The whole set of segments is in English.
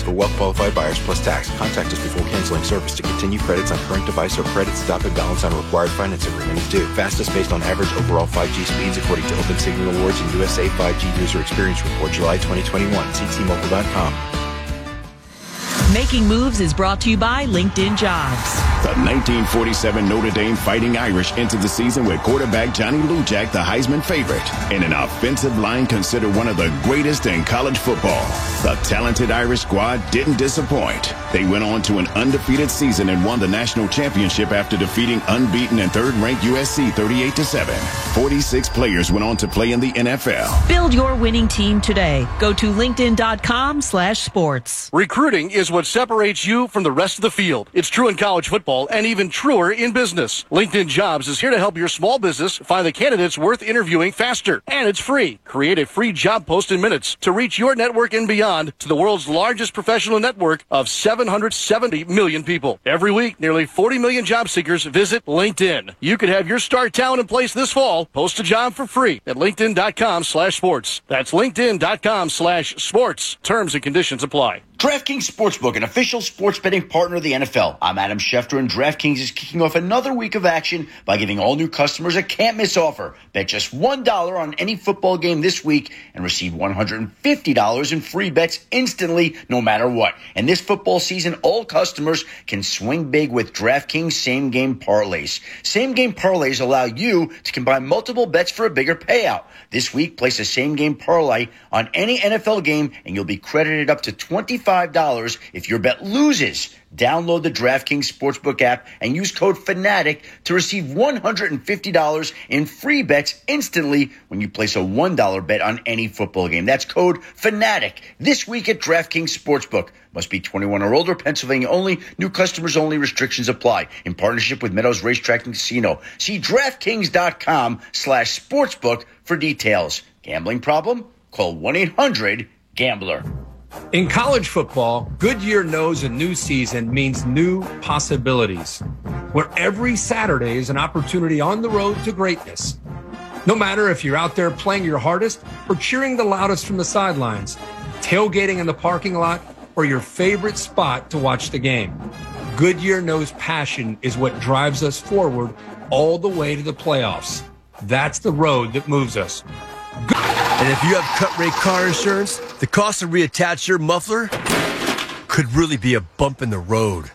for well-qualified buyers plus tax. Contact us before canceling service to continue credits on current device or credits stopping balance on required finance agreement is due. Fastest based on average overall 5G speeds according to Open Signal Awards and USA 5G User Experience Report, July 2021. See T-Mobile.com. Making Moves is brought to you by LinkedIn Jobs. The 1947 Notre Dame Fighting Irish entered the season with quarterback Johnny Lujack, the Heisman favorite, and an offensive line considered one of the greatest in college football. The talented Irish squad didn't disappoint. They went on to an undefeated season and won the national championship after defeating unbeaten and third-ranked USC 38-7. 46 players went on to play in the NFL. Build your winning team today. Go to linkedin.com/sports. Recruiting is what separates you from the rest of the field. It's true in college football and even truer in business. LinkedIn Jobs is here to help your small business find the candidates worth interviewing faster. And it's free. Create a free job post in minutes to reach your network and beyond to the world's largest professional network of 770 million people. Every week, nearly 40 million job seekers visit LinkedIn. You could have your star talent in place this fall. Post a job for free at linkedin.com/sports. That's linkedin.com/sports. Terms and conditions apply. DraftKings Sportsbook, an official sports betting partner of the NFL. I'm Adam Schefter, and DraftKings is kicking off another week of action by giving all new customers a can't-miss offer. Bet just $1 on any football game this week and receive $150 in free bets instantly, no matter what. And this football season, all customers can swing big with DraftKings same-game parlays. Same-game parlays allow you to combine multiple bets for a bigger payout. This week, place a same-game parlay on any NFL game, and you'll be credited up to $25 if your bet loses. Download the DraftKings Sportsbook app and use code FANATIC to receive $150 in free bets instantly when you place a $1 bet on any football game. That's code FANATIC this week at DraftKings Sportsbook. Must be 21 or older, Pennsylvania only. New customers only. Restrictions apply. In partnership with Meadows Racetrack and Casino. See DraftKings.com/sportsbook for details. Gambling problem? Call 1-800-GAMBLER. In college football, Goodyear knows a new season means new possibilities, where every Saturday is an opportunity on the road to greatness. No matter if you're out there playing your hardest or cheering the loudest from the sidelines, tailgating in the parking lot, or your favorite spot to watch the game, Goodyear knows passion is what drives us forward all the way to the playoffs. That's the road that moves us. And if you have cut-rate car insurance, the cost to reattach your muffler could really be a bump in the road.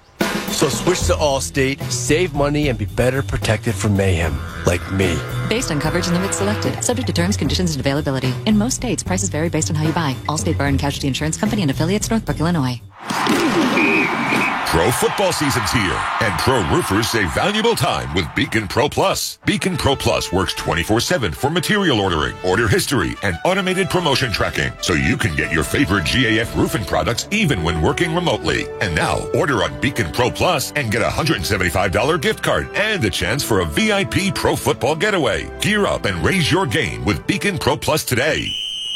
So switch to Allstate, save money, and be better protected from mayhem, like me. Based on coverage and limits selected, subject to terms, conditions, and availability. In most states, prices vary based on how you buy. Allstate Bar and Casualty Insurance Company and affiliates, Northbrook, Illinois. Pro football season's here, and pro roofers save valuable time with Beacon Pro Plus. Beacon Pro Plus works 24/7 for material ordering, order history, and automated promotion tracking, so you can get your favorite GAF roofing products even when working remotely. And now, order on Beacon Pro Plus and get a $175 gift card and a chance for a VIP pro football getaway. Gear up and raise your game with Beacon Pro Plus today.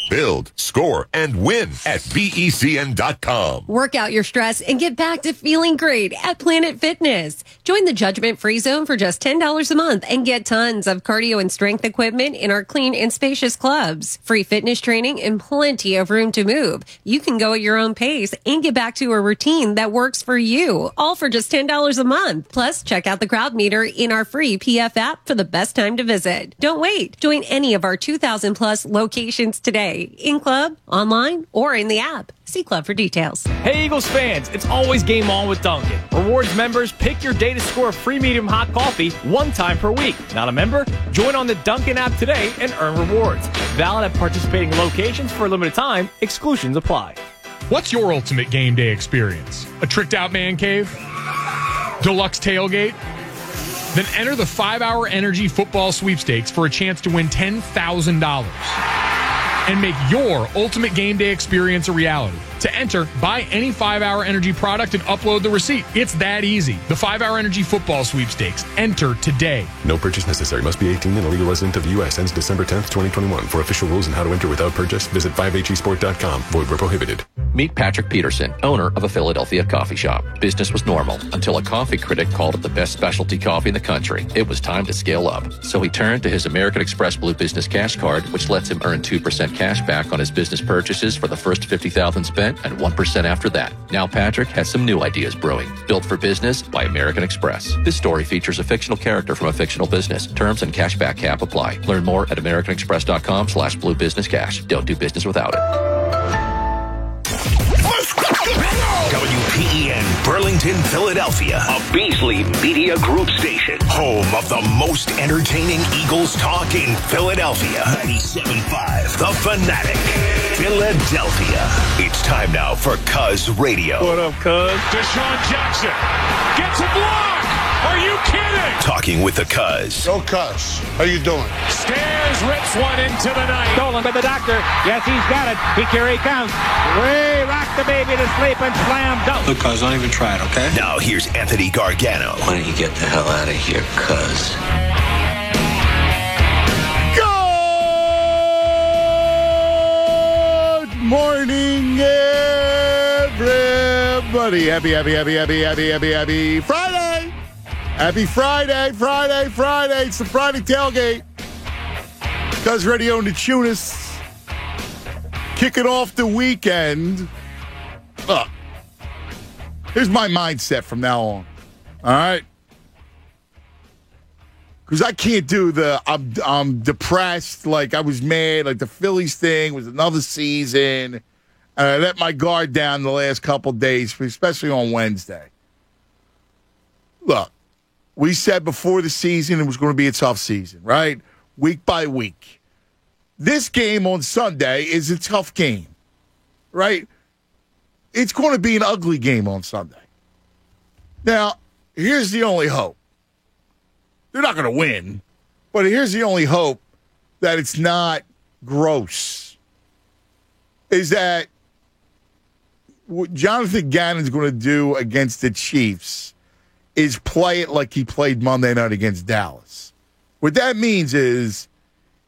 Build, score, and win at BECN.com. Work out your stress and get back to feeling great at Planet Fitness. Join the judgment-free zone for just $10 a month and get tons of cardio and strength equipment in our clean and spacious clubs. Free fitness training and plenty of room to move. You can go at your own pace and get back to a routine that works for you, all for just $10 a month. Plus, check out the crowd meter in our free PF app for the best time to visit. Don't wait. Join any of our 2,000-plus locations today. In club, online, or in the app. See Club for details. Hey Eagles fans, it's always game on with Dunkin'. Rewards members, pick your day to score a free medium hot coffee one time per week. Not a member? Join on the Dunkin' app today and earn rewards. Valid at participating locations for a limited time. Exclusions apply. What's your ultimate game day experience? A tricked out man cave? Deluxe tailgate? Then enter the 5-Hour Energy Football Sweepstakes for a chance to win $10,000. And make your ultimate game day experience a reality. To enter, buy any 5-Hour Energy product and upload the receipt. It's that easy. The 5-Hour Energy Football Sweepstakes. Enter today. No purchase necessary. Must be 18 and a legal resident of the U.S. Ends December 10th, 2021. For official rules and how to enter without purchase, visit 5hesport.com. Void where prohibited. Meet Patrick Peterson, owner of a Philadelphia coffee shop. Business was normal until a coffee critic called it the best specialty coffee in the country. It was time to scale up. So he turned to his American Express Blue Business Cash Card, which lets him earn 2% cash back on his business purchases for the first $50,000 spent 1% and 1% after that. Now Patrick has some new ideas brewing. Built for business by American Express. This story features a fictional character from a fictional business. Terms and cashback cap apply. Learn more at americanexpress.com/bluebusinesscash. Don't do business without it. WPEN Burlington, Philadelphia, a Beasley Media Group station, home of the most entertaining Eagles talk in Philadelphia. 97.5, The Fanatic, Philadelphia. It's time now for Cuz Radio. What up, Cuz? Deshaun Jackson gets a block. Are you kidding? Talking with the Cuz. Go Cuz. How you doing? Stairs rips one into the night. Stolen by the doctor. Yes, he's got it. Here he comes. Way rock the baby to sleep and slam dunk. Look, Cuz, don't even try it, okay? Now here's Anthony Gargano. Why don't you get the hell out of here, Cuz? Good morning, everybody. Happy Friday. Happy Friday. It's the Friday tailgate. Cuz Radio and the Tunis. Kicking off the weekend. Here's my mindset from now on. All right? Because I can't do I'm depressed, like I was mad, like the Phillies thing was another season. And I let my guard down the last couple days, especially on Wednesday. Look, we said before the season it was going to be a tough season, right? Week by week. This game on Sunday is a tough game, right? It's going to be an ugly game on Sunday. Now, here's the only hope. They're not going to win, but here's the only hope that it's not gross. Is that what Jonathan Gannon's going to do against the Chiefs is play it like he played Monday night against Dallas. What that means is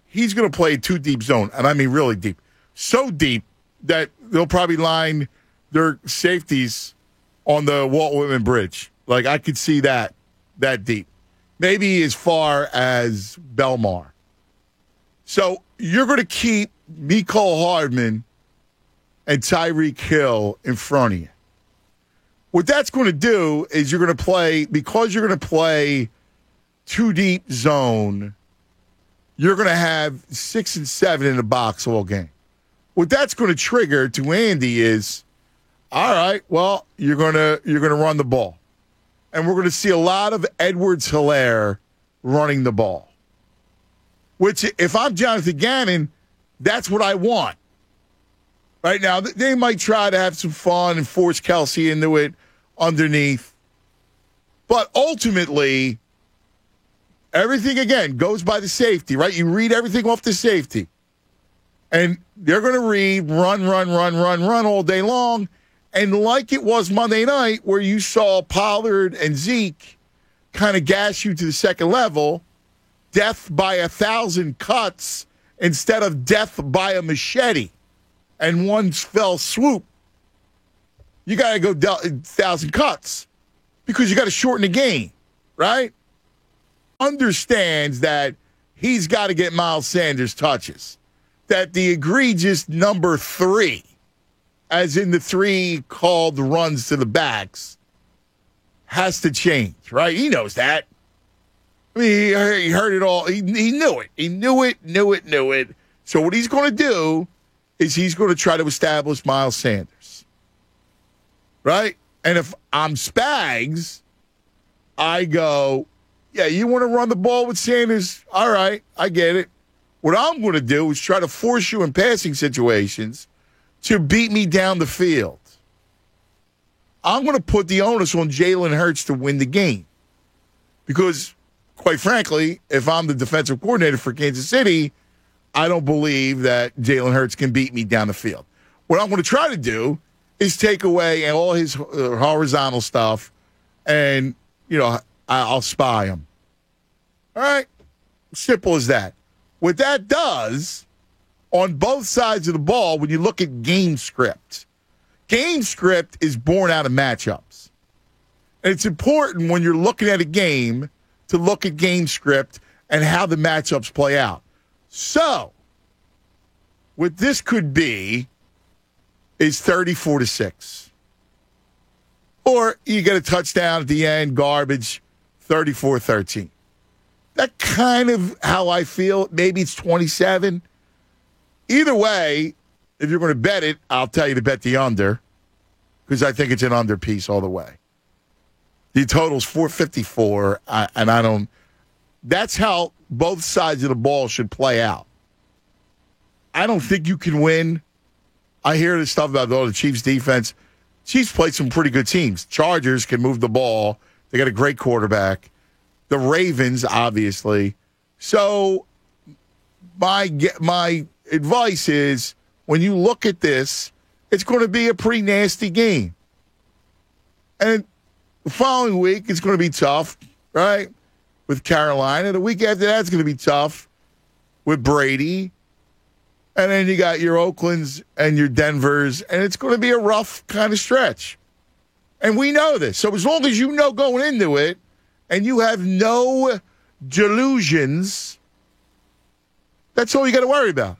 he's going to play a two-deep zone, and I mean really deep. So deep that they'll probably line their safeties on the Walt Whitman Bridge. Like, I could see that deep. Maybe as far as Belmar. So you're going to keep Mecole Hardman and Tyreek Hill in front of you. What that's going to do is you're going to play, because you're going to play two deep zone, you're going to have 6 and 7 in the box all game. What that's going to trigger to Andy is, all right, well, you're going to run the ball. And we're going to see a lot of Edwards-Helaire running the ball. Which, if I'm Jonathan Gannon, that's what I want. Right now, they might try to have some fun and force Kelsey into it underneath. But ultimately, everything, again, goes by the safety, right? You read everything off the safety. And they're going to read run all day long. And like it was Monday night where you saw Pollard and Zeke kind of gas you to the second level, death by 1,000 cuts instead of death by a machete and one fell swoop. You got to go 1,000 cuts because you got to shorten the game, right? Understands that he's got to get Miles Sanders touches. That the egregious number 3, as in the 3 called runs to the backs, has to change, right? He knows that. I mean, he heard it all. He knew it. He knew it. So what he's going to do is he's going to try to establish Miles Sanders, right? And if I'm Spags, I go, yeah, you want to run the ball with Sanders? All right, I get it. What I'm going to do is try to force you in passing situations to beat me down the field. I'm going to put the onus on Jalen Hurts to win the game. Because, quite frankly, if I'm the defensive coordinator for Kansas City, I don't believe that Jalen Hurts can beat me down the field. What I'm going to try to do is take away all his horizontal stuff and, I'll spy him. All right? Simple as that. What that does on both sides of the ball, when you look at game script is born out of matchups. And it's important when you're looking at a game to look at game script and how the matchups play out. So, what this could be is 34-6. Or you get a touchdown at the end, garbage, 34-13. That's kind of how I feel. Maybe it's 27. Either way, if you're going to bet it, I'll tell you to bet the under because I think it's an under piece all the way. The total's 454, and I don't. That's how both sides of the ball should play out. I don't think you can win. I hear this stuff about the Chiefs' defense. Chiefs played some pretty good teams. Chargers can move the ball. They got a great quarterback. The Ravens, obviously. So my advice is when you look at this, it's going to be a pretty nasty game. And the following week, it's going to be tough, right, with Carolina. The week after that, it's going to be tough with Brady. And then you got your Oaklands and your Denvers, and it's going to be a rough kind of stretch. And we know this. So as long as you know going into it and you have no delusions, that's all you got to worry about.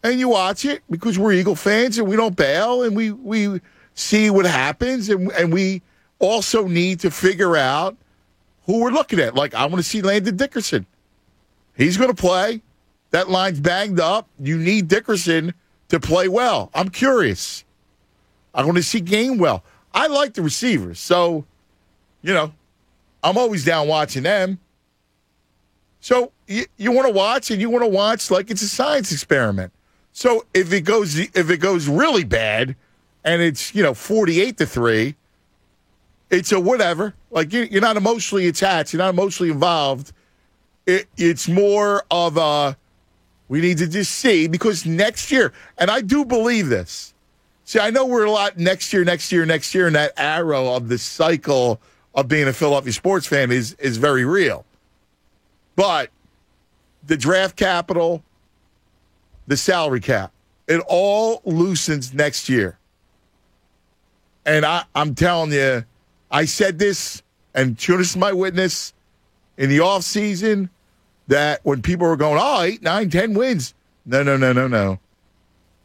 And you watch it because we're Eagle fans and we don't bail and we see what happens. And we also need to figure out who we're looking at. Like, I want to see Landon Dickerson. He's going to play. That line's banged up. You need Dickerson to play well. I'm curious. I want to see Gainwell. I like the receivers. So, I'm always down watching them. So you want to watch, and you want to watch like it's a science experiment. So if it goes really bad, and it's 48-3, it's a whatever. Like you're not emotionally attached, you're not emotionally involved. It's more of a we need to just see because next year, and I do believe this. See, I know we're a lot next year, and that arrow of the cycle of being a Philadelphia sports fan is very real. But the draft capital, the salary cap, it all loosens next year. And I'm telling you, I said this, and Tunis is my witness, in the offseason, that when people were going, 8, 9, 10 wins. No.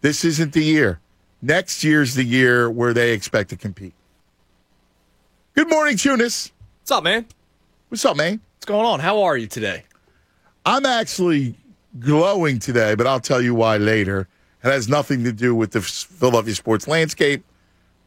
This isn't the year. Next year's the year where they expect to compete. Good morning, Tunis. What's up, man? What's up, man? What's going on? How are you today? I'm actually glowing today, but I'll tell you why later. It has nothing to do with the Philadelphia sports landscape,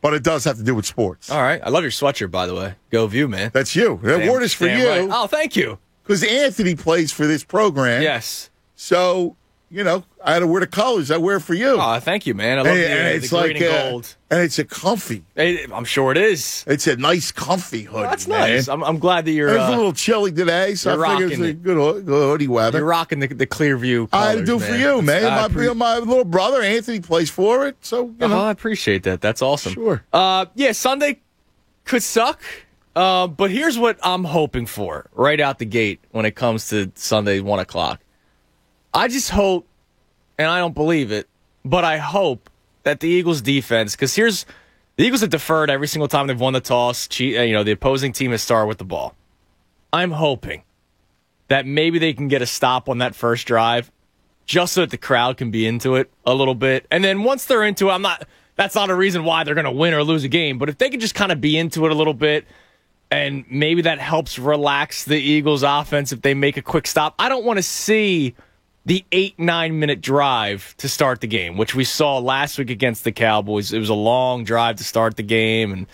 but it does have to do with sports. All right. I love your sweatshirt, by the way. Go View, man. That's you. That award is for you. Right. Oh, thank you. Because Anthony plays for this program. Yes. So, I had to wear the colors I wear for you. Oh, thank you, man. I love the green and gold. And it's a comfy. I'm sure it is. It's a nice, comfy hoodie. That's man. nice. I'm glad that you're. It's a little chilly today, so I figure it's a good hoodie weather. You're rocking the clear view colors, I do for you, man. My little brother, Anthony, plays for it. So, I appreciate that. That's awesome. Sure. Sunday could suck. But here's what I'm hoping for right out the gate when it comes to Sunday, 1 o'clock. I just hope, and I don't believe it, but I hope that the Eagles defense, because the Eagles have deferred every single time they've won the toss. The opposing team has started with the ball. I'm hoping that maybe they can get a stop on that first drive just so that the crowd can be into it a little bit. And then once they're into it, that's not a reason why they're going to win or lose a game, but if they can just kind of be into it a little bit, and maybe that helps relax the Eagles' offense if they make a quick stop. I don't want to see the 8-9 minute drive to start the game, which we saw last week against the Cowboys. It was a long drive to start the game,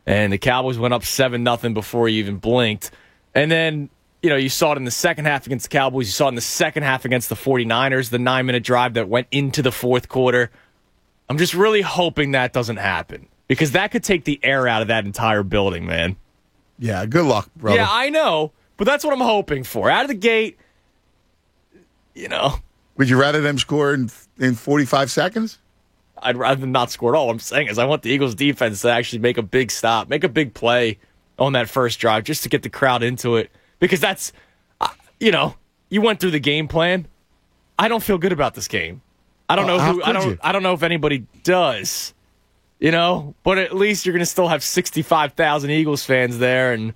and the Cowboys went up 7-0 before you even blinked. And then, you saw it in the second half against the Cowboys. You saw it in the second half against the 49ers, the 9-minute drive that went into the fourth quarter. I'm just really hoping that doesn't happen because that could take the air out of that entire building, man. Yeah, good luck, brother. Yeah, I know, but that's what I'm hoping for. Out of the gate, Would you rather them score in 45 seconds? I'd rather them not score at all. What I'm saying is I want the Eagles defense to actually make a big stop, make a big play on that first drive just to get the crowd into it. Because that's, you went through the game plan. I don't feel good about this game. I don't know I don't know if anybody does. But at least you're going to still have 65,000 Eagles fans there, and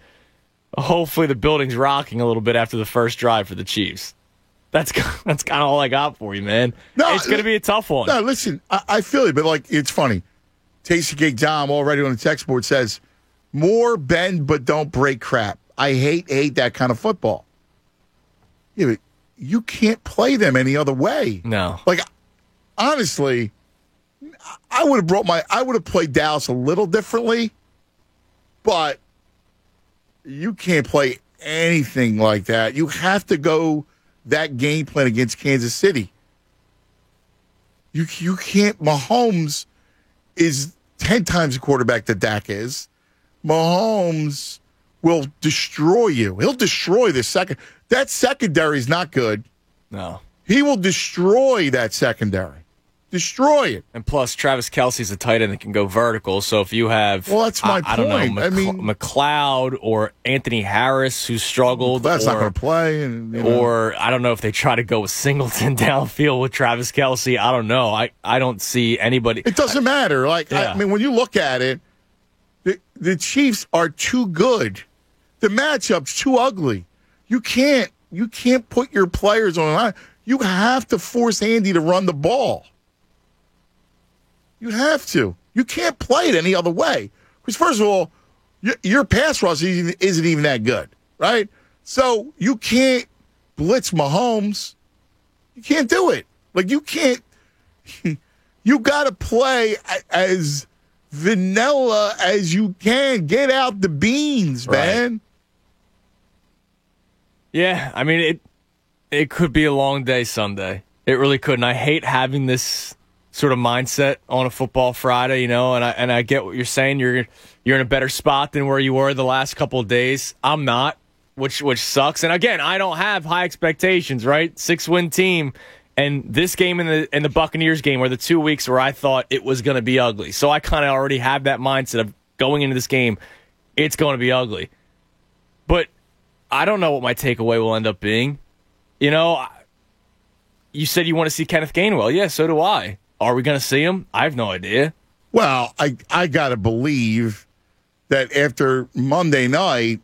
hopefully the building's rocking a little bit after the first drive for the Chiefs. That's kind of all I got for you, man. No, it's going to be a tough one. No, listen, I feel it, but like it's funny. Tasty Cake Dom already on the text board says, more bend but don't break crap. I hate that kind of football. Yeah, but you can't play them any other way. No. Like, honestly, I would have played Dallas a little differently, but you can't play anything like that. You have to go that game plan against Kansas City. You can't. Mahomes is 10 times the quarterback that Dak is. Mahomes will destroy you. He'll destroy the second. That secondary is not good. No. He will destroy that secondary. Destroy it. And plus, Travis Kelce's a tight end that can go vertical. So if you have, well, that's my point. I don't know, McLeod or Anthony Harris, who struggled. That's not going to play. Or I don't know if they try to go with Singleton downfield with Travis Kelce. I don't know. I don't see anybody. It doesn't matter. Like Yeah. I mean, when you look at it, the Chiefs are too good. The matchup's too ugly. You can't put your players on the line. You have to force Andy to run the ball. You have to. You can't play it any other way. Because first of all, your pass rush isn't even that good, right? So you can't blitz Mahomes. You can't do it. Like you can't. You got to play as vanilla as you can. Get out the beans, man. Right. Yeah, I mean it could be a long day Sunday. It really could, and I hate having this sort of mindset on a football Friday, you know, and I get what you're saying. You're in a better spot than where you were the last couple of days. I'm not, which sucks. And again, I don't have high expectations, right? 6-win team, and this game and the Buccaneers game were the 2 weeks where I thought it was going to be ugly. So I kind of already have that mindset of going into this game, it's going to be ugly. But I don't know what my takeaway will end up being. You know, you said you want to see Kenneth Gainwell. Yeah, so do I. Are we going to see him? I have no idea. Well, I got to believe that after Monday night,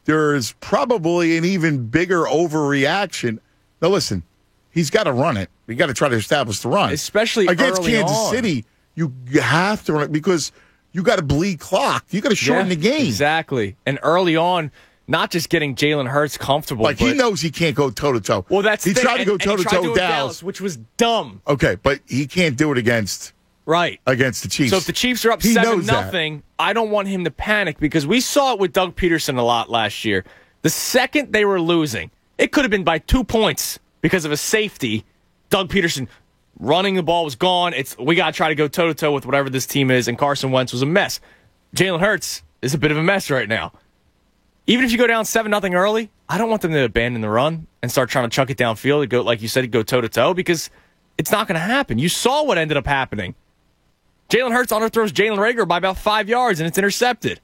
there's probably an even bigger overreaction. Now, listen, he's got to run it. We got to try to establish the run. Especially against early Kansas on. City, you have to run it because you got to bleed clock. You got to shorten the game. Exactly. And early on, not just getting Jalen Hurts comfortable. Like, he knows he can't go toe-to-toe. Well, that's he the thing. tried to go And he tried toe-to-toe to with with Dallas. which was dumb. Okay, but he can't do it against the Chiefs. So if the Chiefs are up He knows 7-0, I don't want him to panic because we saw it with Doug Peterson a lot last year. The second they were losing, it could have been by 2 points because of a safety. Doug Peterson running the ball was gone. We got to try to go toe-to-toe with whatever this team is, and Carson Wentz was a mess. Jalen Hurts is a bit of a mess right now. Even if you go down 7-0 early, I don't want them to abandon the run and start trying to chuck it downfield and go, like you said, go toe-to-toe because it's not going to happen. You saw what ended up happening. Jalen Hurts underthrows Jalen Reagor by about 5 yards, and it's intercepted.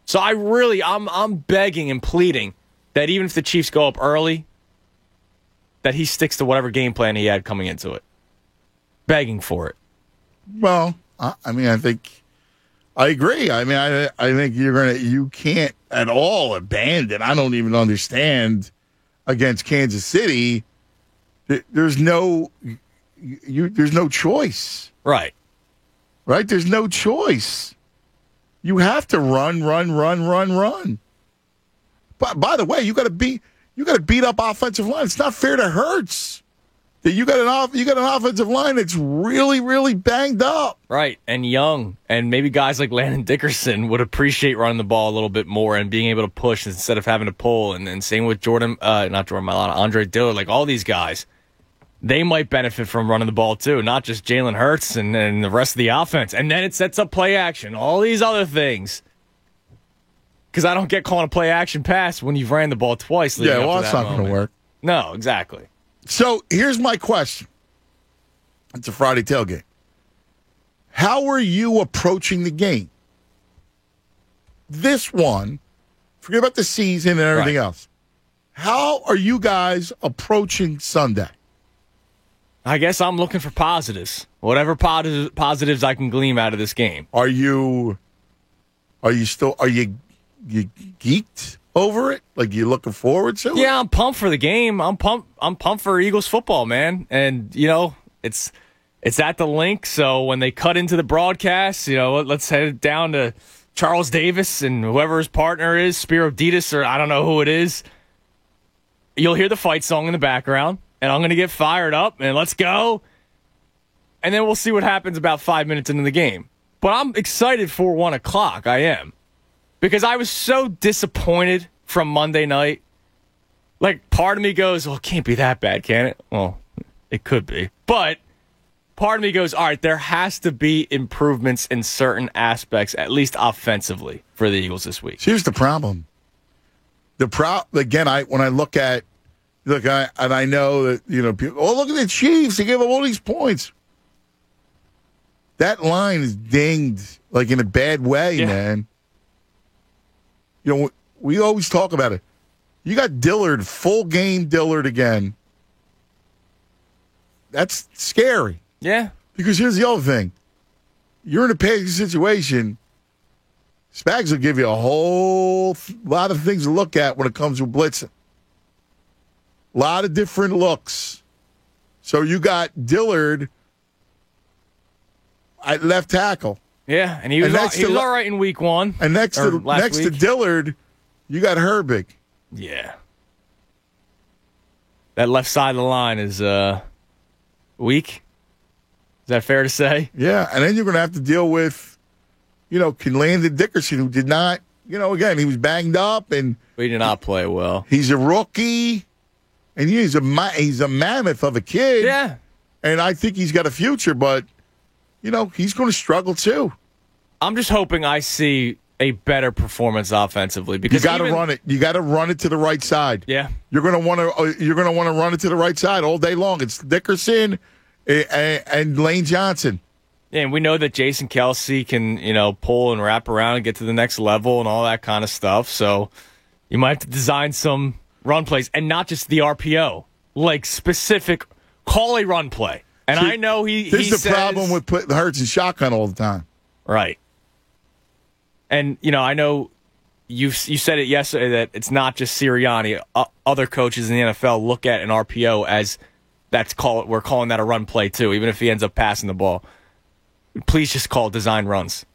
So I'm begging and pleading that even if the Chiefs go up early, that he sticks to whatever game plan he had coming into it. Begging for it. Well, I mean, I think I agree. I mean, I think you can't at all abandon. I don't even understand against Kansas City. There's no choice. Right. There's no choice. You have to run. But by the way, you got to beat up offensive line. It's not fair to Hurts that you got an offensive line that's really, really banged up. Right, and young, and maybe guys like Landon Dickerson would appreciate running the ball a little bit more and being able to push instead of having to pull. And same with not Jordan Mailata, Andre Dillard, like all these guys. They might benefit from running the ball too, not just Jalen Hurts and the rest of the offense. And then it sets up play action, all these other things. Because I don't get calling a play action pass when you've ran the ball twice. Yeah, well, that's not going to work. No, exactly. So here's my question. It's a Friday tailgate. How are you approaching the game? This one, forget about the season and everything else. How are you guys approaching Sunday? I guess I'm looking for positives. Whatever positives I can glean out of this game. Are you geeked? over it? Like, you looking forward to it? Yeah, I'm pumped for the game. I'm pumped for Eagles football, man. And, it's at the Link, so when they cut into the broadcast, let's head down to Charles Davis and whoever his partner is, Spiro Ditas, or I don't know who it is. You'll hear the fight song in the background, and I'm going to get fired up, and let's go. And then we'll see what happens about 5 minutes into the game. But I'm excited for 1 o'clock. I am. Because I was so disappointed from Monday night. Like, part of me goes, well, it can't be that bad, can it? Well, it could be. But part of me goes, all right, there has to be improvements in certain aspects, at least offensively, for the Eagles this week. Here's the problem. Again, when I look at, I know that, people, look at the Chiefs. They gave them all these points. That line is dinged, like, in a bad way, man. We always talk about it. You got Dillard, full game Dillard again. That's scary. Yeah. Because here's the other thing. You're in a passing situation. Spags will give you a whole lot of things to look at when it comes to blitzing. A lot of different looks. So you got Dillard at left tackle. Yeah, and he was all right in week 1. And next to Dillard, you got Herbig. Yeah. That left side of the line is weak. Is that fair to say? Yeah, and then you're going to have to deal with, Landon Dickerson, who did not, again, he was banged up. And he did not play well. He's a rookie, and he's a mammoth of a kid. Yeah. And I think he's got a future, but he's going to struggle too. I'm just hoping I see a better performance offensively because you got to run it. You got to run it to the right side. Yeah, you're going to want to run it to the right side all day long. It's Dickerson and Lane Johnson. Yeah, and we know that Jason Kelce can pull and wrap around and get to the next level and all that kind of stuff. So you might have to design some run plays and not just the RPO, like specific call a run play. And I know he says, the problem with putting Hurts in shotgun all the time. Right. And, I know you said it yesterday that it's not just Sirianni. Other coaches in the NFL look at an RPO as we're calling that a run play too, even if he ends up passing the ball. Please just call design runs.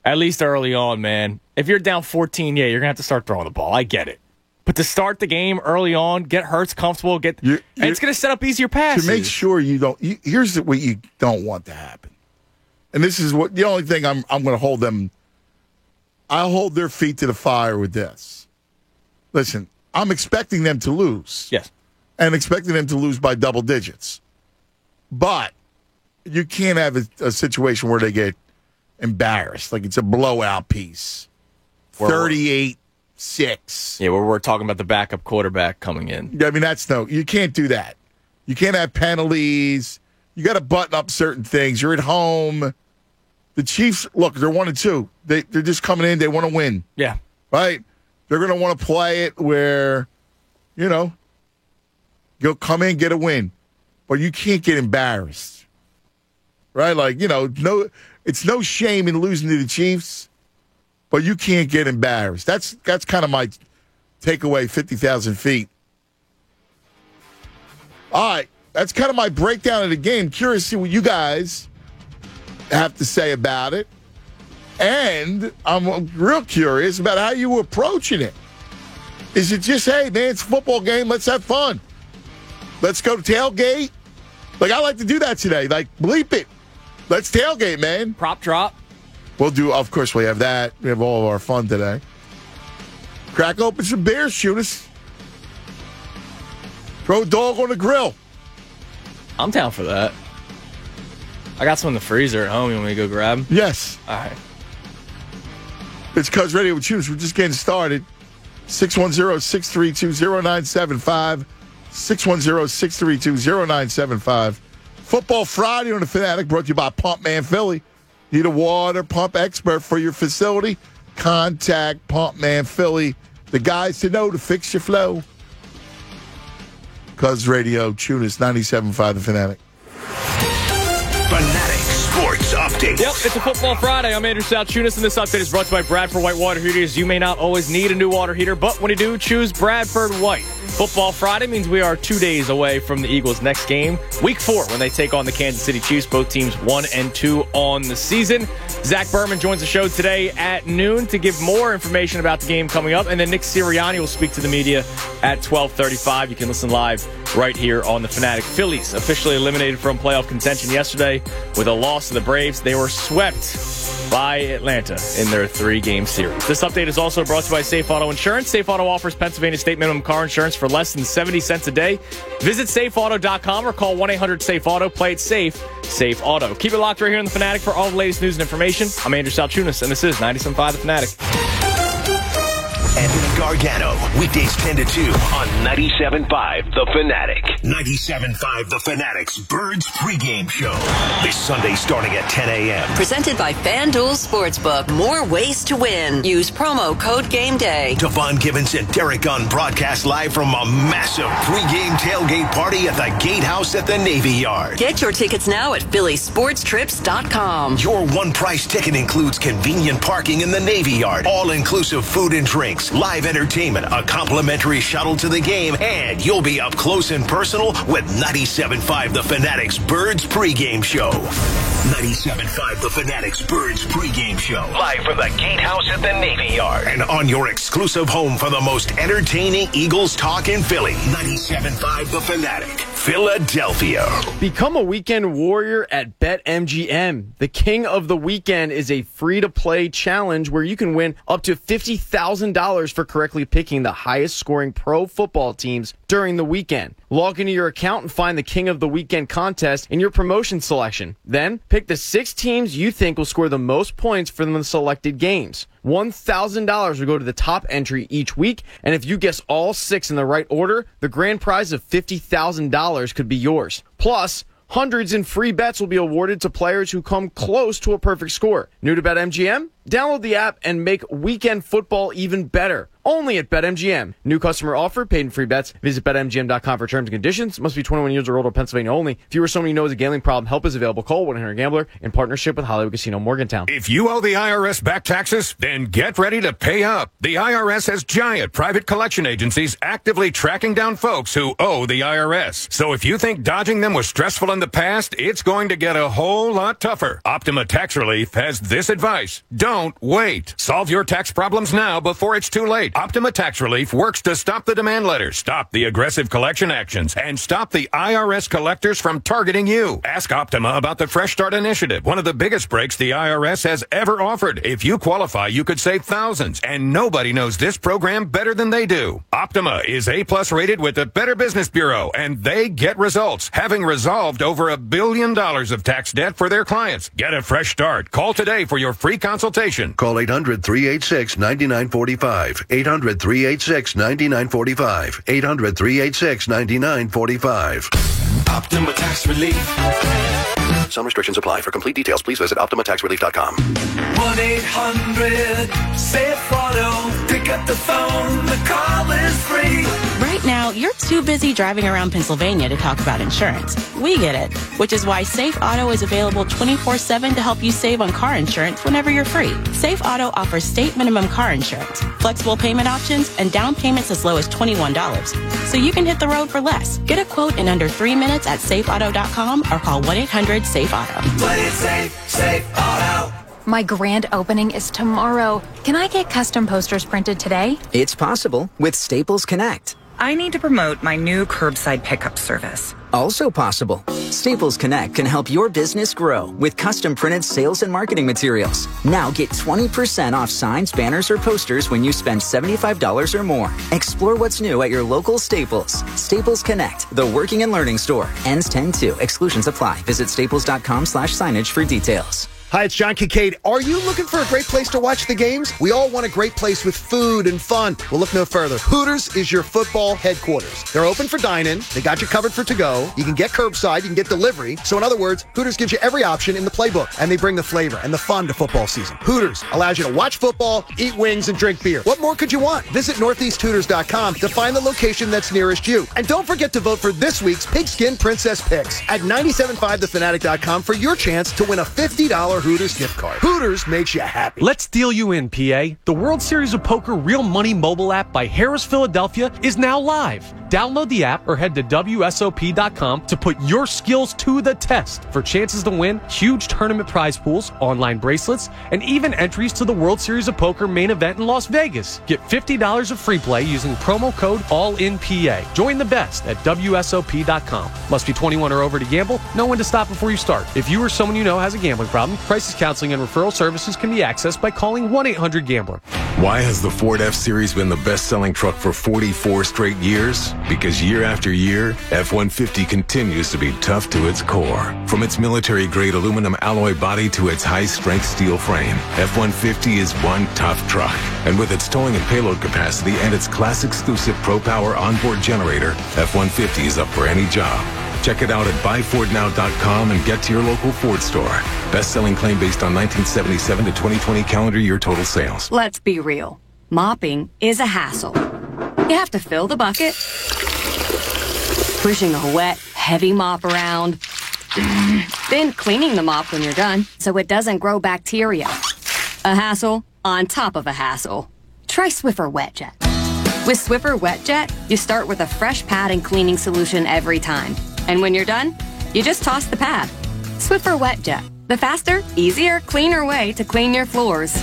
At least early on, man. If you're down 14, you're going to have to start throwing the ball. I get it. But to start the game early on, get Hurts comfortable, and it's going to set up easier passes. To make sure you don't. Here's what you don't want to happen. And this is the only thing I'm going to hold them. I'll hold their feet to the fire with this. Listen, I'm expecting them to lose. Yes. And expecting them to lose by double digits. But you can't have a situation where they get embarrassed. Like it's a blowout piece. 38-6. Yeah, where we're talking about the backup quarterback coming in. I mean, you can't do that. You can't have penalties. You got to button up certain things. You're at home. The Chiefs, look, they're 1-2. They're just coming in. They want to win. Yeah. Right? They're going to want to play it where, you'll come in, get a win. But you can't get embarrassed. Right? Like, it's no shame in losing to the Chiefs, but you can't get embarrassed. That's kind of my takeaway, 50,000 feet. All right. That's kind of my breakdown of the game. Curious to see what you guys have to say about it. And I'm real curious about how you were approaching it. Is it just, hey, man, it's a football game. Let's have fun. Let's go to tailgate. Like, I like to do that today. Like, bleep it. Let's tailgate, man. Prop drop. We'll do, of course, we have that. We have all of our fun today. Crack open some beers, shoot us. Throw a dog on the grill. I'm down for that. I got some in the freezer at home. You want me to go grab them? Yes. All right. It's Cuz Radio with Choose. We're just getting started. 610-632-0975. 610-632-0975. Football Friday on the Fanatic, brought to you by Pump Man Philly. Need a water pump expert for your facility? Contact Pump Man Philly. The guys to know to fix your flow. Cuz Radio, Tunis 97.5 The Fanatic. Fanatic Sports Update. update. Yep, it's a Football Friday. I'm Andrew Salchunas, and this update is brought to you by Bradford White Water Heaters. You may not always need a new water heater, but when you do, choose Bradford White. Football Friday means we are 2 days away from the Eagles' next game, Week 4, when they take on the Kansas City Chiefs. Both teams 1-2 on the season. Zach Berman joins the show today at noon to give more information about the game coming up, and then Nick Sirianni will speak to the media at 12:35. You can listen live right here on the Fanatic. Phillies officially eliminated from playoff contention yesterday with a loss to the Braves. They were swept by Atlanta in their 3-game series. This update is also brought to you by Safe Auto Insurance. Safe Auto offers Pennsylvania state minimum car insurance for less than 70 cents a day. Visit safeauto.com or call 1-800-SAFE-AUTO. Play it safe. Safe Auto. Keep it locked right here on the Fanatic for all the latest news and information. I'm Andrew Salchunas, and this is 97.5 The Fanatic. Anthony Gargano, weekdays 10 to 2 on 97.5 The Fanatic. 97.5 The Fanatic's Birds pregame show. This Sunday starting at 10 a.m. Presented by FanDuel Sportsbook. More ways to win. Use promo code GameDay. Devon Gibbons and Derek Gunn broadcast live from a massive pregame tailgate party at the Gatehouse at the Navy Yard. Get your tickets now at phillysportstrips.com. Your one-price ticket includes convenient parking in the Navy Yard, all-inclusive food and drinks, live entertainment, a complimentary shuttle to the game, and you'll be up close and personal with 97.5 The Fanatic's Birds pregame show. 97.5 The Fanatic's Birds pregame show. Live from the Gatehouse at the Navy Yard. And on your exclusive home for the most entertaining Eagles talk in Philly. 97.5 The Fanatic, Philadelphia. Become a weekend warrior at BetMGM. The King of the Weekend is a free-to-play challenge where you can win up to $50,000 for correctly picking the highest-scoring pro football teams during the weekend. Log into your account and find the King of the Weekend contest in your promotion selection. Then, pick the 6 teams you think will score the most points for the selected games. $1,000 will go to the top entry each week, and if you guess all 6 in the right order, the grand prize of $50,000 could be yours. Plus, hundreds in free bets will be awarded to players who come close to a perfect score. New to BetMGM? Download the app and make weekend football even better. Only at BetMGM. New customer offer, paid and free bets. Visit BetMGM.com for terms and conditions. Must be 21 years or older, Pennsylvania only. If you or someone you know has a gambling problem, help is available. Call 1-800-GAMBLER in partnership with Hollywood Casino Morgantown. If you owe the IRS back taxes, then get ready to pay up. The IRS has giant private collection agencies actively tracking down folks who owe the IRS. So if you think dodging them was stressful in the past, it's going to get a whole lot tougher. Optima Tax Relief has this advice. Don't wait. Solve your tax problems now before it's too late. Optima Tax Relief works to stop the demand letters, stop the aggressive collection actions, and stop the IRS collectors from targeting you. Ask Optima about the Fresh Start Initiative, one of the biggest breaks the IRS has ever offered. If you qualify, you could save thousands, and nobody knows this program better than they do. Optima is A+ rated with the Better Business Bureau, and they get results, having resolved over $1 billion of tax debt for their clients. Get a fresh start. Call today for your free consultation. Call 800-386-9945. 800-386-9945. 800-386-9945. Optima Tax Relief. Some restrictions apply. For complete details, please visit OptimaTaxRelief.com. 1-800-SAFE-AUTO. Pick up the phone. The call is free. Right now, you're too busy driving around Pennsylvania to talk about insurance. We get it, which is why Safe Auto is available 24/7 to help you save on car insurance whenever you're free. Safe Auto offers state minimum car insurance, flexible payment options, and down payments as low as $21. So you can hit the road for less. Get a quote in under 3 minutes at safeauto.com or call 1-800-SAFE-AUTO. Play it safe, Safe Auto. My grand opening is tomorrow. Can I get custom posters printed today? It's possible with Staples Connect. I need to promote my new curbside pickup service. Also possible. Staples Connect can help your business grow with custom printed sales and marketing materials. Now get 20% off signs, banners, or posters when you spend $75 or more. Explore what's new at your local Staples. Staples Connect, the working and learning store. Ends 10/2. Exclusions apply. Visit staples.com/signage for details. Hi, it's John Kincaid. Are you looking for a great place to watch the games? We all want a great place with food and fun. Well, look no further. Hooters is your football headquarters. They're open for dine-in. They got you covered for to-go. You can get curbside. You can get delivery. So in other words, Hooters gives you every option in the playbook. And they bring the flavor and the fun to football season. Hooters allows you to watch football, eat wings, and drink beer. What more could you want? Visit NortheastHooters.com to find the location that's nearest you. And don't forget to vote for this week's Pigskin Princess Picks at 975thefanatic.com for your chance to win a $50 Hooters gift card. Hooters makes you happy. Let's deal you in, PA. The World Series of Poker Real Money mobile app by Harris Philadelphia is now live. Download the app or head to WSOP.com to put your skills to the test for chances to win huge tournament prize pools, online bracelets, and even entries to the World Series of Poker main event in Las Vegas. Get $50 of free play using promo code ALLINPA. Join the best at WSOP.com. Must be 21 or over to gamble. Know when to stop before you start. If you or someone you know has a gambling problem, crisis counseling and referral services can be accessed by calling 1-800-GAMBLER. Why has the Ford F-Series been the best-selling truck for 44 straight years? Because year after year, F-150 continues to be tough to its core. From its military-grade aluminum alloy body to its high-strength steel frame, F-150 is one tough truck. And with its towing and payload capacity and its class-exclusive ProPower onboard generator, F-150 is up for any job. Check it out at buyfordnow.com and get to your local Ford store. Best-selling claim based on 1977 to 2020 calendar year total sales. Let's be real. Mopping is a hassle. You have to fill the bucket, pushing a wet, heavy mop around, then cleaning the mop when you're done so it doesn't grow bacteria. A hassle on top of a hassle. Try Swiffer WetJet. With Swiffer WetJet, you start with a fresh pad and cleaning solution every time. And when you're done, you just toss the pad. Swiffer WetJet, the faster, easier, cleaner way to clean your floors.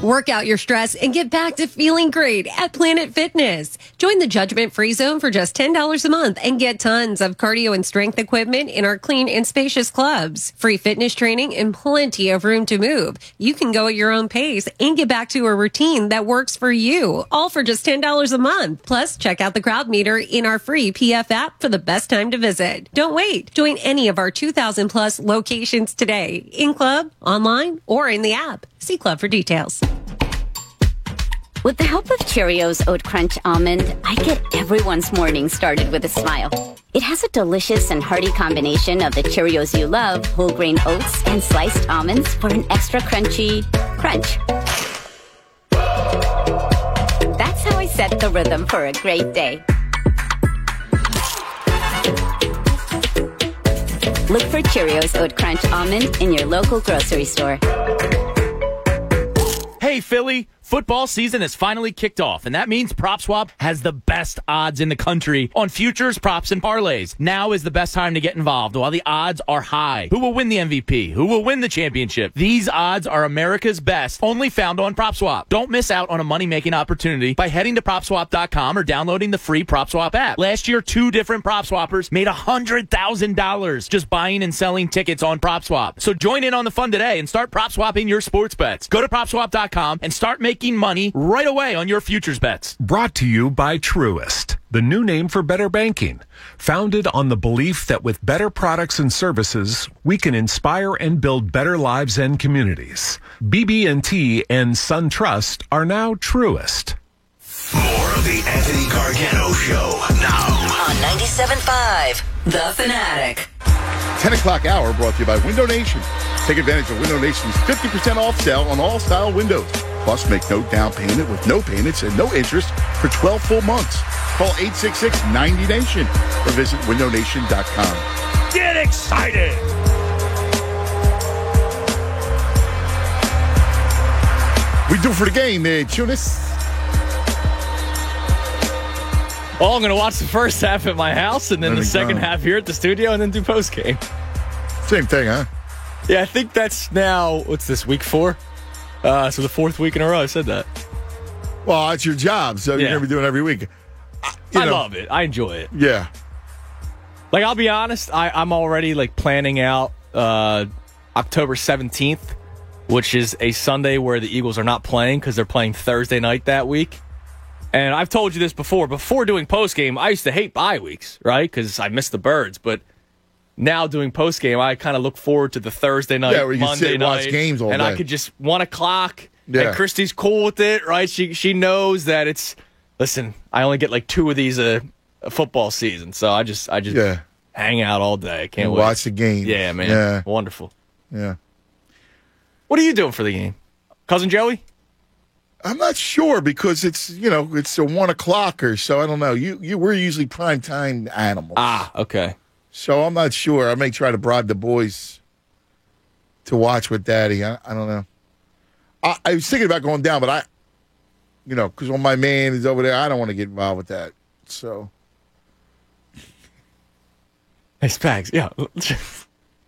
Work out your stress and get back to feeling great at Planet Fitness. Join the judgment-free zone for just $10 a month and get tons of cardio and strength equipment in our clean and spacious clubs. Free fitness training and plenty of room to move. You can go at your own pace and get back to a routine that works for you, all for just $10 a month. Plus, check out the crowd meter in our free PF app for the best time to visit. Don't wait. Join any of our 2,000 plus locations today, in club, online, or in the app. See club for details. With the help of Cheerios Oat Crunch Almond, I get everyone's morning started with a smile. It has a delicious and hearty combination of the Cheerios you love, whole grain oats, and sliced almonds for an extra crunchy crunch. That's how I set the rhythm for a great day. Look for Cheerios Oat Crunch Almond in your local grocery store. Hey, Philly. Football season has finally kicked off, and that means PropSwap has the best odds in the country on futures, props, and parlays. Now is the best time to get involved while the odds are high. Who will win the MVP? Who will win the championship? These odds are America's best, only found on PropSwap. Don't miss out on a money-making opportunity by heading to PropSwap.com or downloading the free PropSwap app. Last year, 2 different PropSwappers made $100,000 just buying and selling tickets on PropSwap. So join in on the fun today and start PropSwapping your sports bets. Go to PropSwap.com and start making money right away on your futures bets. Brought to you by Truist, the new name for better banking. Founded on the belief that with better products and services, we can inspire and build better lives and communities. BB&T and SunTrust are now Truist. More of the Anthony Gargano Show now on 97.5, The Fanatic. 10 o'clock hour brought to you by Window Nation. Take advantage of Window Nation's 50% off sale on all style windows. Plus, make no down payment with no payments and no interest for 12 full months. Call 866-90-NATION or visit windownation.com. Get excited! We do for the game, Tunis. Well, I'm going to watch the first half at my house and then the second half here at the studio and then do post game. Same thing, huh? Yeah, I think that's now, what's this, week 4? So the 4th week in a row I said that. Well, it's your job, so you're going to be doing it every week. I love it. I enjoy it. Yeah. Like, I'll be honest, I'm already, like, planning out October 17th, which is a Sunday where the Eagles are not playing because they're playing Thursday night that week. And I've told you this before. Before doing postgame, I used to hate bye weeks, right? Because I miss the birds. But now doing postgame, I kind of look forward to the Thursday night, where you Monday can sit and night, watch games all and day. I could just 1 o'clock. Yeah. And Christy's cool with it, right? She knows that it's. Listen, I only get like 2 of these a football season, so I just hang out all day. I can't wait. Watch the game. Yeah, man. Yeah. Wonderful. Yeah. What are you doing for the game, Cousin Joey? I'm not sure because it's a 1 o'clocker, so I don't know. We're usually prime time animals. Ah, okay. So I'm not sure. I may try to bribe the boys to watch with Daddy. I don't know. I was thinking about going down, but because when my man is over there, I don't want to get involved with that. So, hey, Spags, yeah,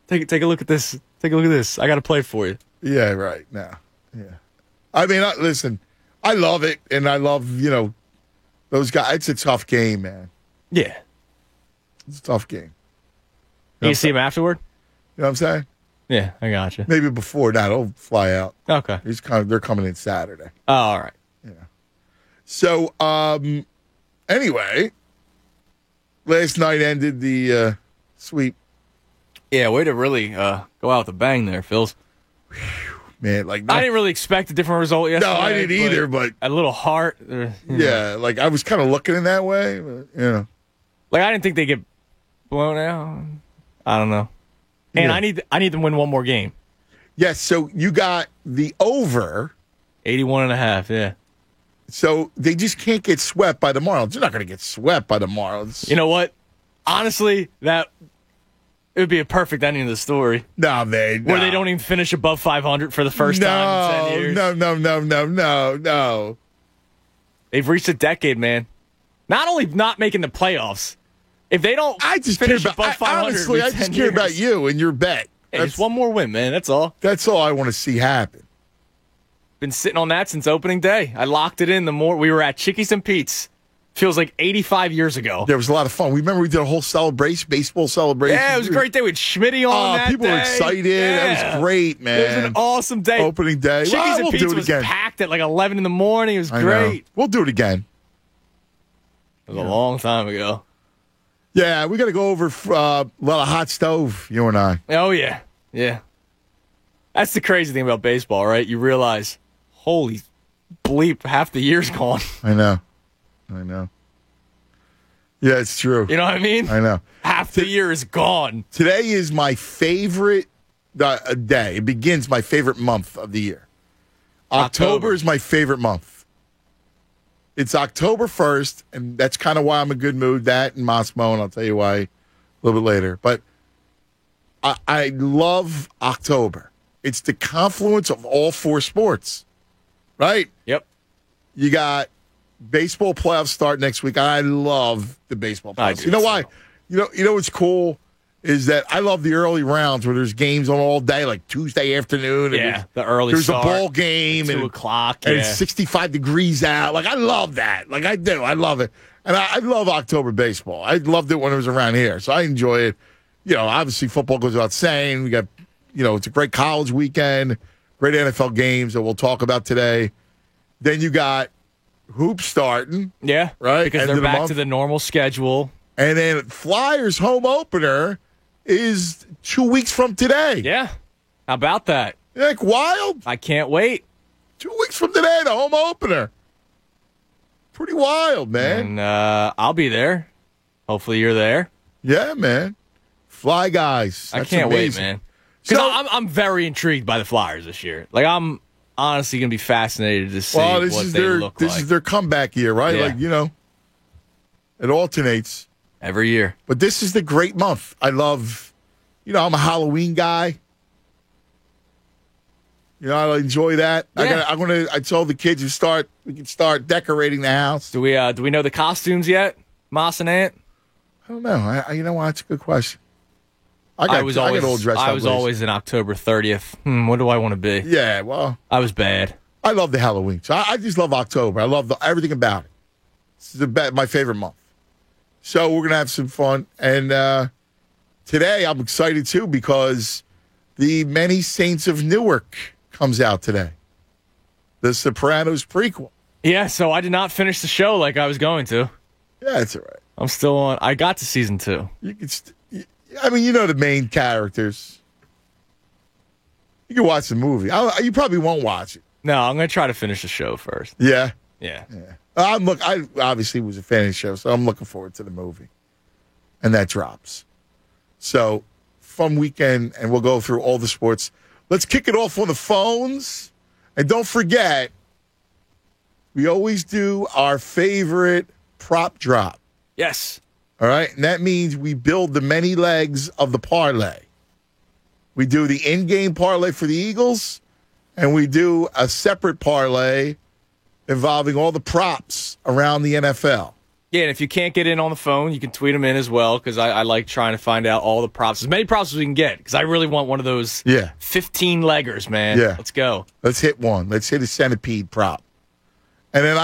take a look at this. Take a look at this. I got to play for you. Yeah, right. No, yeah. I mean, listen, I love it, and I love those guys. It's a tough game, man. Yeah, it's a tough game. You see him afterward? You know what I'm saying? Yeah, I got you. Maybe before that, they'll fly out. Okay. They're coming in Saturday. Oh, all right. Yeah. So, anyway, last night ended the sweep. Yeah, way to really go out with a bang there, Phils. Man, I didn't really expect a different result yesterday. No, I didn't either, but a little heart. Yeah, like I was kind of looking in that way. But, like I didn't think they'd get blown out. I don't know. And I need them to win one more game. Yes, so you got the over 81.5, yeah. So they just can't get swept by the Marlins. They're not going to get swept by the Marlins. You know what? Honestly, it would be a perfect ending of the story. No, man. Where they don't even finish above 500 for the first time in 10 years. No. They've reached a decade, man. Not only not making the playoffs, if they don't finish above 500, honestly, I just care about you and your bet. Hey, just one more win, man. That's all. That's all I want to see happen. Been sitting on that since opening day. I locked it in we were at Chickies and Pete's. Feels like 85 years ago. There was a lot of fun. Remember we did a whole baseball celebration. Yeah, it was a great day with Schmitty on that people day. Were excited. Yeah. That was great, man. It was an awesome day. Opening day. Chickies and Pete's was packed at like 11 in the morning. It was great. We'll do it again. It was a long time ago. Yeah, we got to go over a lot of hot stove, you and I. Oh, yeah. Yeah. That's the crazy thing about baseball, right? You realize, holy bleep, half the year's gone. I know. Yeah, it's true. You know what I mean? I know. Half the year is gone. Today is my favorite day. It begins my favorite month of the year. October is my favorite month. It's October 1st, and that's kind of why I'm in a good mood. That and Mossmo, and I'll tell you why a little bit later. But I love October. It's the confluence of all four sports, right? Yep. You got baseball playoffs start next week. I love the baseball playoffs. You know why? You know what's cool is that I love the early rounds where there's games on all day, like Tuesday afternoon. Yeah, the early there's start. A ball game. 2 o'clock. And it's 65 degrees out. Like, I love that. Like, I do. I love it. And I love October baseball. I loved it when it was around here. So I enjoy it. Obviously football goes without saying. We got, it's a great college weekend, great NFL games that we'll talk about today. Then you got hoops starting. Yeah. Right? Because they're back to the normal schedule. And then Flyers home opener is 2 weeks from today. Yeah. How about that? Like wild? I can't wait. 2 weeks from today, the home opener. Pretty wild, man. And I'll be there. Hopefully you're there. Yeah, man. Fly guys. That's I can't amazing. wait, man. Because I'm very intrigued by the Flyers this year. Like, I'm honestly going to be fascinated to see what they look like. This is their comeback year, right? Yeah. Like, it alternates. Every year. But this is the great month. I love, I'm a Halloween guy. I enjoy that. Yeah. I told the kids we can start decorating the house. Do we know the costumes yet? Moss and Ant? I don't know. You know what? That's a good question. I was always in October 30th. What do I want to be? Yeah, well. I was bad. I love the Halloween. So I just love October. I love everything about it. It's my favorite month. So we're going to have some fun. And today I'm excited, too, because the Many Saints of Newark comes out today. The Sopranos prequel. Yeah, so I did not finish the show like I was going to. Yeah, it's all right. I'm still on. I got to season 2. You can the main characters. You can watch the movie. You probably won't watch it. No, I'm going to try to finish the show first. Yeah? Yeah. I obviously was a fan of the show, so I'm looking forward to the movie. And that drops. So, fun weekend, and we'll go through all the sports. Let's kick it off on the phones. And don't forget, we always do our favorite prop drop. Yes. All right? And that means we build the many legs of the parlay. We do the in-game parlay for the Eagles, and we do a separate parlay involving all the props around the NFL. Yeah, and if you can't get in on the phone, you can tweet them in as well, because I like trying to find out all the props, as many props as we can get, because I really want one of those 15-leggers, man. Yeah. Let's go. Let's hit one. Let's hit a centipede prop. And then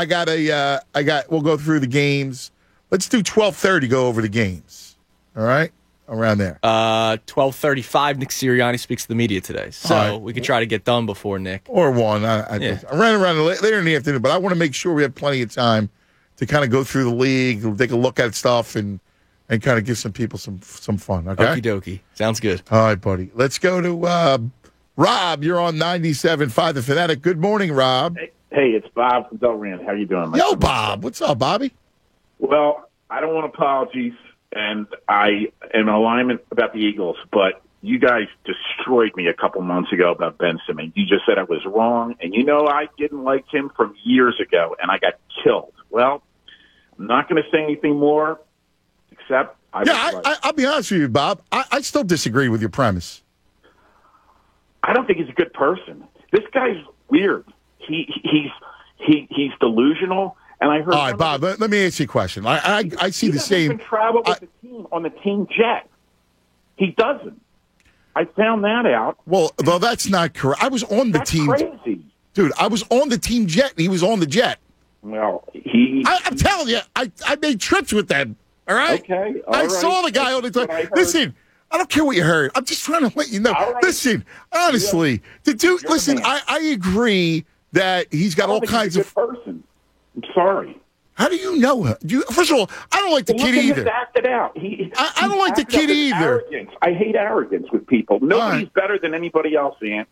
we'll go through the games. Let's do 12:30, go over the games. All right? Around there. 12:35, Nick Sirianni speaks to the media today. So we could try to get done before Nick. Or one. I ran around later in the afternoon, but I want to make sure we have plenty of time to kind of go through the league, take a look at stuff, and kind of give some people some fun. Okay? Okie dokie. Sounds good. All right, buddy. Let's go to Rob. You're on 97.5 The Fanatic. Good morning, Rob. Hey, it's Bob from Delran. How you doing, Mike? Yo, Bob. What's up, Bobby? Well, I don't want apologies, and I am in alignment about the Eagles, but you guys destroyed me a couple months ago about Ben Simmons. You just said I was wrong, and I didn't like him from years ago, and I got killed. Well, I'm not going to say anything more, except I'll be honest with you, Bob. I still disagree with your premise. I don't think he's a good person. This guy's weird. He's delusional, and I heard. All right, Bob. Let me ask you a question. I see the same. He doesn't even travel with the team on the team jet. He doesn't. I found that out. Well, that's not correct. I was on the team. Crazy, dude. I was on the team jet. And he was on the jet. Well, I'm telling you, I made trips with them. All right. Okay. I saw the guy on the time. Listen. I don't care what you heard. I'm just trying to let you know. Right. Listen, honestly, listen. I agree that he's got all kinds of. Person. I'm sorry. How do you know him? First of all, I don't like the kid either. Acted out. I don't like the kid either. Arrogance. I hate arrogance with people. Nobody's better than anybody else, Ant.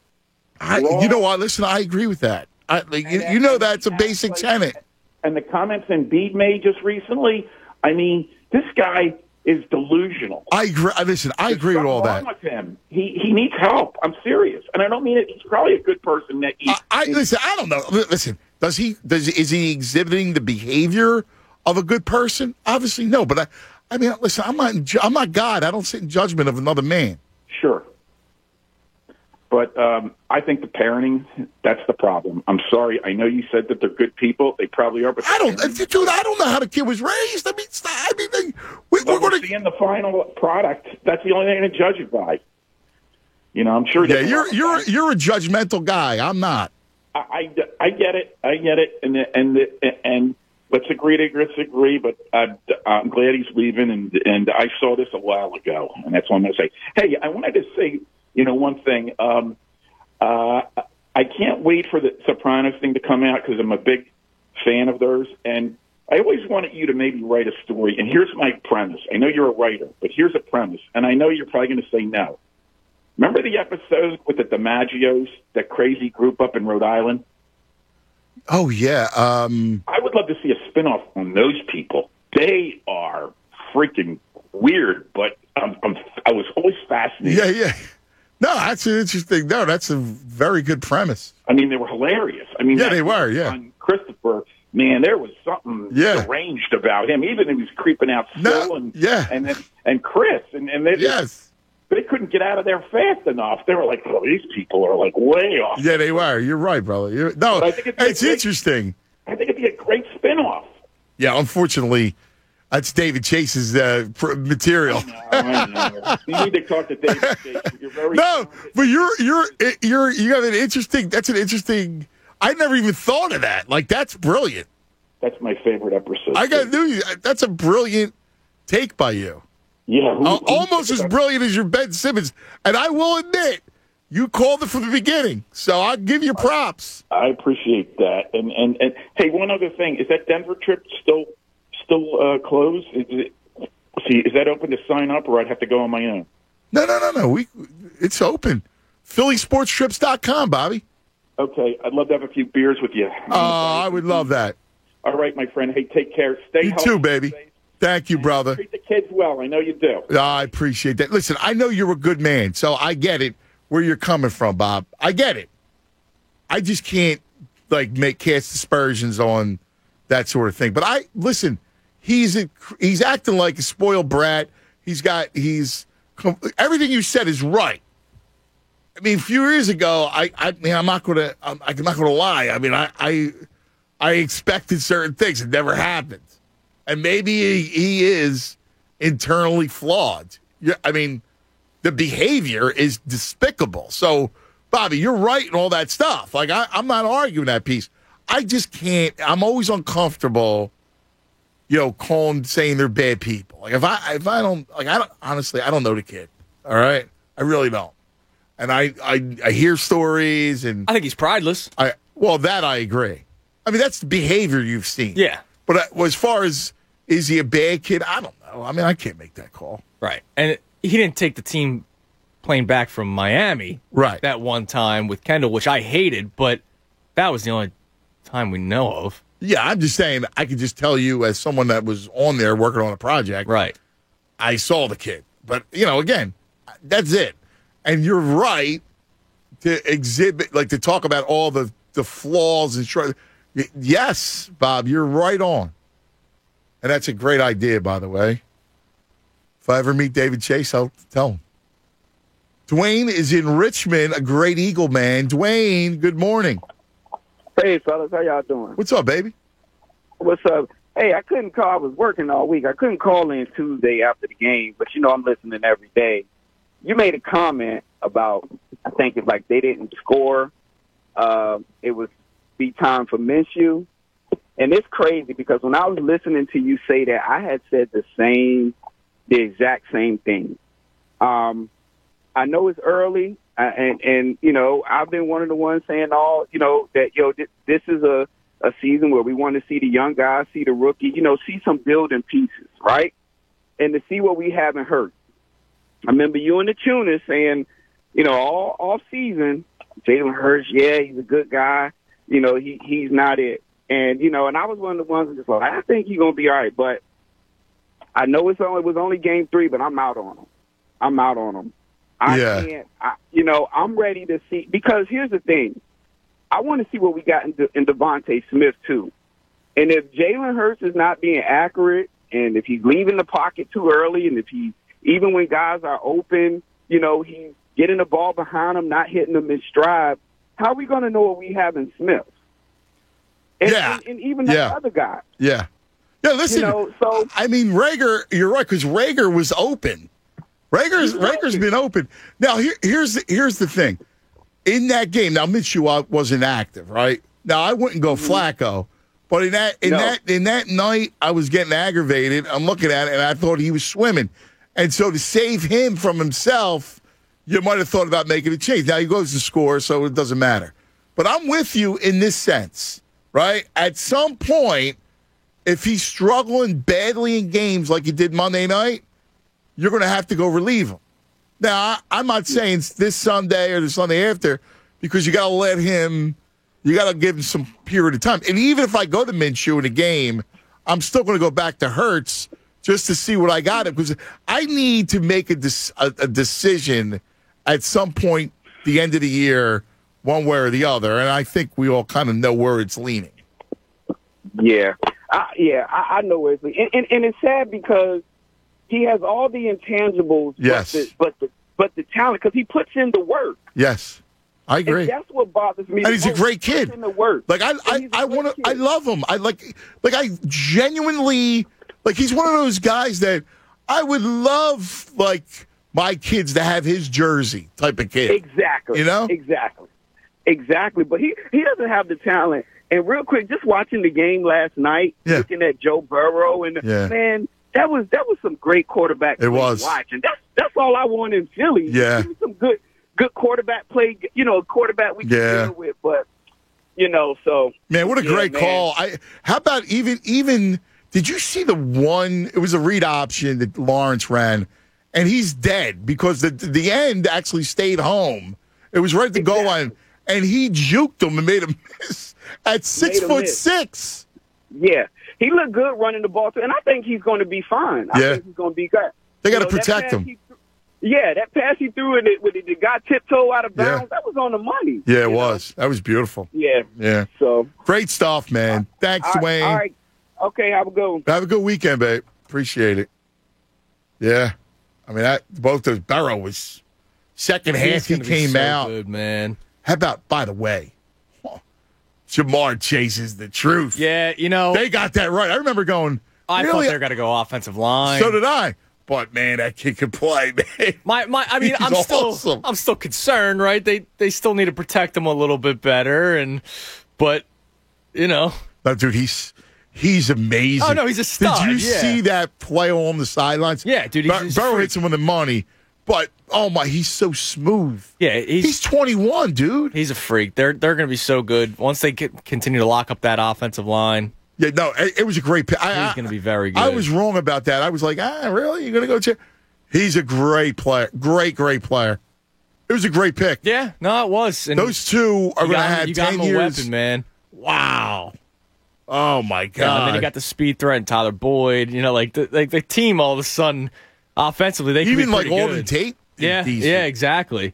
You know what? Listen, I agree with that. You know that's a basic tenet. And the comments Embiid made just recently. I mean, this guy is delusional. I agree. Listen, I agree with all that. With him. He needs help. I'm serious, and I don't mean it. He's probably a good person. Listen, I don't know. Listen, is he exhibiting the behavior of a good person? Obviously, no. But I mean, listen, I'm not God. I don't sit in judgment of another man. Sure. But I think the parenting, that's the problem. I'm sorry. I know you said that they're good people. They probably are. But I don't know how the kid was raised. We're going to see in the final product. That's the only thing to judge it by. I'm sure. Yeah, you're a judgmental guy. I'm not. I get it. And let's agree to disagree. But I'm glad he's leaving. And I saw this a while ago, and that's what I'm going to say. Hey, I wanted to say. One thing, I can't wait for the Sopranos thing to come out because I'm a big fan of theirs. And I always wanted you to maybe write a story. And here's my premise. I know you're a writer, but here's a premise. And I know you're probably going to say no. Remember the episode with the DiMaggios, that crazy group up in Rhode Island? Oh, yeah. I would love to see a spinoff on those people. They are freaking weird, but I was always fascinated. Yeah. No, that's an interesting. No, that's a very good premise. I mean, they were hilarious. I mean, they were. Yeah, Christopher, man, there was something deranged about him. Even he was creeping out Phil and Chris, and they couldn't get out of there fast enough. They were like, "Oh, these people are like way off." Yeah, they were. You're right, brother. I think it's interesting. I think it'd be a great spinoff. Yeah, unfortunately. That's David Chase's material. I know. You need to talk to David Chase. You're very but you have an interesting. That's an interesting. I never even thought of that. Like that's brilliant. That's my favorite episode. I got news. That's a brilliant take by you. Yeah, almost as brilliant as your Ben Simmons. And I will admit, you called it from the beginning, so I'll give you props. I appreciate that. And hey, one other thing: is that Denver trip still closed? Is that open to sign up, or I'd have to go on my own? No. It's open. PhillySportsTrips.com, Bobby. Okay, I'd love to have a few beers with you. I would love that. All right, my friend. Hey, take care. Stay healthy. You too, baby. Thank you, brother. Treat the kids well. I know you do. I appreciate that. Listen, I know you're a good man, so I get it where you're coming from, Bob. I get it. I just can't cast aspersions on that sort of thing. But listen. He's acting like a spoiled brat. Everything you said is right. mean, a few years ago, I'm not gonna lie. I mean, I expected certain things. It never happened, and maybe he is internally flawed. I mean, the behavior is despicable. So, Bobby, you're right and all that stuff. Like, I'm not arguing that piece. I just can't. I'm always uncomfortable, saying they're bad people. Like, if I don't, like, honestly, I don't know the kid. All right, I really don't. And I hear stories, and I think he's prideless. That I agree. I mean, that's the behavior you've seen. Yeah. But as far as is he a bad kid, I don't know. I mean, I can't make that call. Right. And he didn't take the team plane back from Miami. Right. That one time with Kendall, which I hated, but that was the only time we know of. Yeah, I'm just saying, I could just tell you as someone that was on there working on a project. Right. I saw the kid. But, again, that's it. And you're right to exhibit, like to talk about all the flaws and yes, Bob, you're right on. And that's a great idea, by the way. If I ever meet David Chase, I'll tell him. Dwayne is in Richmond, a great Eagle man. Dwayne, good morning. Hey, fellas, how y'all doing? What's up, baby? What's up? Hey, I couldn't call. I was working all week. I couldn't call in Tuesday after the game, but, I'm listening every day. You made a comment about, I think it's like they didn't score. It was be time for Minshew. And it's crazy because when I was listening to you say that, I had said the exact same thing. I know it's early, and I've been one of the ones saying that, this is a season where we want to see the young guys, see the rookie, see some building pieces, right? And to see what we haven't heard. I remember you and the Tunis saying, all off season, Jalen Hurts, yeah, he's a good guy. He's not it. And, and I was one of the ones that just like, I think he's going to be all right. But I know it was only game 3, but I'm out on him. I can't, I'm ready to see. Because here's the thing. I want to see what we got in Devontae Smith, too. And if Jalen Hurts is not being accurate, and if he's leaving the pocket too early, and if even when guys are open, he's getting the ball behind him, not hitting them in stride, how are we going to know what we have in Smith? And even the other guy. Yeah. Yeah, listen, I mean, Rager, you're right, because Rager was open. Rager's been open. Now, here's the thing. In that game, now Minshew wasn't active, right? Now, I wouldn't go Flacco, but in that night, I was getting aggravated. I'm looking at it, and I thought he was swimming. And so to save him from himself, you might have thought about making a change. Now, he goes to score, so it doesn't matter. But I'm with you in this sense, right? At some point, if he's struggling badly in games like he did Monday night, you're going to have to go relieve him. Now, I'm not saying this Sunday or the Sunday after, because you got to give him some period of time. And even if I go to Minshew in a game, I'm still going to go back to Hurts just to see what I got. Because I need to make a decision at some point the end of the year, one way or the other. And I think we all kind of know where it's leaning. Yeah. I know where it's leaning. And it's sad because he has all the intangibles, yes, but the talent, because he puts in the work. Yes, I agree. And that's what bothers me. And he's a great kid. In the work. Like I love him. I genuinely like. He's one of those guys that I would love, like, my kids to have his jersey type of kid. Exactly. Exactly. But he doesn't have the talent. And real quick, just watching the game last night, looking at Joe Burrow, and man. That was some great quarterback play to watch. And that's all I want in Philly. Yeah. Some good quarterback play, quarterback we can deal with. But, so. Man, what a great call. How about even did you see the one, it was a read option that Lawrence ran, and he's dead because the end actually stayed home. It was right at the goal line, and he juked him and made him miss at 6'6". Yeah. He looked good running the ball, too, and I think he's going to be fine. I think he's going to be good. They got to protect him. That pass he threw and the guy tiptoe out of bounds, that was on the money. Yeah, it was. That was beautiful. Yeah. So great stuff, man. Thanks, Dwayne. All right. Okay, have a good one. Have a good weekend, babe. Appreciate it. Yeah. I mean, both those, Burrow was Second half, he came out. Good, man. How about, by the way, Jamar Chase is the truth. Yeah, they got that right. I remember going, I really? thought they were going to go offensive line. So did I. But man, that kid can play, man. I'm still concerned, right? They still need to protect him a little bit better, but No, dude, he's amazing. Oh no, he's a stud. Did you see that play on the sidelines? Yeah, dude. Burrow hits him with the money, but oh my, he's so smooth. Yeah, he's 21, dude. He's a freak. They're going to be so good once they continue to lock up that offensive line. Yeah, no, it was a great pick. He's going to be very good. I was wrong about that. I was like, really? You're going to go check? He's a great player. Great player. It was a great pick. Yeah, no, it was. And those two are going to have 10 years. You got him a weapon, man. Wow. Oh, my God. Yeah, and then you got the speed threat and Tyler Boyd. The team all of a sudden, offensively, they can be pretty good. Even Alden Tate? Yeah, exactly.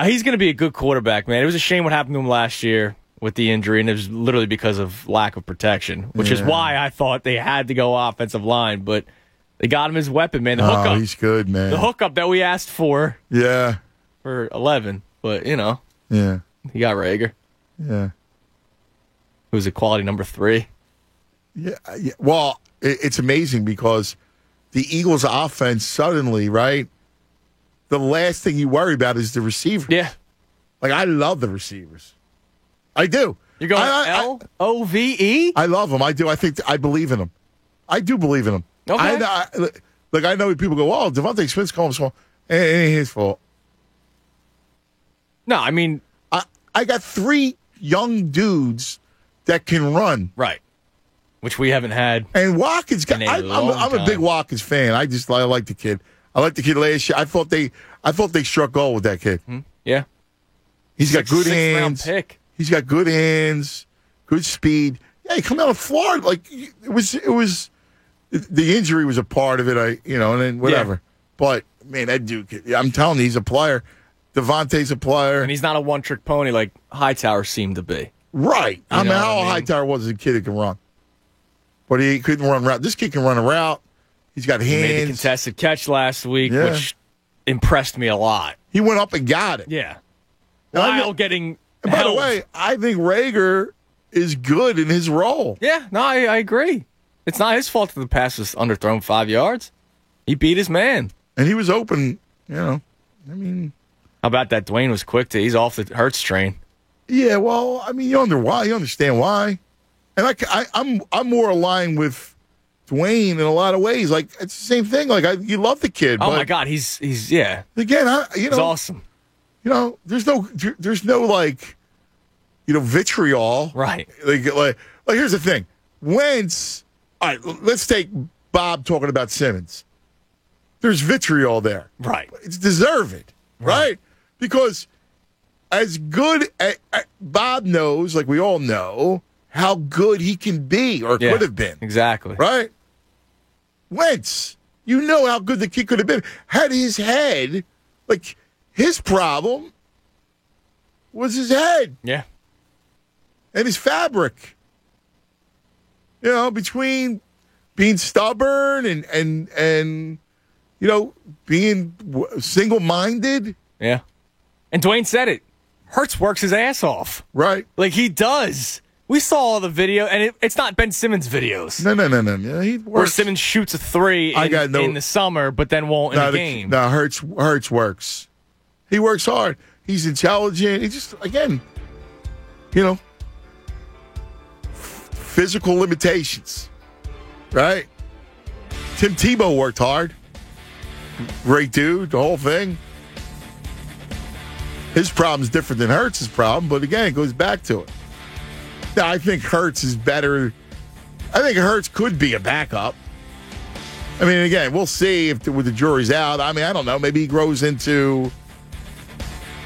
He's going to be a good quarterback, man. It was a shame what happened to him last year with the injury, and it was literally because of lack of protection, which is why I thought they had to go offensive line, but they got him his weapon, man. The hookup. He's good, man. The hookup that we asked for. Yeah. For 11, but, Yeah. he got Rager. Yeah. Who's a quality number 3. Yeah. Well, it's amazing because the Eagles' offense suddenly, right, the last thing you worry about is the receivers. Yeah. Like, I love the receivers. I do. You're going L-O-V-E? I love them. I do. I believe in them. I do believe in them. Okay. I know people go, oh, Devontae Smith's calling small. It ain't his fault. No, I mean... I got 3 young dudes that can run. Right. Which we haven't had. And Watkins, I'm a big Watkins fan. I like the kid. I like the kid last year. I thought they struck gold with that kid. Yeah. He's got good hands. Pick. He's got good hands, good speed. Yeah, he come out of Florida. Like it was the injury was a part of it. And then whatever. Yeah. But man, that dude, I'm telling you, he's a player. Devontae's a player. And he's not a one-trick pony like Hightower seemed to be. Right. I mean, how Hightower was as a kid that can run. But he couldn't run route. This kid can run a route. He's got hands. He made the contested catch last week, which impressed me a lot. He went up and got it. Yeah. While getting And by the way, I think Rager is good in his role. Yeah, no, I agree. It's not his fault that the pass was underthrown 5 yards. He beat his man. And he was open, I mean. How about that? Dwayne was quick he's off the Hurts train. Yeah, well, I mean, you understand why. And I'm more aligned with Dwayne in a lot of ways. Like, it's the same thing. Like, you love the kid. Oh, my God, he's yeah. Again, he's awesome. There's no like, vitriol. Right. Like here's the thing. Wentz, all right, let's take Bob talking about Simmons. There's vitriol there. Right. It's deserved, right? Because as good Bob knows, like we all know, how good he can be or could have been. Exactly. Right? Wentz, you know how good the kid could have been. Had his head, like his problem was his head. Yeah. And his fabric. Between being stubborn and being single-minded. Yeah. And Dwayne said it. Hurts works his ass off. Right. Like he does. We saw all the video, and it's not Ben Simmons videos. No. Yeah, he works. Where Simmons shoots a 3 in the summer, but then won't in the game. No, Hurts works. He works hard. He's intelligent. He just, again, physical limitations, right? Tim Tebow worked hard. Great dude, the whole thing. His problem's different than Hurts' problem, but again, it goes back to it. Now, I think Hurts is better. I think Hurts could be a backup. I mean, again, we'll see with the jury's out. I mean, I don't know. Maybe he grows into,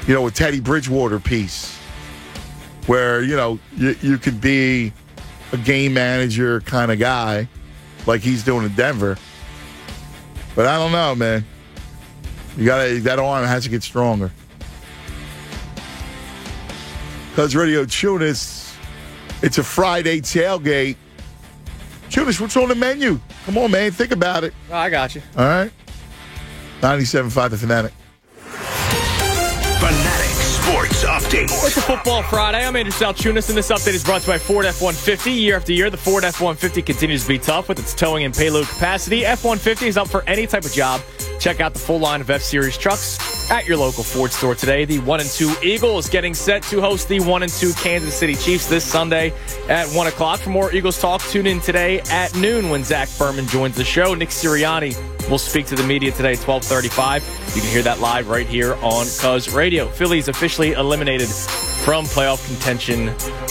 a Teddy Bridgewater piece where, you could be a game manager kind of guy like he's doing in Denver. But I don't know, man. That arm has to get stronger. Cuz Radio Tunis, it's a Friday tailgate. Tunis, what's on the menu? Come on, man. Think about it. Oh, I got you. All right. 97.5 The Fanatic. Fanatic Sports Update. It's a Football Friday. I'm Andrew Salchunas, and this update is brought to you by Ford F-150. Year after year, the Ford F-150 continues to be tough with its towing and payload capacity. F-150 is up for any type of job. Check out the full line of F-Series trucks at your local Ford store today. The 1-2 Eagle is getting set to host the 1-2 Kansas City Chiefs this Sunday at 1 o'clock. For more Eagles talk, tune in today at noon when Zach Berman joins the show. Nick Sirianni will speak to the media today at 12:35. You can hear that live right here on Cuz Radio. Phillies officially eliminated from playoff contention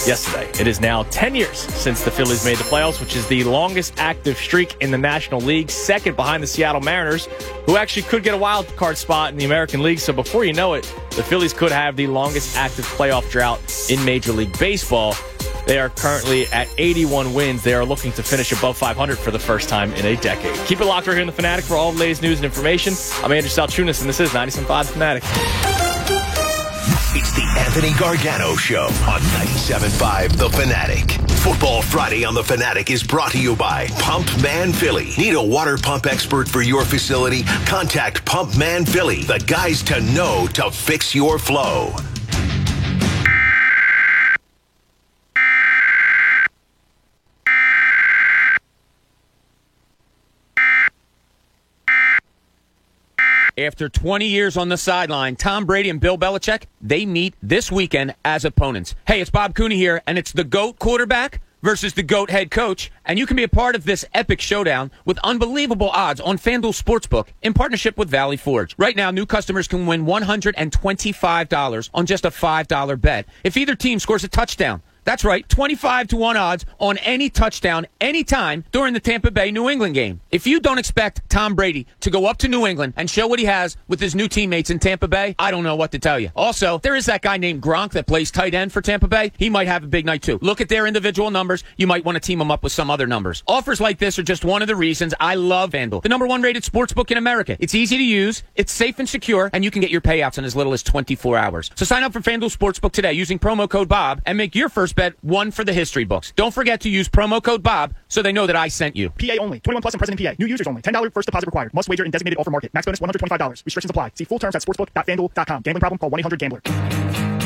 yesterday. It is now 10 years since the Phillies made the playoffs, which is the longest active streak in the National League, second behind the Seattle Mariners, who actually could get a wild card spot in the American League. So before you know it, the Phillies could have the longest active playoff drought in Major League Baseball. They are currently at 81 wins. They are looking to finish above 500 for the first time in a decade. Keep it locked right here in The Fanatic for all the latest news and information. I'm Andrew Salchunas, and this is 97.5 The Fanatic. It's the Anthony Gargano Show on 97.5 The Fanatic. Football Friday on The Fanatic is brought to you by Pump Man Philly. Need a water pump expert for your facility? Contact Pump Man Philly, the guys to know to fix your flow. After 20 years on the sideline, Tom Brady and Bill Belichick, they meet this weekend as opponents. Hey, it's Bob Cooney here, and it's the GOAT quarterback versus the GOAT head coach. And you can be a part of this epic showdown with unbelievable odds on FanDuel Sportsbook in partnership with Valley Forge. Right now, new customers can win $125 on just a $5 bet if either team scores a touchdown. That's right, 25-1 odds on any touchdown anytime during the Tampa Bay-New England game. If you don't expect Tom Brady to go up to New England and show what he has with his new teammates in Tampa Bay, I don't know what to tell you. Also, there is that guy named Gronk that plays tight end for Tampa Bay. He might have a big night too. Look at their individual numbers. You might want to team them up with some other numbers. Offers like this are just one of the reasons I love FanDuel, the #1 rated sportsbook in America. It's easy to use, it's safe and secure, and you can get your payouts in as little as 24 hours. So sign up for FanDuel Sportsbook today using promo code BOB and make your first bet one for the history books. Don't forget to use promo code BOB so they know that I sent you. PA only. 21 plus and present in PA. New users only. $10 first deposit required. Must wager in designated offer market. Max bonus $125. Restrictions apply. See full terms at sportsbook.fanduel.com. Gambling problem? Call 1-800-GAMBLER.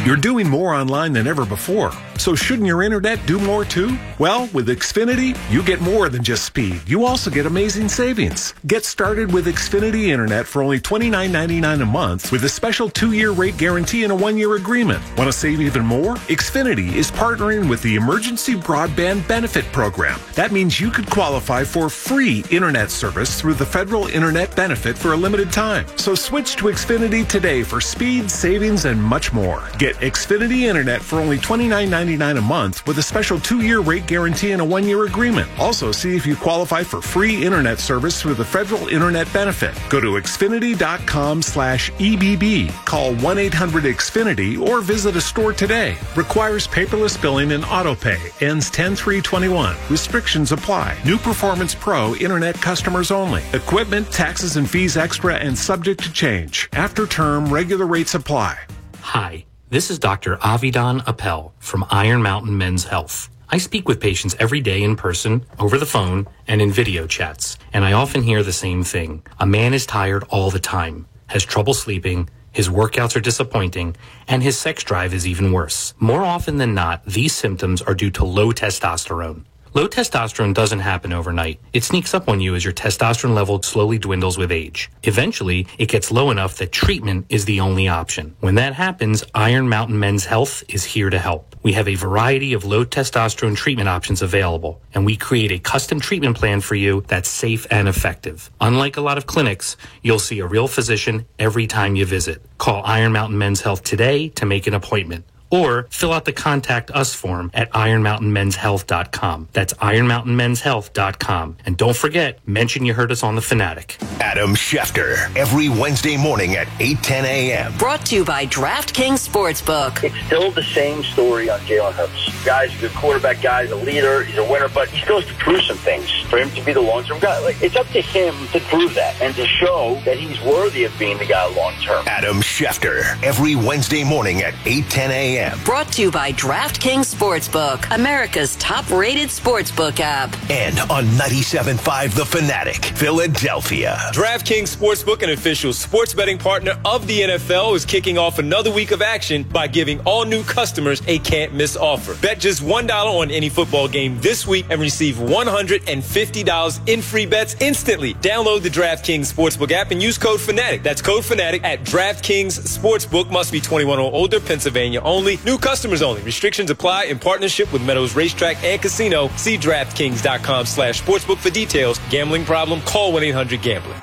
You're doing more online than ever before. So shouldn't your internet do more too? Well, with Xfinity, you get more than just speed. You also get amazing savings. Get started with Xfinity Internet for only $29.99 a month with a special 2-year rate guarantee and a 1-year agreement. Want to save even more? Xfinity is partnering with the Emergency Broadband Benefit Program. That means you could qualify for free internet service through the Federal Internet Benefit for a limited time. So switch to Xfinity today for speed, savings, and much more. Get Xfinity Internet for only $29.99 a month with a special 2-year rate guarantee and a 1-year agreement. Also, see if you qualify for free internet service through the Federal Internet Benefit. Go to Xfinity.com/EBB. Call 1-800-XFINITY or visit a store today. Requires paperless billing and auto pay. Ends 10/3/21. Restrictions apply. New Performance Pro Internet customers only. Equipment, taxes, and fees extra and subject to change. After term, regular rates apply. Hi. This is Dr. Avidan Appel from Iron Mountain Men's Health. I speak with patients every day in person, over the phone, and in video chats, and I often hear the same thing. A man is tired all the time, has trouble sleeping, his workouts are disappointing, and his sex drive is even worse. More often than not, these symptoms are due to low testosterone. Low testosterone doesn't happen overnight. It sneaks up on you as your testosterone level slowly dwindles with age. Eventually, it gets low enough that treatment is the only option. When that happens, Iron Mountain Men's Health is here to help. We have a variety of low testosterone treatment options available, and we create a custom treatment plan for you that's safe and effective. Unlike a lot of clinics, you'll see a real physician every time you visit. Call Iron Mountain Men's Health today to make an appointment. Or fill out the Contact Us form at ironmountainmenshealth.com. That's ironmountainmenshealth.com. And don't forget, mention you heard us on The Fanatic. Adam Schefter, every Wednesday morning at 8:10 a.m. Brought to you by DraftKings Sportsbook. It's still the same story on Jalen Hurts. Guy's a good quarterback, guy's a leader, he's a winner, but he still has to prove some things for him to be the long-term guy. Like, it's up to him to prove that and to show that he's worthy of being the guy long-term. Adam Schefter, every Wednesday morning at 8:10 a.m. a.m. Brought to you by DraftKings Sportsbook, America's top-rated sportsbook app. And on 97.5 The Fanatic, Philadelphia. DraftKings Sportsbook, an official sports betting partner of the NFL, is kicking off another week of action by giving all new customers a can't-miss offer. Bet just $1 on any football game this week and receive $150 in free bets instantly. Download the DraftKings Sportsbook app and use code FANATIC. That's code FANATIC at DraftKings Sportsbook. Must be 21 or older, Pennsylvania only. New customers only. Restrictions apply in partnership with Meadows Racetrack and Casino. See DraftKings.com/sportsbook for details. Gambling problem? Call 1-800-GAMBLER.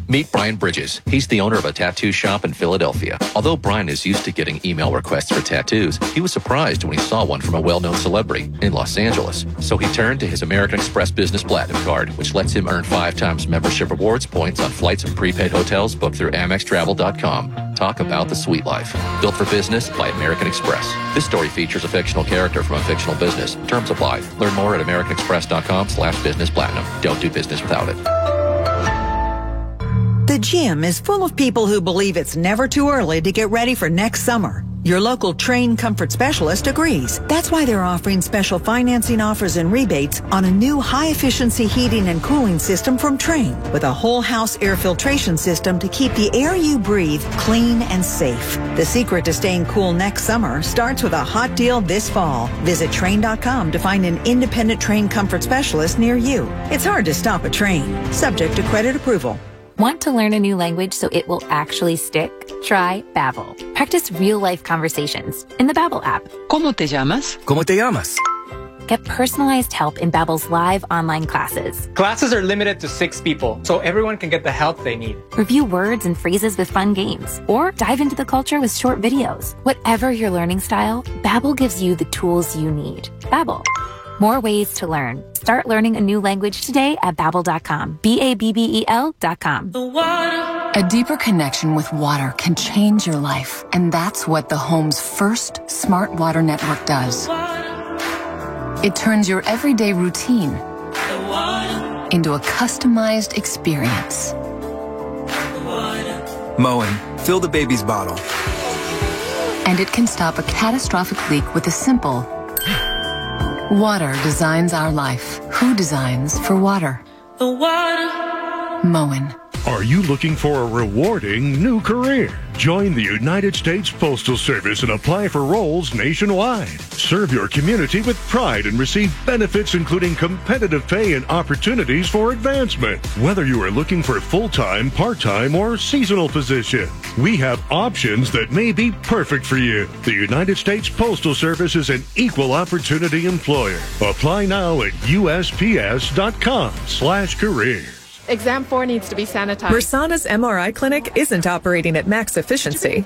Meet Brian Bridges. He's the owner of a tattoo shop in Philadelphia. Although Brian is used to getting email requests for tattoos, he was surprised when he saw one from a well-known celebrity in Los Angeles. So he turned to his American Express Business Platinum Card, which lets him earn 5 times membership rewards points on flights and prepaid hotels booked through AmexTravel.com. Talk about the sweet life. Built for business by American Express. This story features a fictional character from a fictional business. Terms apply. Learn more at AmericanExpress.com/business platinum. Don't do business without it. The gym is full of people who believe it's never too early to get ready for next summer. Your local Train Comfort Specialist agrees. That's why they're offering special financing offers and rebates on a new high-efficiency heating and cooling system from Train with a whole-house air filtration system to keep the air you breathe clean and safe. The secret to staying cool next summer starts with a hot deal this fall. Visit Train.com to find an independent Train Comfort Specialist near you. It's hard to stop a train, subject to credit approval. Want to learn a new language so it will actually stick? Try Babbel. Practice real-life conversations in the Babbel app. ¿Cómo te llamas? ¿Cómo te llamas? Get personalized help in Babbel's live online classes. Classes are limited to 6 people, so everyone can get the help they need. Review words and phrases with fun games, or dive into the culture with short videos. Whatever your learning style, Babbel gives you the tools you need. Babbel. More ways to learn. Start learning a new language today at Babbel.com. Babbel.com. A deeper connection with water can change your life, and that's what the home's first smart water network does. It turns your everyday routine into a customized experience. Moen, fill the baby's bottle. And it can stop a catastrophic leak with a simple water designs our life. Who designs for water? The water. Moen. Are you looking for a rewarding new career? Join the United States Postal Service and apply for roles nationwide. Serve your community with pride and receive benefits including competitive pay and opportunities for advancement. Whether you are looking for full-time, part-time, or seasonal position, we have options that may be perfect for you. The United States Postal Service is an equal opportunity employer. Apply now at USPS.com/careers. Exam 4 needs to be sanitized. Mersana's MRI clinic isn't operating at max efficiency.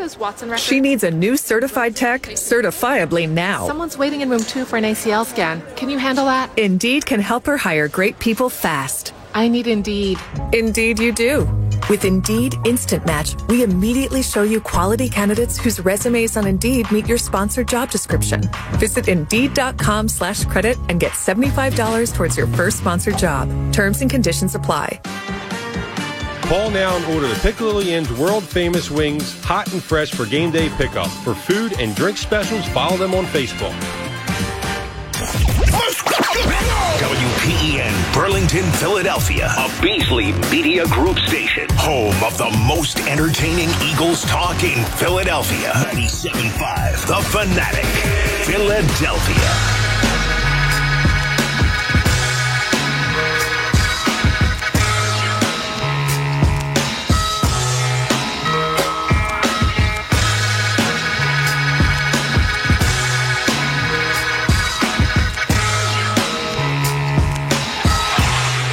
She needs a new certified tech certifiably now. Someone's waiting in room 2 for an ACL scan. Can you handle that? Indeed can help her hire great people fast. I need Indeed. Indeed you do. With Indeed Instant Match, we immediately show you quality candidates whose resumes on Indeed meet your sponsored job description. Visit Indeed.com/credit and get $75 towards your first sponsored job. Terms and conditions apply. Call now and order the Piccadilly Inn's world-famous wings, hot and fresh for game day pickup. For food and drink specials, follow them on Facebook. WPEN Burlington, Philadelphia, a Beasley Media Group station, home of the most entertaining Eagles talk in Philadelphia. 97.5 The Fanatic, Philadelphia.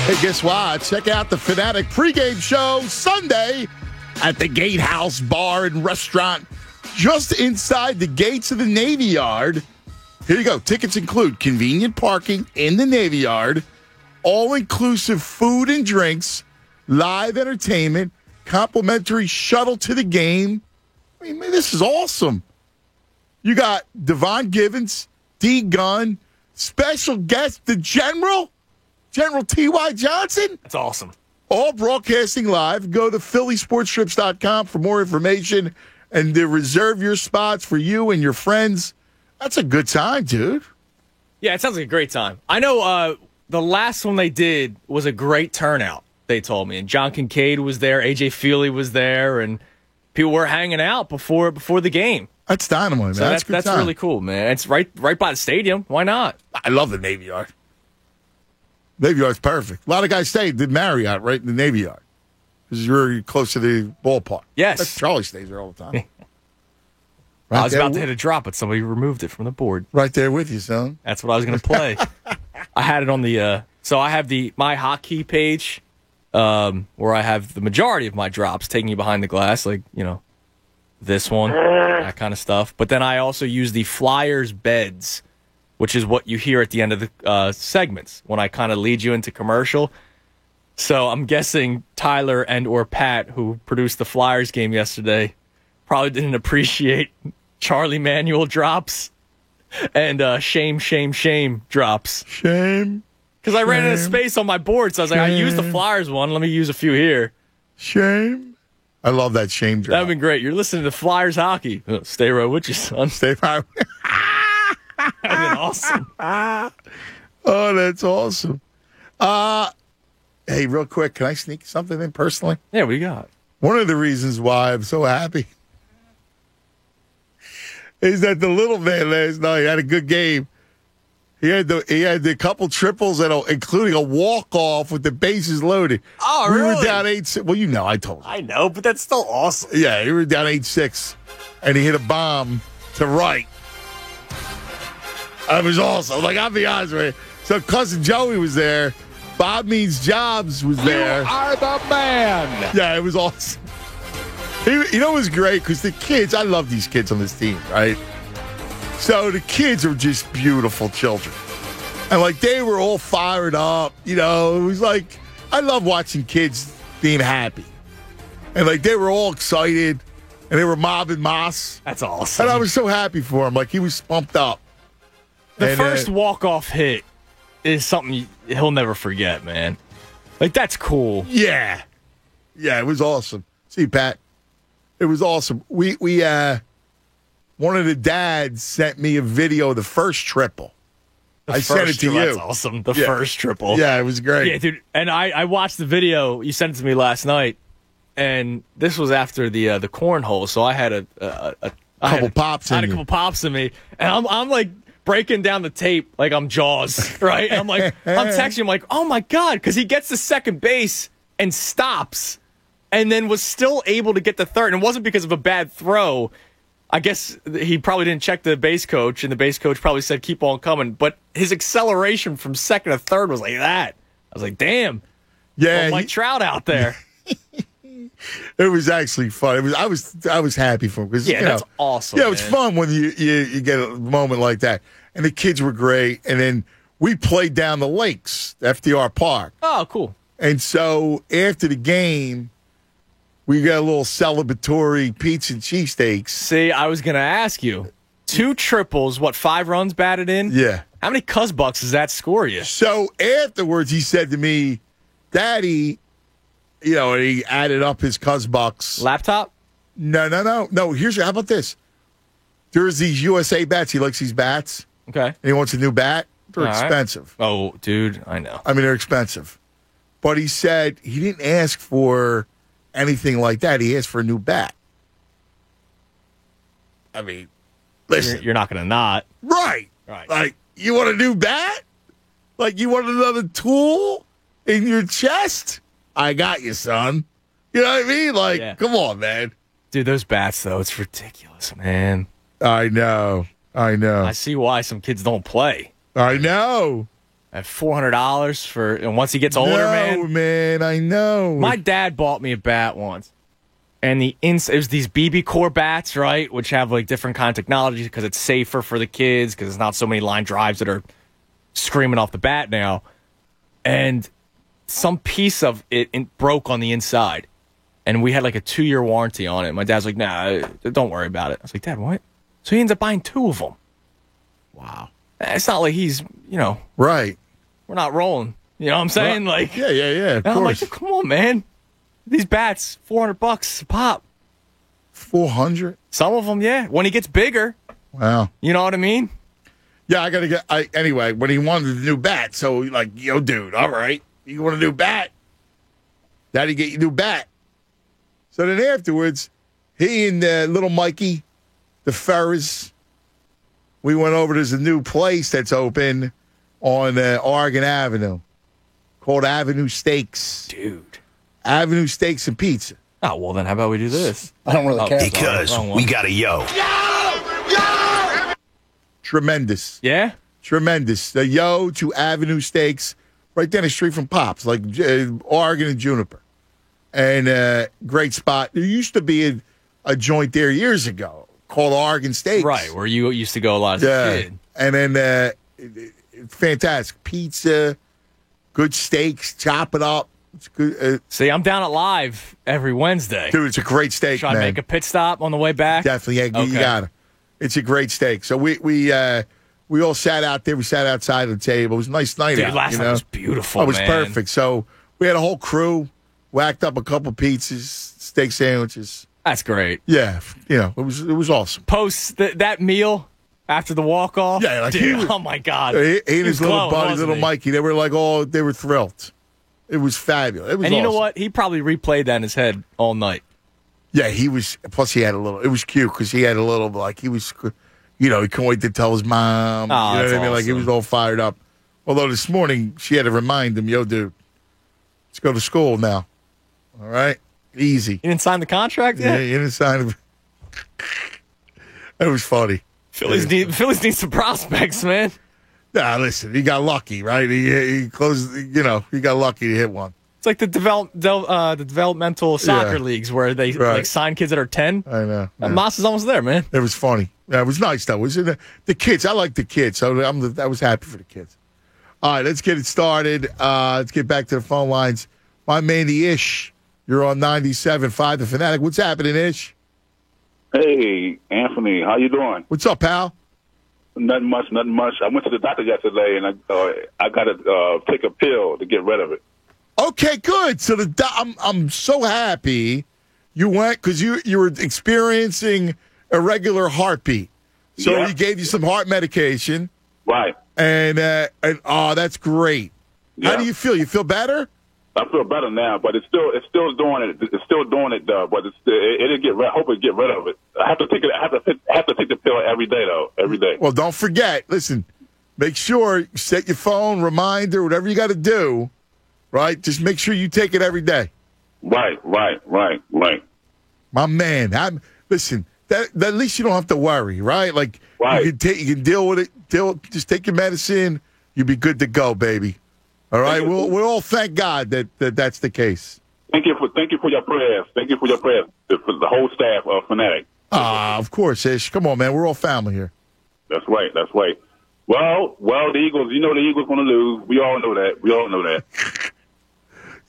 Hey, guess what? Check out the Fanatic pregame show Sunday at the Gatehouse Bar and Restaurant just inside the gates of the Navy Yard. Here you go. Tickets include convenient parking in the Navy Yard, all-inclusive food and drinks, live entertainment, complimentary shuttle to the game. I mean, man, this is awesome. You got Devon Givens, D. Gunn, special guest, the General T.Y. Johnson. That's awesome. All broadcasting live. Go to phillysportstrips.com for more information and to reserve your spots for you and your friends That's a good time, dude. Yeah, it sounds like a great time. I know the last one they did was a great turnout, they told me. And John Kincaid was there, A.J. Feely was there, and people were hanging out before the game. That's dynamite, man. So that's that's really cool, man. It's right by the stadium. Why not? I love the Navy Yard. Navy Yard's perfect. A lot of guys stay at the Marriott right in the Navy Yard because you're very close to the ballpark. Yes. Charlie stays there all the time. I was about to hit a drop, but somebody removed it from the board. Right there with you, son. That's what I was going to play. I had it on the so I have the My Hotkey page where I have the majority of my drops taking you behind the glass, like, this one, that kind of stuff. But then I also use the Flyers beds, which is what you hear at the end of the segments when I kind of lead you into commercial. So I'm guessing Tyler and or Pat, who produced the Flyers game yesterday, probably didn't appreciate Charlie Manuel drops and shame drops. Shame. Because I ran out of space on my board, so I was like, I used the Flyers one. Let me use a few here. Shame. I love that shame drop. That would be great. You're listening to Flyers hockey. Stay right with you, son. Stay right. That would have been awesome. Oh, that's awesome. Hey, real quick, can I sneak something in personally? Yeah, what do you got? One of the reasons why I'm so happy is that the little man last night had a good game. He had the couple triples and including a walk-off with the bases loaded. Oh, we really? were down 8-6. Well, I told you. I know, but that's still awesome. Yeah, we were down 8-6, and he hit a bomb to right. That was awesome. Like, I'll be honest with you. So Cousin Joey was there. Bob Means Jobs was there. You are the man. Yeah, it was awesome. It was great because the kids, I love these kids on this team, right? So the kids are just beautiful children. And, they were all fired up. It was like, I love watching kids being happy. And, they were all excited. And they were mobbing Moss. That's awesome. And I was so happy for him. He was pumped up. The first walk-off hit is something he'll never forget, man. That's cool. Yeah. Yeah, it was awesome. See, Pat, it was awesome. We one of the dads sent me a video of the first triple. I sent it to you. That's awesome. The first triple. Yeah, it was great. Yeah, dude. And I watched the video. You sent it to me last night. And this was after the cornhole, so I had a couple pops in me. And I'm breaking down the tape like I'm Jaws, right? I'm texting him oh my God, because he gets to second base and stops and then was still able to get to third. And it wasn't because of a bad throw. I guess he probably didn't check the base coach, and the base coach probably said, keep on coming. But his acceleration from second to third was like that. I was like, damn. Yeah. Mike Trout out there. It was actually fun. I was happy for him because that's awesome. Yeah, it was fun when you get a moment like that. And the kids were great. And then we played down the lakes, FDR Park. Oh, cool. And so after the game, we got a little celebratory pizza and cheesesteaks. See, I was going to ask you. 2 triples, 5 runs batted in? Yeah. How many Cuzbucks does that score you? So afterwards, he said to me, Daddy, and he added up his Cuzbucks. Laptop? No. How about this? There's these USA bats. He likes these bats. Okay. And he wants a new bat. They're All expensive. Right. Oh, dude, I know. They're expensive. But he said he didn't ask for anything like that. He asked for a new bat. Listen. You're not going to not. Right. You want a new bat? You want another tool in your chest? I got you, son. You know what I mean? Come on, man. Dude, those bats, though, it's ridiculous, man. I know. I see why some kids don't play. I know. At $400 and once he gets older, man, I know. My dad bought me a bat once. And it was these BB Core bats, right? Which have different kind of technology because it's safer for the kids because there's not so many line drives that are screaming off the bat now. And some piece of it broke on the inside. And we had a 2-year warranty on it. My dad's like, nah, don't worry about it. I was like, Dad, what? So he ends up buying 2 of them. Wow. It's not like he's, Right. We're not rolling. You know what I'm saying? Yeah. Of course. I'm like, come on, man. These bats, $400 a pop. 400? Some of them, yeah. When he gets bigger, Wow. You know what I mean? Yeah, I got to get. Anyway, when he wanted a new bat, so like, yo, dude, all right, you want a new bat? Daddy, get you a new bat. So then afterwards, he and little Mikey, the Ferris, we went over. There's a new place that's open on Oregon Avenue called Avenue Steaks. Dude. Avenue Steaks and Pizza. Oh, well, then how about we do this? I don't really care. Because we got a yo. Tremendous. Yeah? Tremendous. The yo to Avenue Steaks, right down the street from Pops, like Oregon and Juniper. And great spot. There used to be a joint there years ago called Oregon Steaks. Right, where you used to go a lot as a kid. And then fantastic pizza, good steaks, chop it up. It's good. See, I'm down at Live every Wednesday. Dude, it's a great steak, Should I make a pit stop on the way back? Definitely, yeah, you got it. It's a great steak. So we all sat out there. We sat outside of the table. It was a nice night out. Dude, last night was beautiful, It was man. perfect. So we had a whole crew, whacked up a couple pizzas, steak sandwiches. That's great. Yeah, it was awesome. Post that meal after the walk-off. Yeah, like dude, oh my God. He and his was little glowing, buddy, wasn't little he? Mikey, they were thrilled. It was fabulous. It was and you know awesome. what? He probably replayed that in his head all night. Yeah, he was. Plus, he had a little. It was cute because he had a little like he was. He couldn't wait to tell his mom. Oh, you know that's what I mean? Like he awesome. was all fired up. Although this morning she had to remind him, "Yo, dude, let's go to school now. All right, easy." You didn't sign the contract yet? Yeah, you didn't sign it. That was funny. Phillies need some prospects, man. Nah, listen, he got lucky, right? He closed. He got lucky to hit one. It's like the developmental soccer Yeah. leagues where they like sign kids that are 10. I know. Moss is almost there, man. It was funny. Yeah, it was nice though. It was the kids. I like the kids, so I was happy for the kids. All right, let's get it started. Let's get back to the phone lines. My man, the Ish. You're on 97.5 The Fanatic. What's happening, Ish? Hey, Anthony, how you doing? What's up, pal? Nothing much. I went to the doctor yesterday, and I got to take a pill to get rid of it. Okay, good. So I'm so happy you went because you were experiencing irregular heartbeat. So Yeah. he gave you some heart medication. Right. And that's great. How do you feel? You feel better? I feel better now, but it's still doing it. It's still doing it, though. But it'll get rid. I hope it get rid of it. I have to take it. I have to take the pill every day, though. Every day. Well, don't forget. Listen, make sure you set your phone reminder, whatever you got to do. Right, just make sure you take it every day. Right. My man, listen. That at least you don't have to worry, right? Like you can deal with it. Just take your medicine. You'll be good to go, baby. All right. We'll all thank God that that's the case. Thank you for your prayers. Thank you for your prayers for the whole staff of Fanatic. Of course, Ish. Come on, man. We're all family here. That's right. Well, the Eagles. You know the Eagles going to lose. We all know that.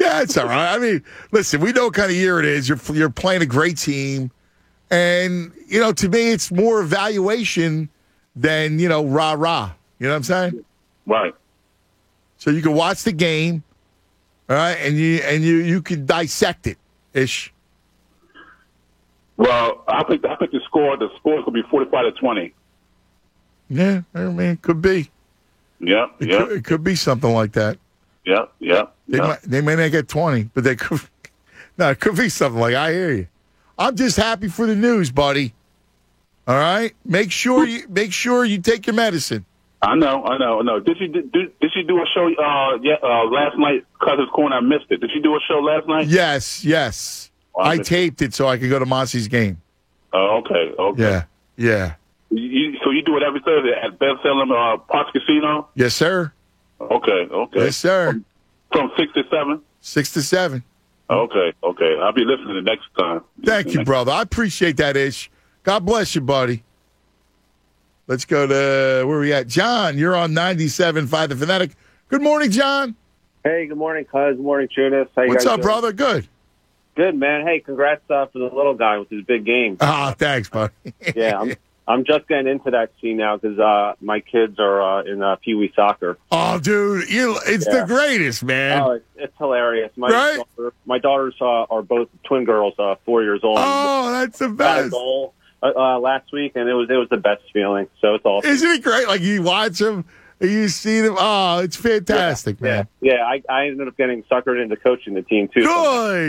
Yeah, it's all right. I mean, listen, we know what kind of year it is. You're playing a great team. And, to me, it's more evaluation than, rah-rah. You know what I'm saying? Right. So you can watch the game, all right, and you can dissect it, Ish. Well, I think the score could be 45-20. Yeah, I mean, it could be. Yeah. It could be something like that. Yeah. They may not get 20, but they could. No, it could be something like. I hear you. I'm just happy for the news, buddy. All right, make sure you take your medicine. I know. Did she do a show? Last night, Cousins Corner. I missed it. Did she do a show last night? Yes. I taped it so I could go to Mossy's game. Oh, okay. Yeah. So you do it every Thursday at Best Salem Parks Casino? Yes, sir. Okay. Yes, sir. From 6 to 7? 6 to 7. Okay. I'll be listening the next time. Thank you, brother. I appreciate that, Ish. God bless you, buddy. Let's go to where we at. John, you're on 97.5 The Fanatic. Good morning, John. Hey, good morning, Cuz. Good morning, Chunas. How you What's guys up, doing? brother? Good. Good, man. Hey, congrats for the little guy with his big game. Thanks, buddy. Yeah, I'm just getting into that scene now because my kids are in Pee Wee soccer. Oh, dude, it's the greatest, man. Oh, it's hilarious. My daughters are both twin girls, 4 years old. Oh, that's the best. last week, and it was the best feeling. So it's awesome. Isn't it great? Like, you watch them, and you see them. Oh, it's fantastic, man. Yeah. I ended up getting suckered into coaching the team, too.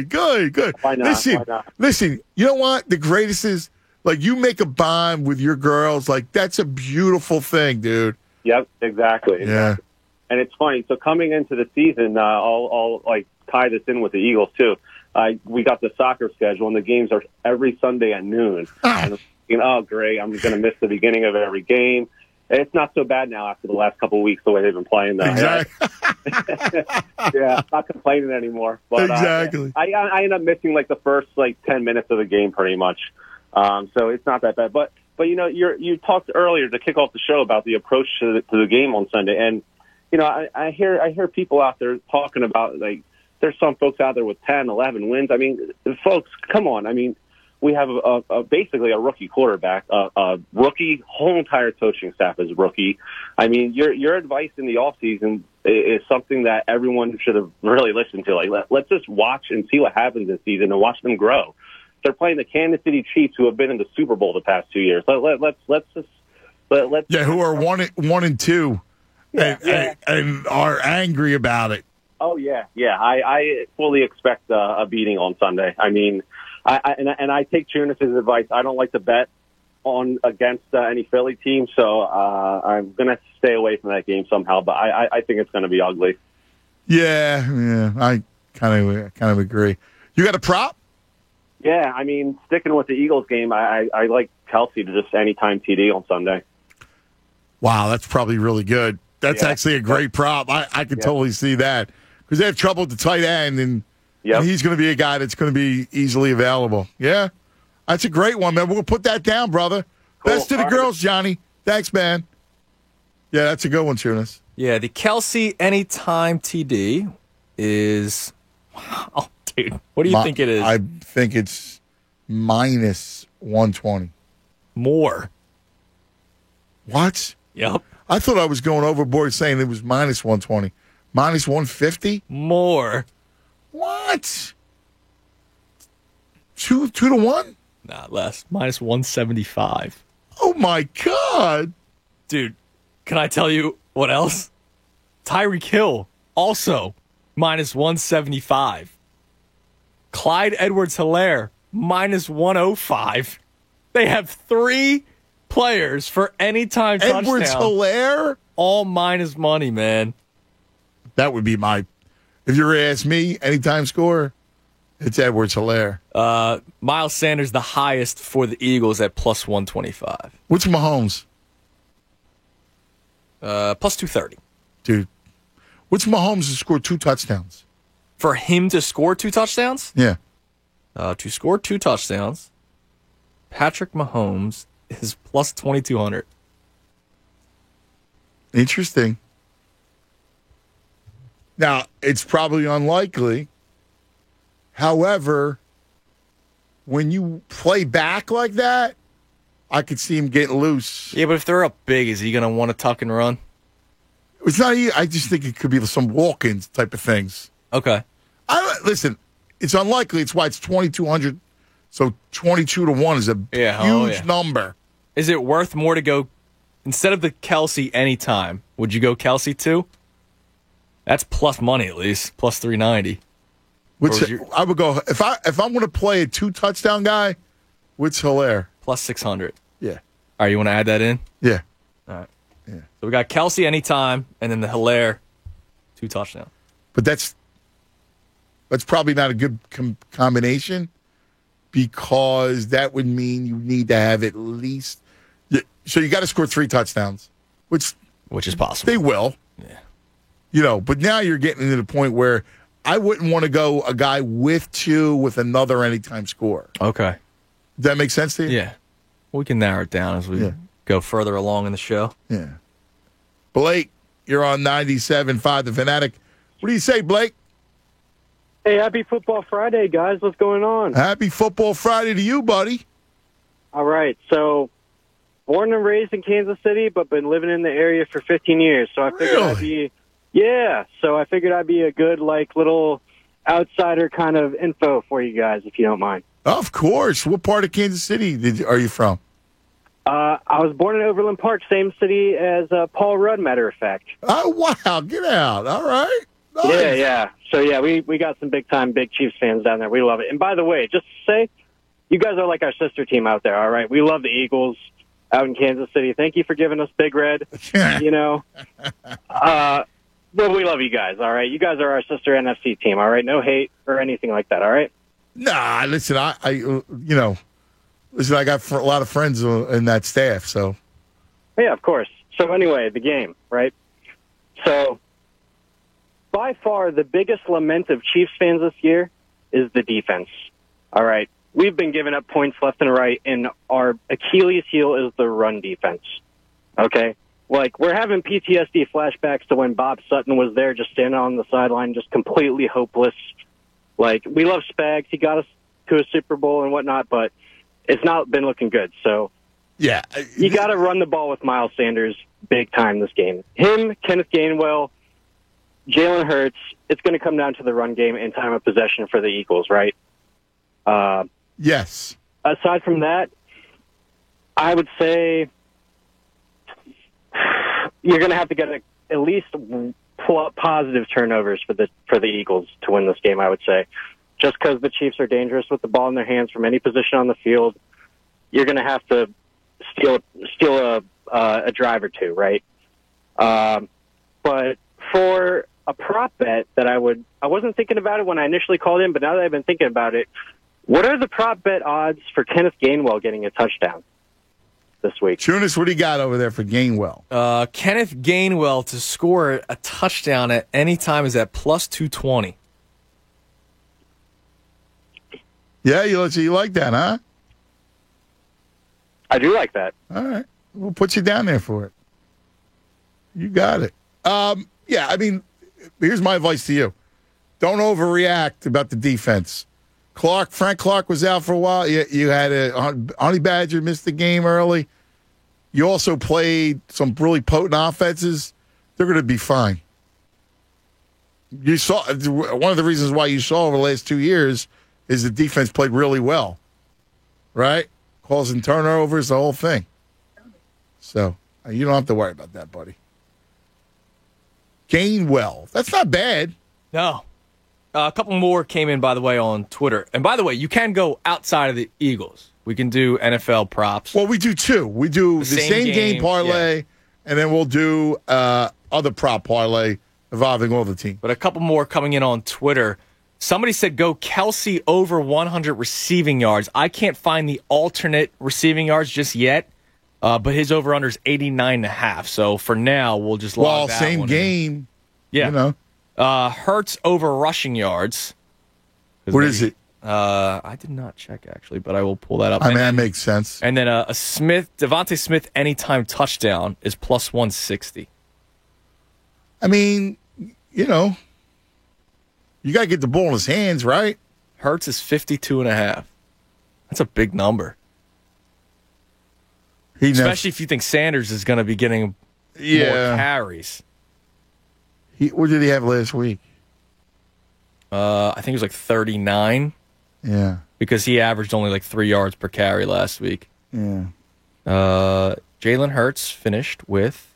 Good. Why not? Listen, you know what? The greatest is, like, you make a bond with your girls. Like, that's a beautiful thing, dude. Yep, exactly. Yeah. And it's funny. So coming into the season, I'll like tie this in with the Eagles, too. We got the soccer schedule, and the games are every Sunday at noon. And I'm thinking, oh, great, I'm going to miss the beginning of every game. And it's not so bad now after the last couple of weeks, the way they've been playing. Exactly. Yeah, not complaining anymore. But, exactly. I end up missing, like, the first, 10 minutes of the game pretty much. So it's not that bad. But you know, you talked earlier to kick off the show about the approach to the game on Sunday. And, you know, I hear people out there talking about, like, there's some folks out there with 10, 11 wins. I mean, folks, come on. I mean, we have basically a rookie quarterback, a rookie, whole entire coaching staff is rookie. I mean, your advice in the offseason is something that everyone should have really listened to. Like, let's just watch and see what happens this season and watch them grow. They're playing the Kansas City Chiefs, who have been in the Super Bowl the past 2 years. Let's who are 1-2 and are angry about it. Oh yeah. I fully expect a beating on Sunday. I mean, I take Tunis's advice. I don't like to bet against any Philly team, so I'm gonna stay away from that game somehow. But I think it's gonna be ugly. Yeah, I kind of agree. You got a prop? Yeah, I mean, sticking with the Eagles game, I like Kelsey to just anytime TD on Sunday. Wow, that's probably really good. That's actually a great prop. I could totally see that because they have trouble with the tight end, and he's going to be a guy that's going to be easily available. Yeah, that's a great one, man. We'll put that down, brother. Cool. Best to the girls, Johnny. Thanks, man. Yeah, that's a good one, Tunis. Yeah, the Kelsey anytime TD is... Wow, dude. What do you think it is? I think it's minus 120. More. What? Yep. I thought I was going overboard saying it was minus 120. Minus 150? More. What? 2 to 1? Nah, less. Minus 175. Oh, my God. Dude, can I tell you what else? Tyreek Hill, also minus 175. Clyde Edwards-Helaire, minus 105. They have 3 players for anytime touchdown. Edwards-Helaire? All minus money, man. That would be my... If you were to ask me, anytime scorer, it's Edwards-Helaire. Miles Sanders, the highest for the Eagles at plus 125. What's Mahomes? Plus 230. Dude, what's Mahomes to score 2 touchdowns? For him to score 2 touchdowns? Yeah. To score 2 touchdowns, Patrick Mahomes is plus 2,200. Interesting. Now, it's probably unlikely. However, when you play back like that, I could see him getting loose. Yeah, but if they're up big, is he going to want to tuck and run? It's not. I just think it could be some walk-ins type of things. Okay. Listen, it's unlikely. It's why it's 2,200. So 22 to 1 is a huge number. Is it worth more to go instead of the Kelsey anytime? Would you go Kelsey too? That's plus money at least, plus 390. I would go if I'm going to play a 2 touchdown guy. What's Helaire? Plus 600. Yeah. All right, you want to add that in? Yeah. All right. Yeah. So we got Kelsey anytime, and then the Helaire 2 touchdowns. But that's probably not a good combination because that would mean you need to have at least. So you got to score 3 touchdowns, which is possible. They will. Yeah. But now you're getting to the point where I wouldn't want to go a guy with 2 with another anytime score. Okay. Does that make sense to you? Yeah. We can narrow it down as we go further along in the show. Yeah. Blake, you're on 97.5 The Fanatic. What do you say, Blake? Hey, happy Football Friday, guys. What's going on? Happy Football Friday to you, buddy. All right. So, born and raised in Kansas City, but been living in the area for 15 years. So I figured I'd be... Yeah. So I figured I'd be a good, little outsider kind of info for you guys, if you don't mind. Of course. What part of Kansas City are you from? I was born in Overland Park, same city as Paul Rudd, matter of fact. Oh, wow. Get out. All right. Nice. Yeah. So, yeah, we got some big Chiefs fans down there. We love it. And by the way, just to say, you guys are like our sister team out there, all right? We love the Eagles out in Kansas City. Thank you for giving us Big Red, you know. Well, we love you guys, all right? You guys are our sister NFC team, all right? No hate or anything like that, all right? Nah, listen, I got a lot of friends in that staff, so. Yeah, of course. So anyway, the game, right? So by far the biggest lament of Chiefs fans this year is the defense, all right? We've been giving up points left and right, and our Achilles heel is the run defense, okay? Like, we're having PTSD flashbacks to when Bob Sutton was there just standing on the sideline, just completely hopeless. Like, we love Spags. He got us to a Super Bowl and whatnot, but it's not been looking good. So, yeah, you got to run the ball with Miles Sanders big time this game. Him, Kenneth Gainwell, Jalen Hurts, it's going to come down to the run game and time of possession for the Eagles, right? Yes. Aside from that, I would say you're going to have to get at least positive turnovers for the Eagles to win this game, I would say. Just because the Chiefs are dangerous with the ball in their hands from any position on the field, you're going to have to steal a drive or two, right? But for a prop bet that I wasn't thinking about it when I initially called in, but now that I've been thinking about it, what are the prop bet odds for Kenneth Gainwell getting a touchdown this week? Tunis, what do you got over there for Gainwell? Kenneth Gainwell to score a touchdown at any time is at plus 220. Yeah, you like that, huh? I do like that. All right. We'll put you down there for it. You got it. Yeah, I mean, here's my advice to you. Don't overreact about the defense. Frank Clark was out for a while. You had Honey Badger missed the game early. You also played some really potent offenses. They're going to be fine. You saw one of the reasons why you saw over the last 2 years is the defense played really well, right? Calls and turnovers, the whole thing. So you don't have to worry about that, buddy. Gainwell, that's not bad. No. A couple more came in, by the way, on Twitter. And by the way, you can go outside of the Eagles. We can do NFL props. Well, we do two. We do the same game parlay, and then we'll do other prop parlay involving all the teams. But a couple more coming in on Twitter. Somebody said go Kelsey over 100 receiving yards. I can't find the alternate receiving yards just yet, but his over-under is 89.5. So for now, we'll just log that same one game. In. Yeah. You know. Hurts over rushing yards. What is it? I did not check, actually, but I will pull that up. I mean, that makes sense. And then Devontae Smith anytime touchdown is plus 160. I mean, you know, you got to get the ball in his hands, right? Hurts is 52.5. That's a big number. Especially if you think Sanders is going to be getting more carries. What did he have last week? I think it was like 39. Yeah. Because he averaged only like 3 yards per carry last week. Yeah. Jalen Hurts finished with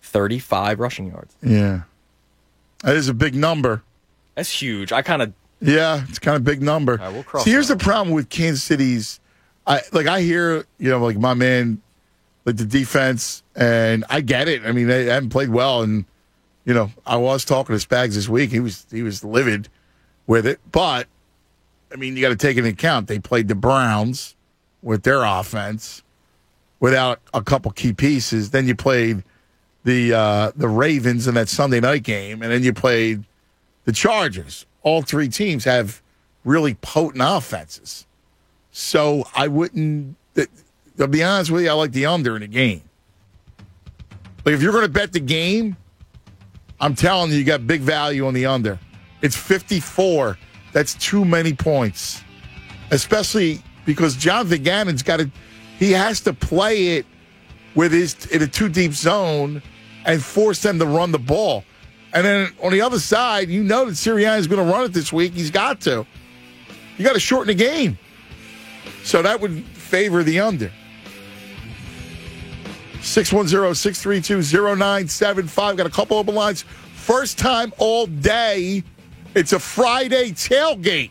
35 rushing yards. Yeah. That is a big number. That's huge. I kind of... Yeah, it's kind of a big number. All right, we'll cross See, here's the problem with Kansas City's... I hear, like my man, like the defense, and I get it. I mean, they haven't played well, and, I was talking to Spags this week. He was livid with it. But, I mean, you got to take into account they played the Browns with their offense without a couple key pieces. Then you played the Ravens in that Sunday night game, and then you played the Chargers. All three teams have really potent offenses. So I wouldn't, to be honest with you, I like the under in the game. Like if you're going to bet the game, I'm telling you got big value on the under. It's 54. That's too many points. Especially because Jonathan Gannon's he has to play it in a too deep zone and force them to run the ball. And then on the other side, that Sirianni's going to run it this week. He's got to. You got to shorten the game. So that would favor the under. 610-632-0975. Got a couple open lines. First time all day. It's a Friday tailgate.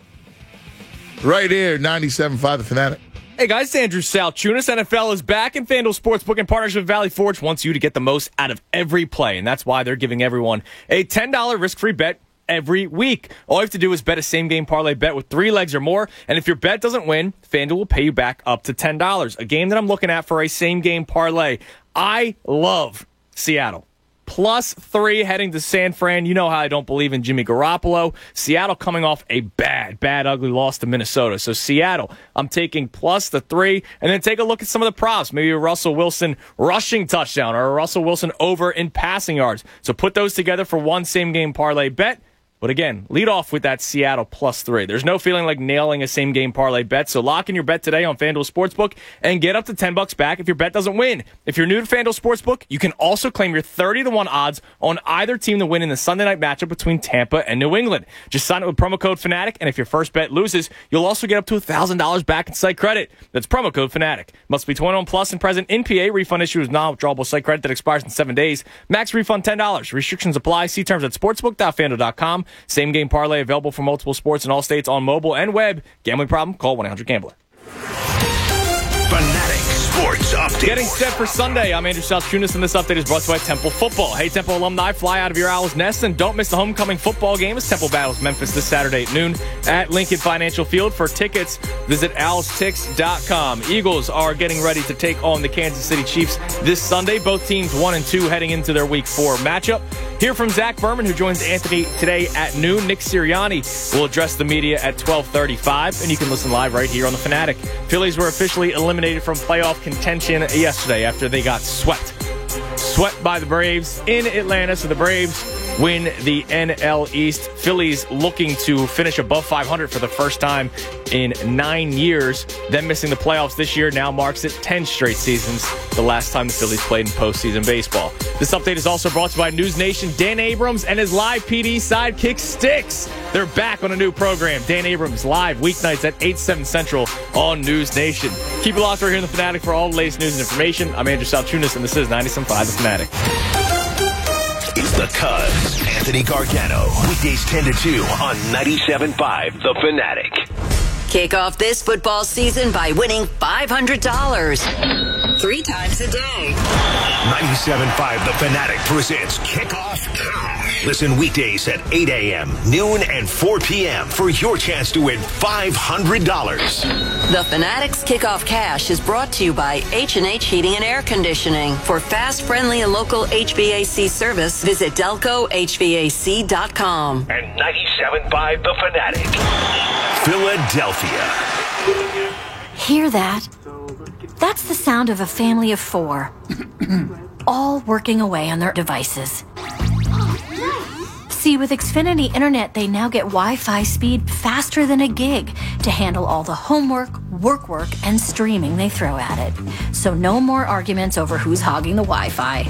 Right here, 97.5 The Fanatic. Hey guys, it's Andrew Salchunas. NFL is back, and FanDuel Sportsbook in partnership with Valley Forge wants you to get the most out of every play, and that's why they're giving everyone a $10 risk-free bet every week. All you have to do is bet a same-game parlay bet with 3 legs or more, and if your bet doesn't win, FanDuel will pay you back up to $10. A game that I'm looking at for a same-game parlay. I love Seattle. +3 heading to San Fran. You know how I don't believe in Jimmy Garoppolo. Seattle coming off a bad, ugly loss to Minnesota. So Seattle, I'm taking +3. And then take a look at some of the props. Maybe a Russell Wilson rushing touchdown or a Russell Wilson over in passing yards. So put those together for one same-game parlay bet. But again, lead off with that Seattle +3. There's no feeling like nailing a same-game parlay bet, so lock in your bet today on FanDuel Sportsbook and get up to $10 back if your bet doesn't win. If you're new to FanDuel Sportsbook, you can also claim your 30-1 odds on either team to win in the Sunday night matchup between Tampa and New England. Just sign up with promo code FANATIC, and if your first bet loses, you'll also get up to $1,000 back in site credit. That's promo code FANATIC. Must be 21 plus and present in PA. Refund issue is non-withdrawable site credit that expires in 7 days. Max refund $10. Restrictions apply. See terms at sportsbook.fanduel.com. Same game parlay available for multiple sports in all states on mobile and web. Gambling problem? Call 1-800-GAMBLER. Fanatic Sports Update. Getting set for Sunday. I'm Andrew Salchunas, and this update is brought to you by Temple Football. Hey, Temple alumni, fly out of your owl's nest and don't miss the homecoming football game as Temple battles Memphis this Saturday at noon at Lincoln Financial Field. For tickets, visit owlstix.com. Eagles are getting ready to take on the Kansas City Chiefs this Sunday. Both teams 1-2 heading into their Week 4 matchup. Hear from Zach Berman, who joins Anthony today at noon. Nick Sirianni will address the media at 12:35, and you can listen live right here on The Fanatic. Phillies were officially eliminated from playoff contention yesterday after they got swept by the Braves in Atlanta. So the Braves win the NL East. Phillies looking to finish above 500 for the first time in 9 years. Them missing the playoffs this year now marks it 10 straight seasons, the last time the Phillies played in postseason baseball. This update is also brought to you by News Nation. Dan Abrams and his live PD sidekick Sticks. They're back on a new program. Dan Abrams live weeknights at 8/7 Central on News Nation. Keep it locked right here in The Fanatic for all the latest news and information. I'm Andrew Salchunas, and this is 97.5 The Fanatic. It's the Cubs. Anthony Gargano. Weekdays 10 to 2 on 97.5 The Fanatic. Kick off this football season by winning $500 3 times a day. 97.5 The Fanatic presents Kickoff Cash. Listen weekdays at 8 a.m., noon, and 4 p.m. for your chance to win $500. The Fanatic's Kickoff Cash is brought to you by H&H Heating and Air Conditioning. For fast, friendly, and local HVAC service, visit DelcoHVAC.com. And 97.5 The Fanatic. Philadelphia. Hear that? That's the sound of a family of 4, all working away on their devices. See, with Xfinity Internet, they now get Wi-Fi speed faster than a gig to handle all the homework, work, and streaming they throw at it. So no more arguments over who's hogging the Wi-Fi.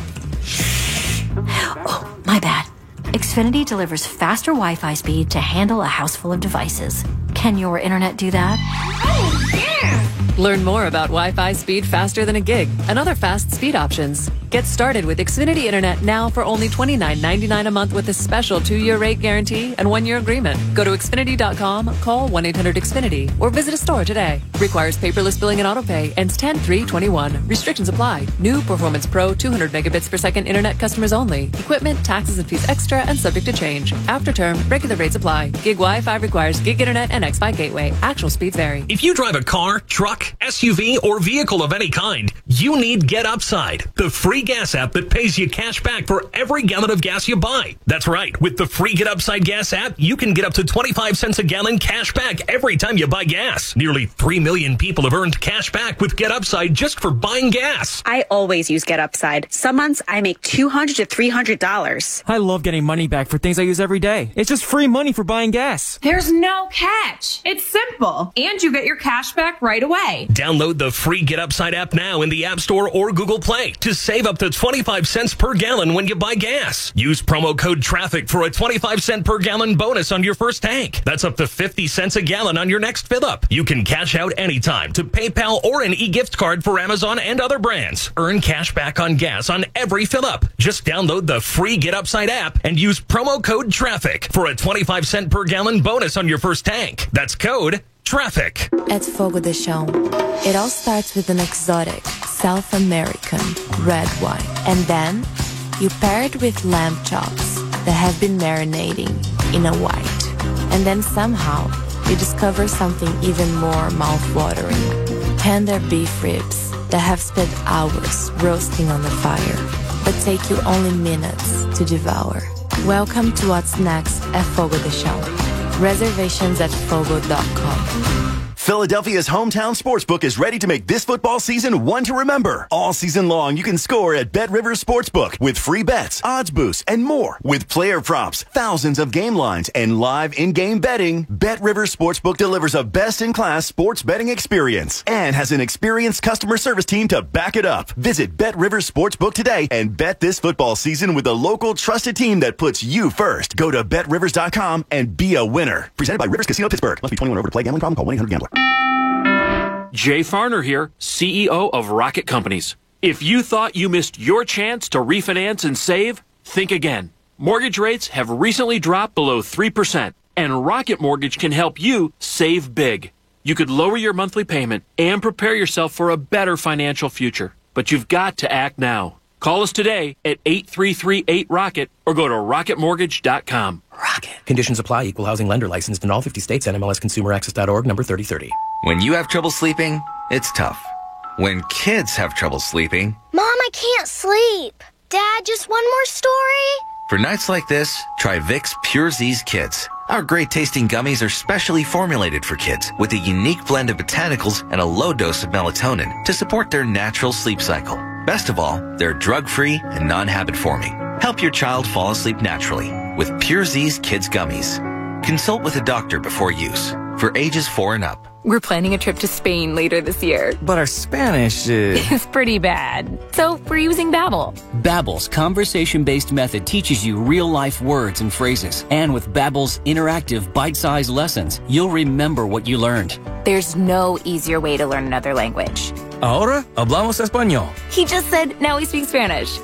Oh, my bad. Xfinity delivers faster Wi-Fi speed to handle a house full of devices. Can your internet do that? Oh, yeah! Learn more about Wi-Fi speed faster than a gig and other fast speed options. Get started with Xfinity Internet now for only $29.99 a month with a special 2-year rate guarantee and 1-year agreement. Go to Xfinity.com, call 1-800-XFINITY, or visit a store today. Requires paperless billing and autopay. Ends 10/3/21. Restrictions apply. New Performance Pro 200 megabits per second internet customers only. Equipment, taxes, and fees extra and subject to change. After term, regular rates apply. Gig Wi-Fi requires gig internet and X-Fi gateway. Actual speeds vary. If you drive a car, truck, SUV, or vehicle of any kind, you need Get Upside, the free gas app that pays you cash back for every gallon of gas you buy. That's right. With the free Get Upside gas app, you can get up to 25 cents a gallon cash back every time you buy gas. Nearly 3 million people have earned cash back with Get Upside just for buying gas. I always use Get Upside. Some months I make $200 to $300. I love getting money back for things I use every day. It's just free money for buying gas. There's no catch. It's simple. And you get your cash back right away. Download the free Get Upside app now in the App Store or Google Play to save up to 25 cents per gallon when you buy gas. Use promo code TRAFFIC for a 25 cent per gallon bonus on your first tank. That's up to 50 cents a gallon on your next fill up. You can cash out anytime to PayPal or an e-gift card for Amazon and other brands. Earn cash back on gas on every fill up. Just download the free Get Upside app and use promo code TRAFFIC for a 25 cent per gallon bonus on your first tank. That's code TRAFFIC. At Fogo de Chão, it all starts with an exotic South American red wine. And then you pair it with lamb chops that have been marinating in a white. And then somehow you discover something even more mouth-watering. Tender beef ribs that have spent hours roasting on the fire, but take you only minutes to devour. Welcome to what's next at Fogo de Chão. Reservations at fogo.com. Philadelphia's hometown sportsbook is ready to make this football season one to remember. All season long, you can score at BetRivers Sportsbook with free bets, odds boosts, and more. With player props, thousands of game lines, and live in-game betting, BetRivers Sportsbook delivers a best-in-class sports betting experience and has an experienced customer service team to back it up. Visit BetRivers Sportsbook today and bet this football season with a local trusted team that puts you first. Go to BetRivers.com and be a winner. Presented by Rivers Casino Pittsburgh. Must be 21 or over to play. Gambling problem? Call 1-800-GAMBLER. Jay Farner here, CEO of Rocket Companies. If you thought you missed your chance to refinance and save, think again. Mortgage rates have recently dropped below 3%, and Rocket Mortgage can help you save big. You could lower your monthly payment and prepare yourself for a better financial future. But you've got to act now. Call us today at 8338-ROCKET or go to rocketmortgage.com. Rocket. Conditions apply. Equal housing lender licensed in all 50 states. NMLSConsumerAccess.org, number 3030. When you have trouble sleeping, it's tough. When kids have trouble sleeping... Mom, I can't sleep. Dad, just one more story? For nights like this, try Vicks Pure Z's Kids. Our great-tasting gummies are specially formulated for kids with a unique blend of botanicals and a low dose of melatonin to support their natural sleep cycle. Best of all, they're drug-free and non-habit-forming. Help your child fall asleep naturally with Pure Z's Kids Gummies. Consult with a doctor before use. For ages 4 and up. We're planning a trip to Spain later this year. But our Spanish is pretty bad. So we're using Babbel. Babbel's conversation-based method teaches you real-life words and phrases. And with Babbel's interactive bite-sized lessons, you'll remember what you learned. There's no easier way to learn another language. Ahora hablamos español. He just said now he speaks Spanish.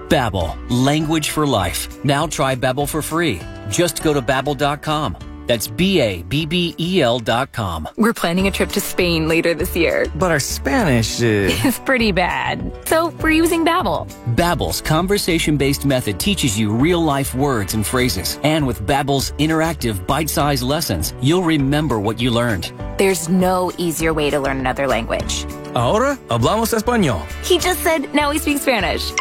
Babbel, language for life. Now try Babbel for free. Just go to Babbel.com. That's Babbel.com. We're planning a trip to Spain later this year. But our Spanish is pretty bad. So we're using Babbel. Babbel's conversation-based method teaches you real-life words and phrases. And with Babbel's interactive bite-sized lessons, you'll remember what you learned. There's no easier way to learn another language. Ahora hablamos español. He just said now he speaks Spanish.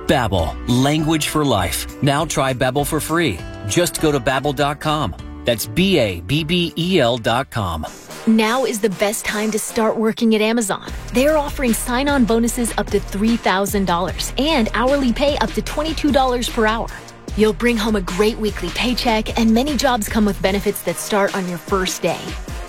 Babbel, language for life. Now try Babbel for free. Just go to Babbel.com. That's Babbel.com. Now is the best time to start working at Amazon. They're offering sign-on bonuses up to $3,000 and hourly pay up to $22 per hour. You'll bring home a great weekly paycheck, and many jobs come with benefits that start on your first day.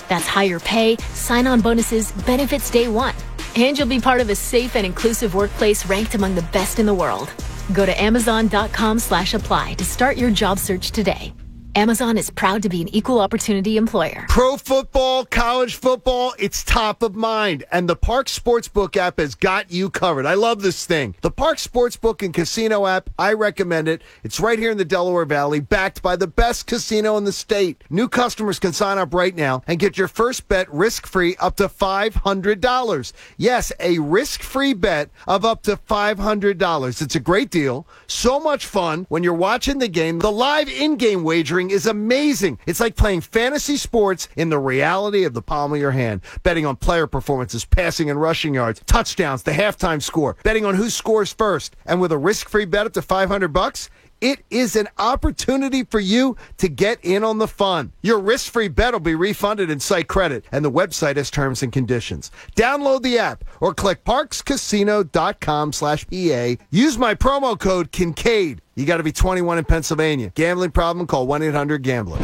That's higher pay, sign-on bonuses, benefits day one. And you'll be part of a safe and inclusive workplace ranked among the best in the world. Go to Amazon.com/apply to start your job search today. Amazon is proud to be an equal opportunity employer. Pro football, college football, it's top of mind. And the Parx Sportsbook app has got you covered. I love this thing. The Parx Sportsbook and Casino app, I recommend it. It's right here in the Delaware Valley, backed by the best casino in the state. New customers can sign up right now and get your first bet risk-free up to $500. Yes, a risk-free bet of up to $500. It's a great deal. So much fun when you're watching the game. The live in-game wagering is amazing. It's like playing fantasy sports in the reality of the palm of your hand. Betting on player performances, passing and rushing yards, touchdowns, the halftime score, betting on who scores first. And with a risk-free bet up to $500, it is an opportunity for you to get in on the fun. Your risk-free bet will be refunded in site credit, and the website has terms and conditions. Download the app or click parxcasino.com/PA. Use my promo code Kincaid. You got to be 21 in Pennsylvania. Gambling problem? Call 1-800-GAMBLER.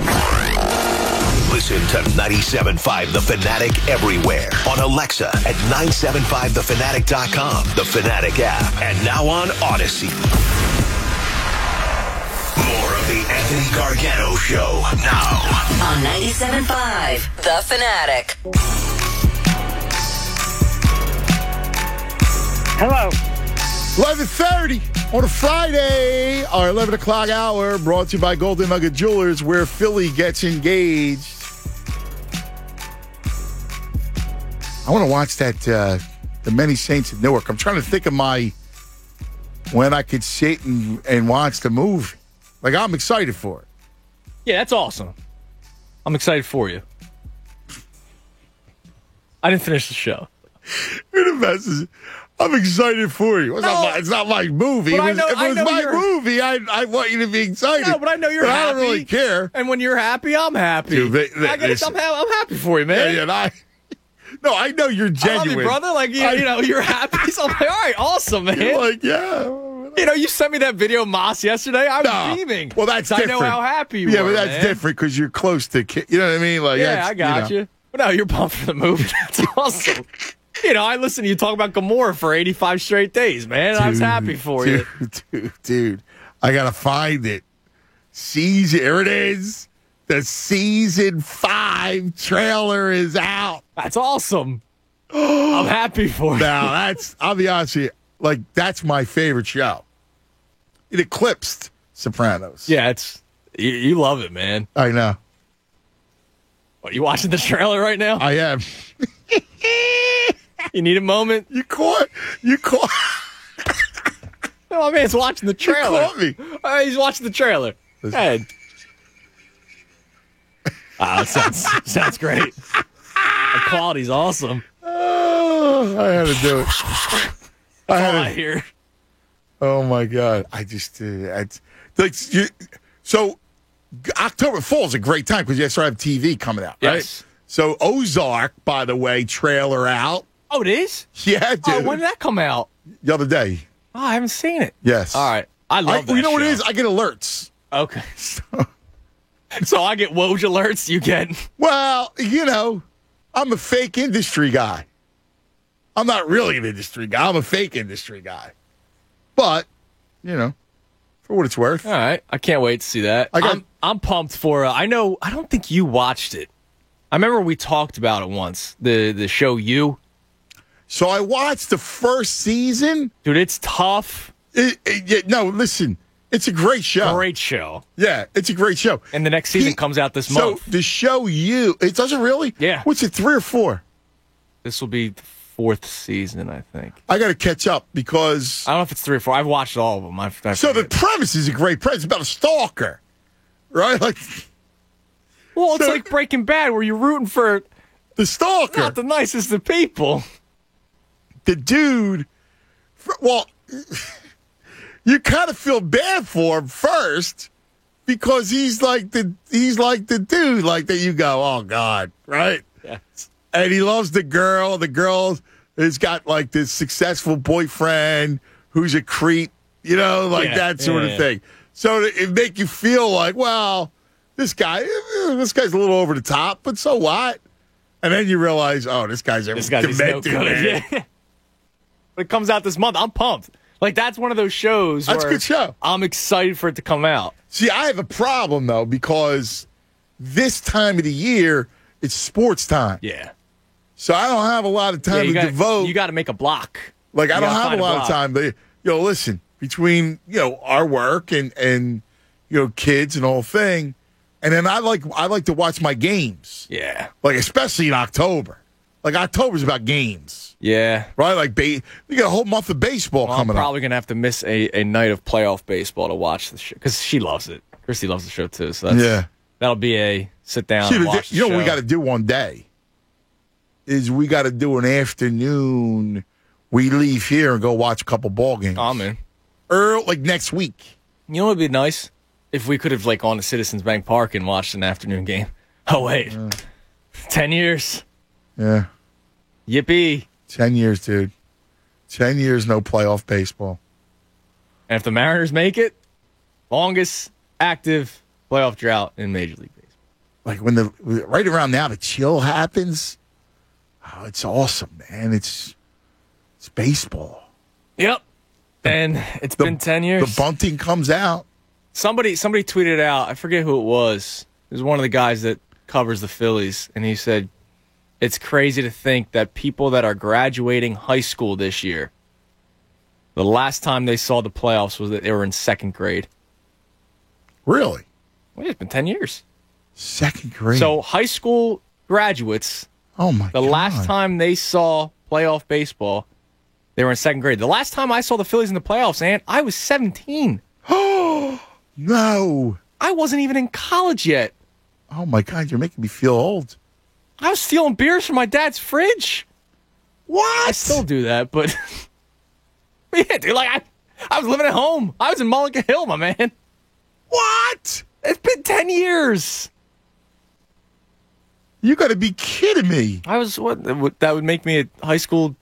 Listen to 97.5 The Fanatic everywhere. On Alexa at 975thefanatic.com, The Fanatic app, and now on Odyssey. More of the Anthony Gargano Show now. On 97.5 The Fanatic. Hello. 11:30 on a Friday, our 11 o'clock hour, brought to you by Golden Nugget Jewelers, where Philly gets engaged. I want to watch that, The Many Saints of Newark. I'm trying to think of when I could sit and watch the movie. Like, I'm excited for it. Yeah, that's awesome. I'm excited for you. I didn't finish the show. You're the message. I'm excited for you. It's not my movie. If it was my movie, I want you to be excited. No, but I know you're happy. I don't really care. And when you're happy, I'm happy. Dude, I'm happy for you, man. Yeah, no, I know you're genuine. I love you, brother. Like, you know, you're happy. So I'm like, all right, awesome, man. You're like, yeah. You know, you sent me that video of Moss yesterday. I was beaming. Well, that's different. I know how happy you were. Yeah, but that's different because you're close to kids. You know what I mean? Like, yeah, I got you. But no, you're pumped for the movie. That's awesome. You know, I listened to you talk about Gomorrah for 85 straight days, man. I was happy for you. Dude, I got to find it. Here it is. The season 5 trailer is out. That's awesome. I'm happy for you. Now, I'll be honest with you, like, that's my favorite show. It eclipsed Sopranos. Yeah, you love it, man. I know. What, you watching the trailer right now? I am. You need a moment? You caught. No, my man's watching the trailer. You caught me. He's watching the trailer. Go ahead. That sounds great. The quality's awesome. Oh, I had to do it. I hear. Oh my God! So October Fall's a great time because you start have TV coming out, right? Yes. So Ozark, by the way, trailer out. Oh, it is? Yeah, dude. Oh, when did that come out? The other day. Oh, I haven't seen it. Yes. All right. I love that. You know show. what it is? I get alerts. Okay. So I get Woj alerts. You get. Well, you know, I'm a fake industry guy. I'm not really an industry guy. I'm a fake industry guy. But, you know, for what it's worth. All right. I can't wait to see that. I'm pumped for. I don't think you watched it. I remember we talked about it once. The show You. So I watched the first season. Dude, it's tough. No, listen. It's a great show. Great show. Yeah, it's a great show. And the next season comes out this month. So the show You, it doesn't really? Yeah. What's it, 3 or 4? This will be the 4th season, I think. I got to catch up because... I don't know if it's 3 or 4. I've watched all of them. So the premise is a great premise. It's about a stalker, right? Like, well, it's like Breaking Bad where you're rooting for... the stalker. Not the nicest of people. The dude... Well... You kind of feel bad for him first because he's like the dude like that. You go, oh God, right? Yes. And he loves the girl. The girl has got like this successful boyfriend who's a creep, you know, like that sort of thing. So it make you feel like, well, this guy's a little over the top, but so what? And then you realize, oh, this guy's demented, no good. man. Yeah. But it comes out this month. I'm pumped. Like, that's one of those shows That's where a good show. I'm excited for it to come out. See, I have a problem, though, because this time of the year, it's sports time. Yeah. So I don't have a lot of time to devote. You got to make a block. Like, I don't have a lot of time. But, listen, between, our work and kids and the whole thing, and then I like to watch my games. Yeah. Like, especially in October. Like, October's about games. Yeah. Right? Like, you got a whole month of baseball coming up. I'm probably going to have to miss a night of playoff baseball to watch the show. Because she loves it. Christy loves the show, too. So that'll be a sit down and watch the show. What we got to do one day is we got to do an afternoon. We leave here and go watch a couple ball games. I'm in. Like next week. You know what would be nice? If we could have, gone to Citizens Bank Park and watched an afternoon game. Oh, wait. 10 years. Yeah. Yippee. 10 years, dude. 10 years, no playoff baseball. And if the Mariners make it, longest active playoff drought in Major League Baseball. like when right around now the chill happens. Oh, it's awesome, man. It's baseball. Yep. And it's been 10 years. The bunting comes out. Somebody tweeted out, I forget who it was. It was one of the guys that covers the Phillies, and he said, it's crazy to think that people that are graduating high school this year, the last time they saw the playoffs was that they were in second grade. Really? Well, it's been 10 years. Second grade. So high school graduates, the last time they saw playoff baseball, they were in second grade. The last time I saw the Phillies in the playoffs, I was 17. Oh, no. I wasn't even in college yet. Oh, my God, you're making me feel old. I was stealing beers from my dad's fridge. What? I still do that, but yeah, dude, like I was living at home. I was in Mulligan Hill, my man. What? It's been 10 years. You got to be kidding me. I was that would make me a high school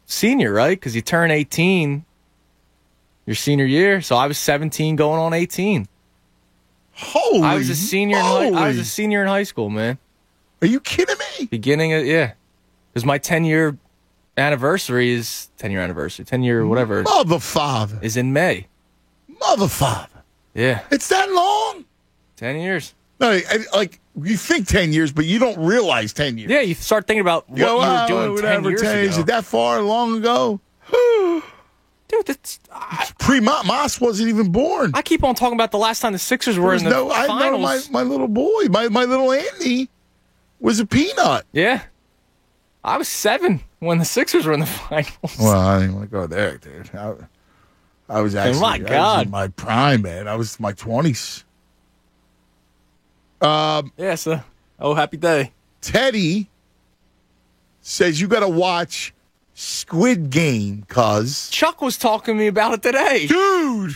senior, right? Because you turn 18 your senior year. So I was 17 going on 18. Holy I was a senior in high school, man. Are you kidding me? Beginning of, yeah. Because my 10-year anniversary is 10-year whatever. Mother father. Is in May. Mother father. Yeah. It's that long? 10 years. No, like you think 10 years, but you don't realize 10 years. Yeah, you start thinking about what you were doing 10 years ago. Is it that far long ago? Dude, that's Moss wasn't even born. I keep on talking about the last time the Sixers were in the finals. I know my little boy, my little Andy, was a peanut. Yeah, I was 7 when the Sixers were in the finals. Well, I didn't want to go there, dude. I was actually, my God, I was in my prime, man. I was in my 20s. Yeah, so happy day. Teddy says you got to watch Squid Game, cuz. Chuck was talking to me about it today. Dude.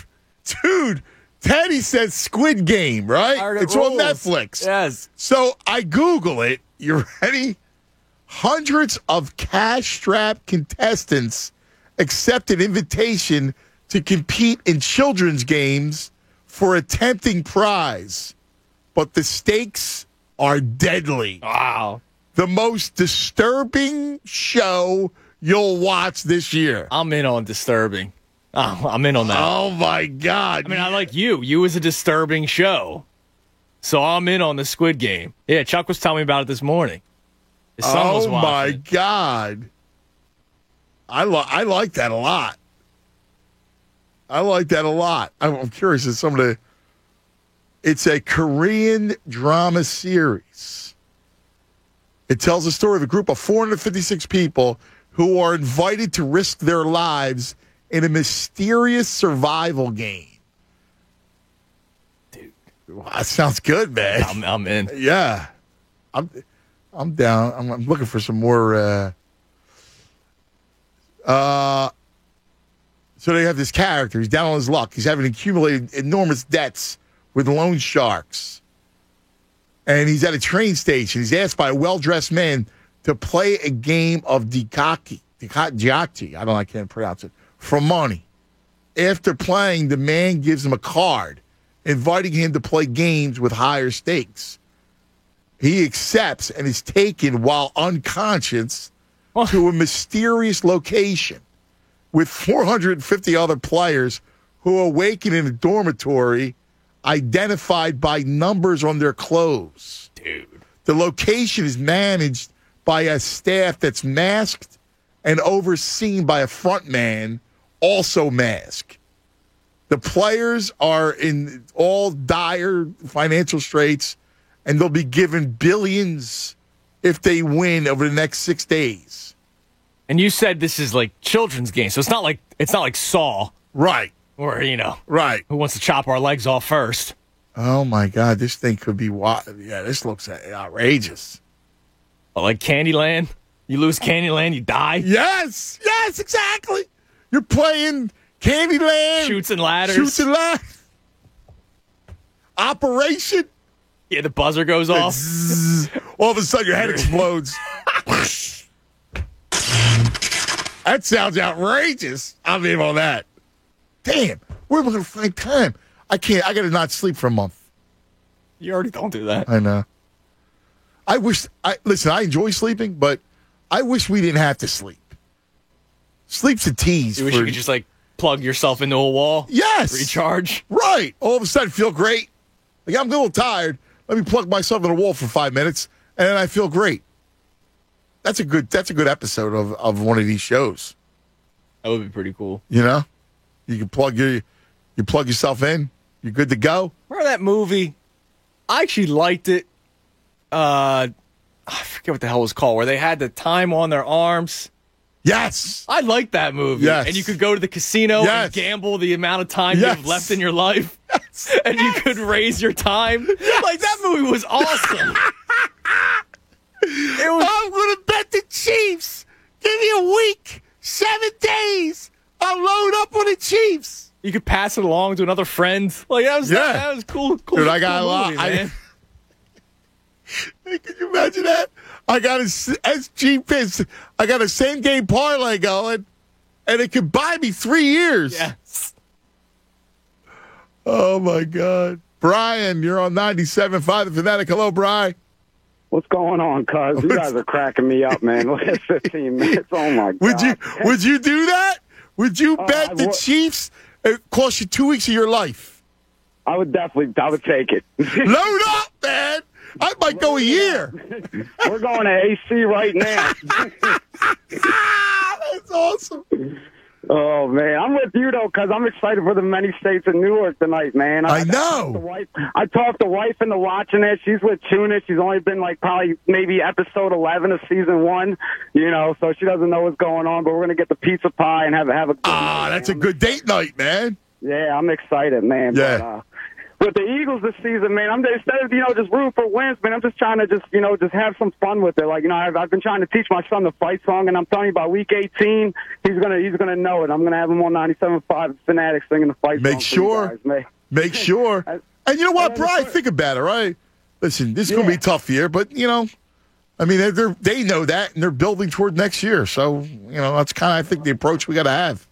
Teddy says Squid Game, right? It's on Netflix. Yes. So I Google it. You ready? Hundreds of cash-strapped contestants accepted invitation to compete in children's games for a tempting prize. But the stakes are deadly. Wow. The most disturbing show you'll watch this year. I'm in on disturbing. I'm in on that. Oh, my God. I mean, I like you. You was a disturbing show. So I'm in on the Squid Game. Yeah, Chuck was telling me about it this morning. His son was watching. My God. I like that a lot. I'm curious if some of the... It's a Korean drama series. It tells the story of a group of 456 people who are invited to risk their lives in a mysterious survival game. Dude, wow, that sounds good, man. I'm in. Yeah, I'm down. I'm looking for some more. So they have this character. He's down on his luck. He's having accumulated enormous debts with loan sharks. And he's at a train station. He's asked by a well-dressed man to play a game of Dikaki. I can't pronounce it. For money. After playing, the man gives him a card, inviting him to play games with higher stakes. He accepts and is taken while unconscious to a mysterious location with 450 other players who awaken in a dormitory identified by numbers on their clothes. Dude. The location is managed by a staff that's masked and overseen by a front man, also masked. The players are in all dire financial straits, and they'll be given billions if they win over the next 6 days. And you said this is like children's game, so it's not like Saw. Right. Or, right. Who wants to chop our legs off first? Oh, my God. This thing could be wild. Yeah, this looks outrageous. Oh, like Candyland? You lose Candyland, you die? Yes, exactly. You're playing Candyland. Shoots and ladders. Operation. Yeah, the buzzer goes off. All of a sudden, your head explodes. That sounds outrageous. I'm in on that. Damn, where am I going to find time? I can't. I got to not sleep for a month. You already don't do that. I know. Listen, I enjoy sleeping, but I wish we didn't have to sleep. Sleep's a tease. You wish you could just, like, plug yourself into a wall? Yes. Recharge? Right. All of a sudden, feel great. Like, I'm a little tired. Let me plug myself in a wall for 5 minutes, and then I feel great. That's a good episode of one of these shows. That would be pretty cool. You know? You can plug yourself in. You're good to go. Remember that movie? I actually liked it. I forget what the hell it was called, where they had the time on their arms. Yes. I liked that movie. Yes. And you could go to the casino and gamble the amount of time you have left in your life. Yes. And you could raise your time. Yes. Like, that movie was awesome. I'm going to bet the Chiefs. Give me a week, 7 days. I'll load up on the Chiefs. You could pass it along to another friend. Like, that was cool. Dude, I got cool a lot. movie, man. Can you imagine that? I got a SG Pits. I got a same game parlay going, and it could buy me 3 years. Yes. Oh my God, Brian, you're on 97.5 The Fanatic. Hello, Brian. What's going on, cuz? You guys are cracking me up, man. Last 15 minutes. Oh my God. Would you do that? Would you bet the Chiefs? It cost you 2 weeks of your life. I would take it. Load up, man. I might go a year. We're going to AC right now. That's awesome. Oh, man. I'm with you, though, because I'm excited for the many states in Newark tonight, man. I know. I talked the wife into watching it. She's with Tuna. She's only been, like, probably maybe episode 11 of season 1, you know, so she doesn't know what's going on, but we're going to get the pizza pie and have a good night, that's a good date night, man. Yeah, I'm excited, man. Yeah. But with the Eagles this season, man, instead of, just rooting for wins, man, I'm just trying to just have some fun with it. Like, I've been trying to teach my son the fight song, and I'm telling you, by week 18, he's gonna know it. I'm gonna have him on 97.5 Fanatics singing the fight song. Make sure. And you know what, Brian? Think about it, right? Listen, this is gonna be a tough year, but they know that, and they're building toward next year. So, that's kind of, I think, the approach we got to have.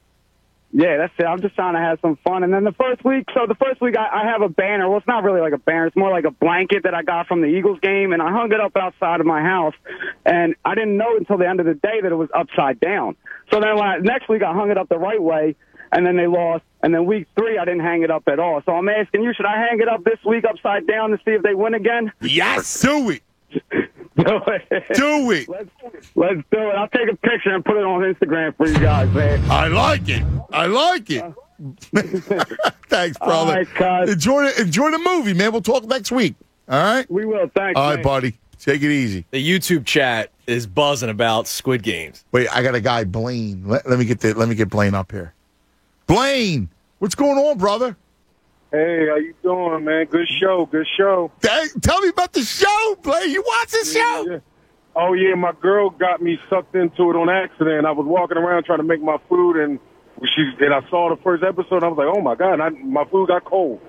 Yeah, that's it. I'm just trying to have some fun. And then the first week I have a banner. Well, it's not really like a banner. It's more like a blanket that I got from the Eagles game, and I hung it up outside of my house. And I didn't know until the end of the day that it was upside down. So then next week I hung it up the right way, and then they lost. And then week 3 I didn't hang it up at all. So I'm asking you, should I hang it up this week upside down to see if they win again? Yes, do it. Do it. Let's do it. I'll take a picture and put it on Instagram for you guys, man. I like it. Thanks, brother. All right, cuz. Enjoy the movie, man. We'll talk next week. All right? We will. Thanks. All right, buddy. Take it easy. The YouTube chat is buzzing about Squid Games. Wait, I got a guy, Blaine. Let me get Blaine up here. Blaine, what's going on, brother? Hey, how you doing, man? Good show. Tell me about the show, Blaine. You watch the show? Yeah. Oh, yeah, my girl got me sucked into it on accident. I was walking around trying to make my food, and I saw the first episode, and I was like, oh, my God, my food got cold.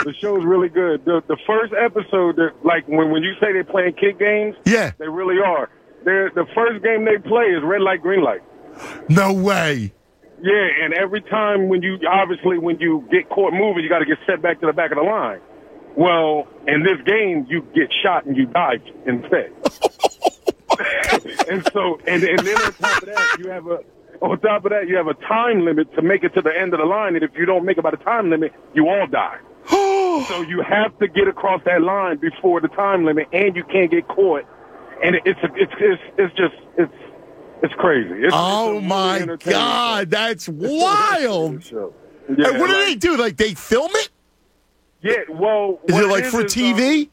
The show's really good. The first episode, like when you say they're playing kid games, yeah, they really are. The first game they play is red light, green light. No way. Yeah, and every time when you get caught moving, you got to get set back to the back of the line. Well, in this game, you get shot and you die instead. and then on top of that, you have a time limit to make it to the end of the line, and if you don't make it by the time limit, you all die. So you have to get across that line before the time limit, and you can't get caught. And it's crazy. Oh my God, that's wild! And what do they do? Like they film it? Yeah. Well, is it like for TV?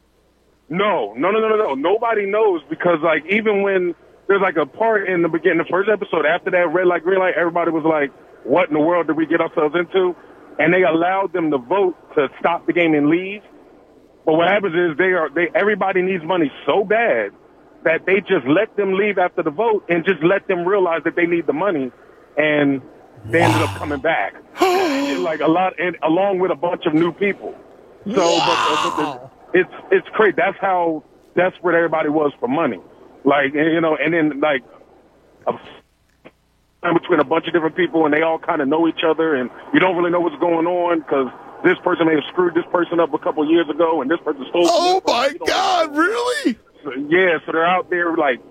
No. Nobody knows because like even when there's like a part in the beginning, the first episode after that red light, green light, everybody was like, "What in the world did we get ourselves into?" And they allowed them to vote to stop the game and leave. But what happens is everybody needs money so bad that they just let them leave after the vote and just let them realize that they need the money, and they ended up coming back, like a lot, and along with a bunch of new people. So, but it's crazy. That's how desperate everybody was for money, like and then like between a bunch of different people, and they all kind of know each other, and you don't really know what's going on because this person may have screwed this person up a couple years ago, and this person stole. Oh my God! Really? So they're out there like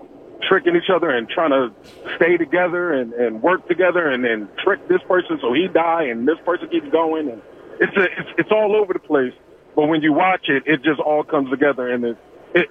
tricking each other and trying to stay together and work together, and then trick this person so he die, and this person keeps going, and it's all over the place. But when you watch it, it just all comes together, and it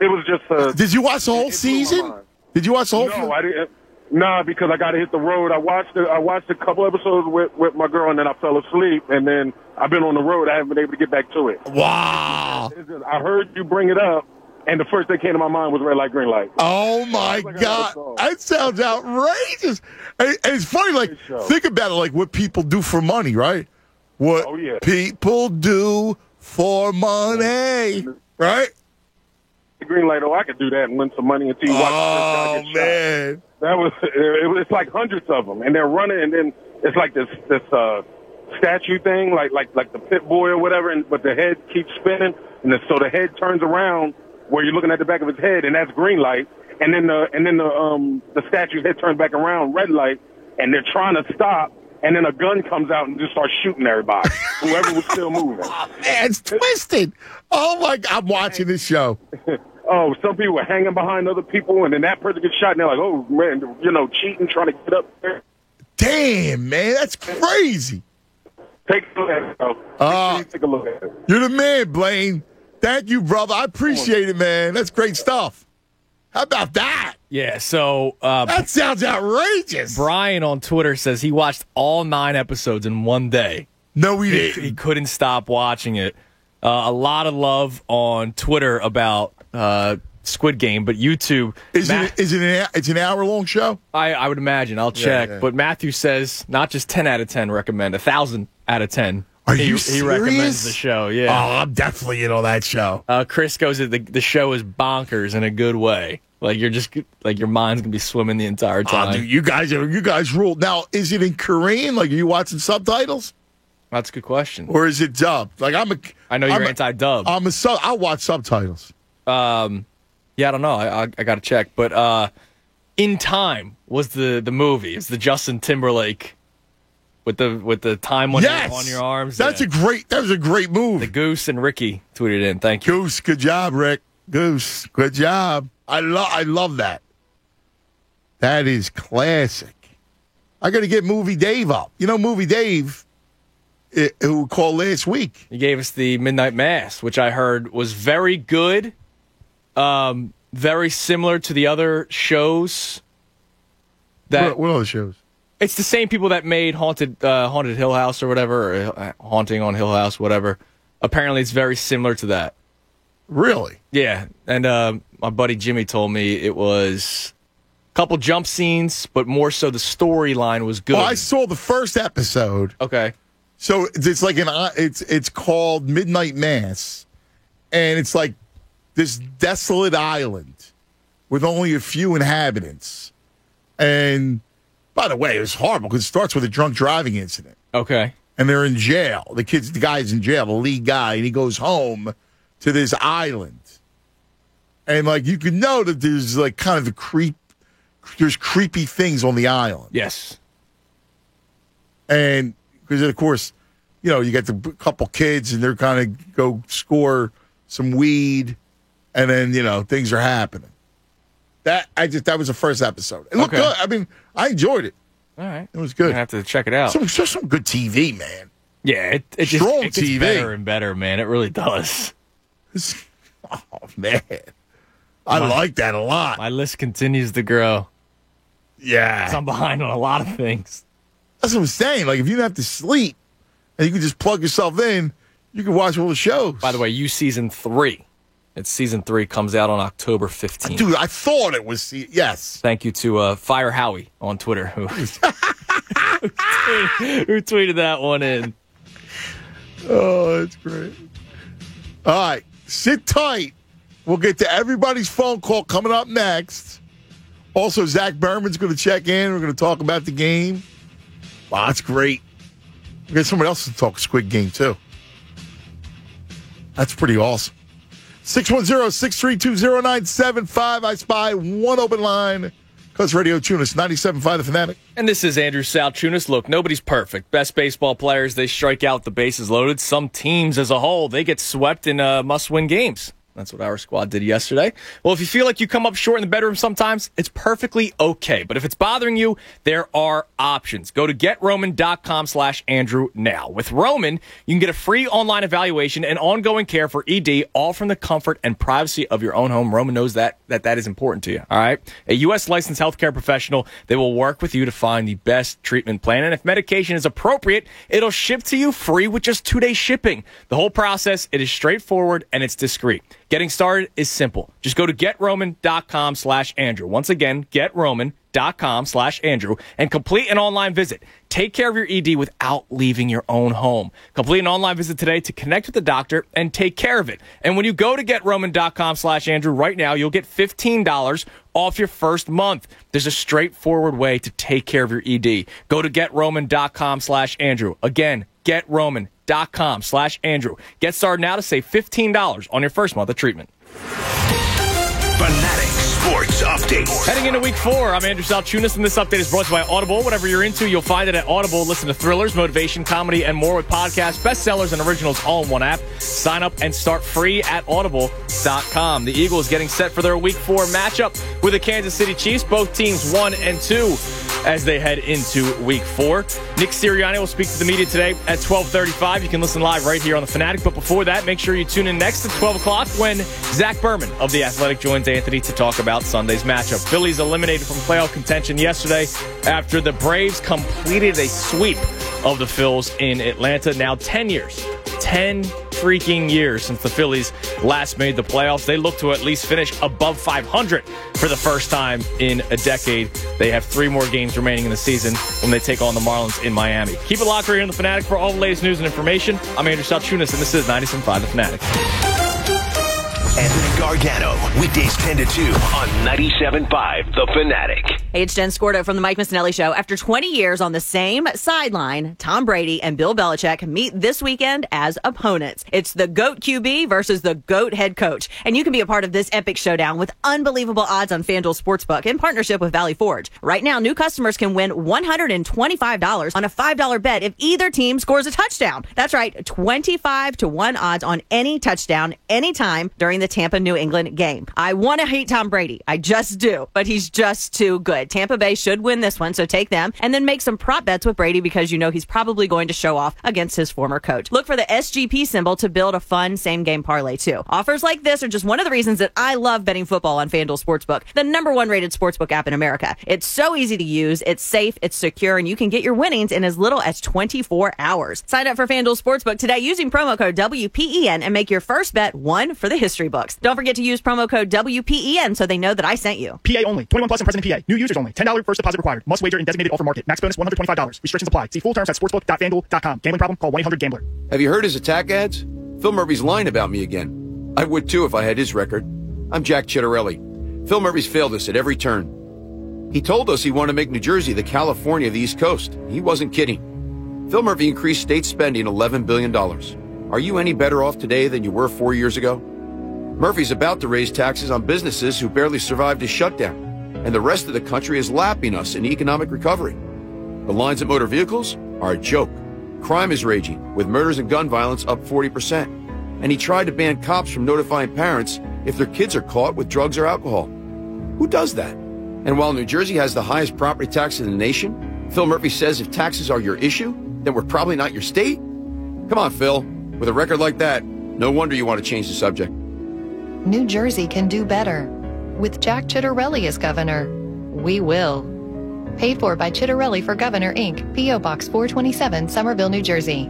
was just. Did you watch the whole season? Did you watch the whole? No, I didn't. Nah, because I got to hit the road. I watched a couple episodes with my girl, and then I fell asleep, and then I've been on the road. I haven't been able to get back to it. Wow! I heard you bring it up, and the first thing came to my mind was red light, green light. Oh my God, that sounds outrageous. And it's funny, like think about it, like what people do for money, right? What people do for money, right? Green light. Oh, I could do that and win some money until you watch. Oh man. Shot. It's like hundreds of them, and they're running, and then it's like this statue thing, like the pit boy or whatever, but the head keeps spinning, and so the head turns around where you're looking at the back of his head, and that's green light, and then the statue's head turns back around, red light, and they're trying to stop, and then a gun comes out and just starts shooting everybody, whoever was still moving. Oh man, it's twisted. Oh my God, I'm watching this show. Oh, some people were hanging behind other people, and then that person gets shot, and they're like, oh, man, cheating, trying to get up there. Damn, man, that's crazy. Take a look at it, bro. Take a look at it. You're the man, Blaine. Thank you, brother. I appreciate it, man. That's great stuff. How about that? Yeah, so... that sounds outrageous. Brian on Twitter says he watched all 9 episodes in one day. No, he didn't. He couldn't stop watching it. A lot of love on Twitter about Squid Game, but YouTube... It's an hour-long show? I would imagine. I'll check. Yeah. But Matthew says not just 10 out of 10 recommend, 1,000 out of 10. Are you serious? He recommends the show, yeah. Oh, I'm definitely in on that show. Chris goes, the show is bonkers in a good way. Like, you're just, like, your mind's going to be swimming the entire time. Dude, you guys rule. Now, is it in Korean? Like, are you watching subtitles? That's a good question. Or is it dubbed? Like, I know you're anti-dub. I'll watch subtitles. Yeah, I don't know. I got to check. But In Time was the movie. It's the Justin Timberlake with the time on your arms. That was a great move. The Goose and Ricky tweeted in. Thank you. Goose, good job, Rick. Goose, good job. I love that. That is classic. I got to get Movie Dave up. You know, Movie Dave, who called last week. He gave us the Midnight Mass, which I heard was very good. Very similar to the other shows. What other shows? It's the same people that made Haunted Hill House or whatever, or Haunting on Hill House, whatever. Apparently, it's very similar to that. Really? Yeah, and my buddy Jimmy told me it was a couple jump scenes, but more so the storyline was good. Well, I saw the first episode. Okay. So it's like it's called Midnight Mass, and it's like this desolate island with only a few inhabitants. And by the way, it was horrible because it starts with a drunk driving incident. Okay. And they're in jail. The guy's in jail, the lead guy, and he goes home to this island. And like you can know that there's like kind of there's creepy things on the island. Yes. And because of course, you get the couple kids and they're kind of go score some weed, and then things are happening. That was the first episode. It looked good. I mean, I enjoyed it. All right, it was good. I have to check it out. It's just some good TV, man. Yeah, it gets TV. better and better, man. It really does. Oh man, I like that a lot. My list continues to grow. Yeah, 'Cause I'm behind on a lot of things. That's what I'm saying. Like if you don't have to sleep and you can just plug yourself in, you can watch all the shows. By the way, season 3. It's season 3 comes out on October 15th. Dude, I thought it was yes. Thank you to Fire Howie on Twitter who tweeted that one in. Oh, that's great. All right, sit tight. We'll get to everybody's phone call coming up next. Also, Zach Berman's going to check in. We're going to talk about the game. Wow, that's great. We got someone else to talk Squid Game, too. That's pretty awesome. 610-632-0975. I spy one open line. Cuz Radio Tunis, 97.5 The Fanatic. And this is Andrew Salchunas. Look, nobody's perfect. Best baseball players, they strike out with the bases loaded. Some teams as a whole, they get swept in must-win games. That's what our squad did yesterday. Well, if you feel like you come up short in the bedroom sometimes, it's perfectly okay. But if it's bothering you, there are options. Go to GetRoman.com/Andrew now. With Roman, you can get a free online evaluation and ongoing care for ED, all from the comfort and privacy of your own home. Roman knows that is important to you, all right? A U.S. licensed healthcare professional, they will work with you to find the best treatment plan. And if medication is appropriate, it'll ship to you free with just 2-day shipping. The whole process, it is straightforward and it's discreet. Getting started is simple. Just go to GetRoman.com/Andrew. Once again, GetRoman.com/Andrew and complete an online visit. Take care of your ED without leaving your own home. Complete an online visit today to connect with the doctor and take care of it. And when you go to GetRoman.com/Andrew right now, you'll get $15 off your first month. There's a straightforward way to take care of your ED. Go to GetRoman.com/Andrew. Again, GetRoman.com/Andrew. Get started now to save $15 on your first month of treatment. Fanatic Sports Update. Heading into week 4, I'm Andrew Salchunas, and this update is brought to you by Audible. Whatever you're into, you'll find it at Audible. Listen to thrillers, motivation, comedy, and more with podcasts, bestsellers, and originals all in one app. Sign up and start free at Audible.com. The Eagles getting set for their week 4 matchup with the Kansas City Chiefs. Both teams 1-2 as they head into week 4. Nick Sirianni will speak to the media today at 12:35. You can listen live right here on The Fanatic. But before that, make sure you tune in next at 12 o'clock when Zach Berman of The Athletic joins Anthony to talk about Sunday's matchup. Phillies eliminated from playoff contention yesterday after the Braves completed a sweep of the Phils in Atlanta. Now 10 years. 10 freaking years since the Phillies last made the playoffs. They look to at least finish above 500 for the first time in a decade. They have 3 more games remaining in the season when they take on the Marlins in Miami. Keep it locked right here on The Fanatic for all the latest news and information. I'm Andrew Salchunas, and this is 97.5 The Fanatic. Anthony Gargano, weekdays 10 to 2 on 97.5 The Fanatic. Hey, it's Jen Scordo from the Mike Missinelli Show. After 20 years on the same sideline, Tom Brady and Bill Belichick meet this weekend as opponents. It's the GOAT QB versus the GOAT head coach. And you can be a part of this epic showdown with unbelievable odds on FanDuel Sportsbook in partnership with Valley Forge. Right now, new customers can win $125 on a $5 bet if either team scores a touchdown. That's right, 25-1 odds on any touchdown anytime during the Tampa-New England game. I want to hate Tom Brady. I just do. But he's just too good. Tampa Bay should win this one, so take them. And then make some prop bets with Brady because you know he's probably going to show off against his former coach. Look for the SGP symbol to build a fun same-game parlay, too. Offers like this are just one of the reasons that I love betting football on FanDuel Sportsbook, the #1 rated sportsbook app in America. It's so easy to use, it's safe, it's secure, and you can get your winnings in as little as 24 hours. Sign up for FanDuel Sportsbook today using promo code WPEN and make your first bet one for the history books. Don't forget to use promo code WPEN so they know that I sent you. PA only. 21 plus and present in PA. New users only. $10 first deposit required. Must wager in designated offer market. Max bonus $125. Restrictions apply. See full terms at sportsbook.fanduel.com. Gambling problem? Call 1-800-GAMBLER. Have you heard his attack ads? Phil Murphy's lying about me again. I would too if I had his record. I'm Jack Chitterelli. Phil Murphy's failed us at every turn. He told us he wanted to make New Jersey the California of the East Coast. He wasn't kidding. Phil Murphy increased state spending $11 billion. Are you any better off today than you were 4 years ago? Murphy's about to raise taxes on businesses who barely survived a shutdown, and the rest of the country is lapping us in economic recovery. The lines at motor vehicles are a joke. Crime is raging, with murders and gun violence up 40%. And he tried to ban cops from notifying parents if their kids are caught with drugs or alcohol. Who does that? And while New Jersey has the highest property tax in the nation, Phil Murphy says if taxes are your issue, then we're probably not your state? Come on, Phil. With a record like that, no wonder you want to change the subject. New Jersey can do better. With Jack Chitterelli as governor, we will. Paid for by Chitterelli for Governor, Inc., P.O. Box 427, Somerville, New Jersey.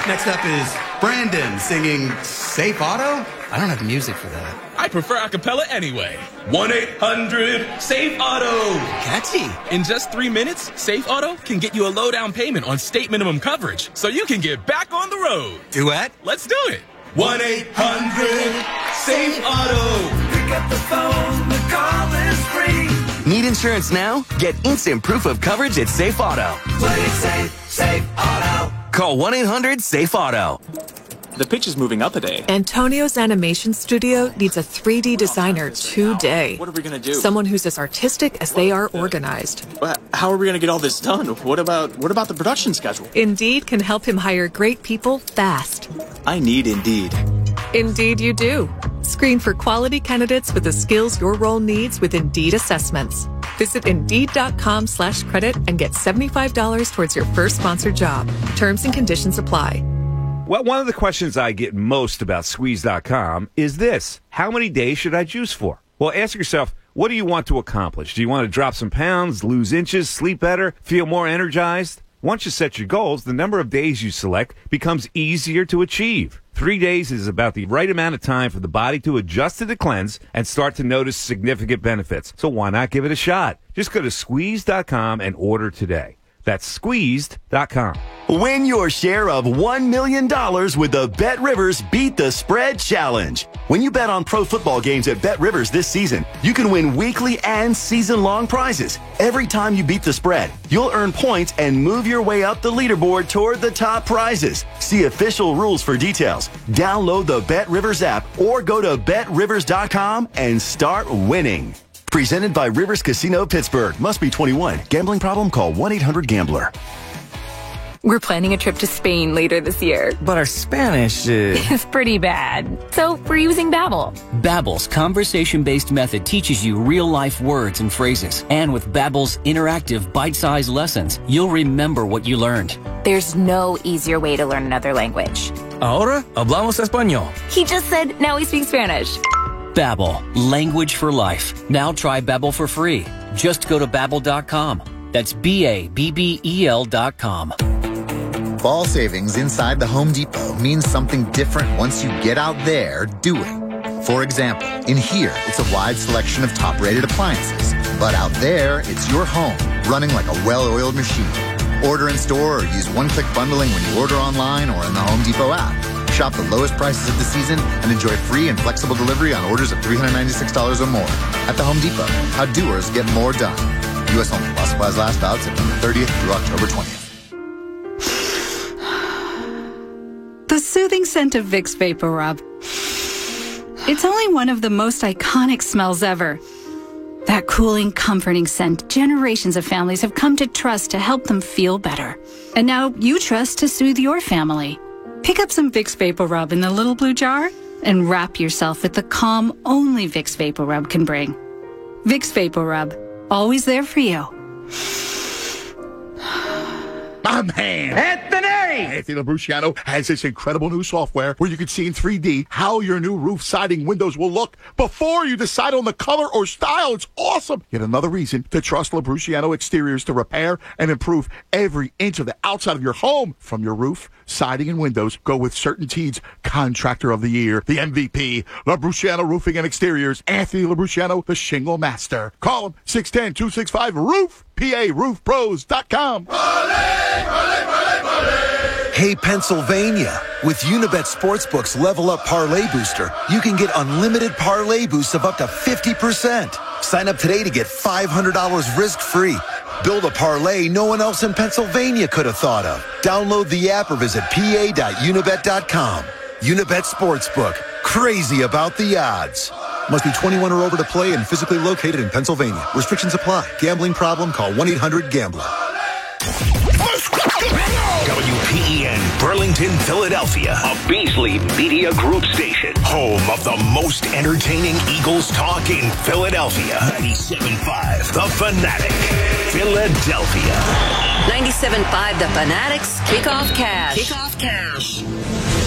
Next up is Brandon singing Safe Auto. I don't have the music for that. I prefer a cappella anyway. 1-800-SAFE-AUTO. Catchy. In just 3 minutes, Safe Auto can get you a low down payment on state minimum coverage so you can get back on the road. Duet? Let's do it. 1-800-SAFE-AUTO. Pick up the phone, the call is free. Need insurance now? Get instant proof of coverage at Safe Auto. Play it safe, Safe Auto. Call 1-800-SAFE-AUTO. the pitch is moving up a day. Antonio's animation studio needs a 3D designer today. What are we going to do? Someone who's as artistic as they are organized. How are we going to get all this done? What about the production schedule? Indeed can help him hire great people fast. I need Indeed. Indeed you do. Screen for quality candidates with the skills your role needs with Indeed assessments. Visit Indeed.com/credit and get $75 towards your first sponsored job. Terms and conditions apply. Well, one of the questions I get most about Squeeze.com is this: how many days should I juice for? Well, ask yourself, what do you want to accomplish? Do you want to drop some pounds, lose inches, sleep better, feel more energized? Once you set your goals, the number of days you select becomes easier to achieve. 3 days is about the right amount of time for the body to adjust to the cleanse and start to notice significant benefits. So why not give it a shot? Just go to Squeeze.com and order today. That's Squeezed.com. Win your share of $1 million with the BetRivers Beat the Spread Challenge. When you bet on pro football games at BetRivers this season, you can win weekly and season-long prizes. Every time you beat the spread, you'll earn points and move your way up the leaderboard toward the top prizes. See official rules for details. Download the BetRivers app or go to BetRivers.com and start winning. Presented by Rivers Casino Pittsburgh. Must be 21. Gambling problem? Call 1-800-GAMBLER. We're planning a trip to Spain later this year. But our Spanish is pretty bad. So we're using Babbel. Babbel's conversation-based method teaches you real-life words and phrases. And with Babbel's interactive bite-sized lessons, you'll remember what you learned. There's no easier way to learn another language. Ahora hablamos español. He just said now he speaks Spanish. Babbel, language for life. Now try Babbel for free. Just go to Babbel.com. That's Babbel.com. Fall savings inside the Home Depot means something different once you get out there doing. For example, in here, it's a wide selection of top-rated appliances. But out there, it's your home running like a well-oiled machine. Order in store or use one-click bundling when you order online or in the Home Depot app. Shop the lowest prices of the season and enjoy free and flexible delivery on orders of $396 or more. At the Home Depot, how doers get more done. U.S. only. While supplies last, valid September 30th through October 20th. The soothing scent of Vicks Vapor Rub. It's only one of the most iconic smells ever. That cooling, comforting scent generations of families have come to trust to help them feel better. And now you trust to soothe your family. Pick up some Vicks Vapor Rub in the little blue jar and wrap yourself with the calm only Vicks Vapor Rub can bring. Vicks Vapor Rub, always there for you. My man, Anthony Labruciano has this incredible new software where you can see in 3D how your new roof siding windows will look before you decide on the color or style. It's awesome. Yet another reason to trust Labruciano Exteriors to repair and improve every inch of the outside of your home. From your roof, siding, and windows, go with CertainTeed's Contractor of the Year, the MVP, Labruciano Roofing and Exteriors, Anthony Labruciano, the Shingle Master. Call him 610-265-ROOF, PARoofPros.com. Hey, Pennsylvania. With Unibet Sportsbook's Level Up Parlay Booster, you can get unlimited parlay boosts of up to 50%. Sign up today to get $500 risk-free. Build a parlay no one else in Pennsylvania could have thought of. Download the app or visit pa.unibet.com. Unibet Sportsbook. Crazy about the odds. Must be 21 or over to play and physically located in Pennsylvania. Restrictions apply. Gambling problem? Call 1-800-GAMBLER. WPEN Burlington, Philadelphia, a Beasley Media Group station, home of the most entertaining Eagles talk in Philadelphia. 97.5 The Fanatic, Philadelphia. 97.5 The Fanatics Kickoff Cash. Kickoff Cash.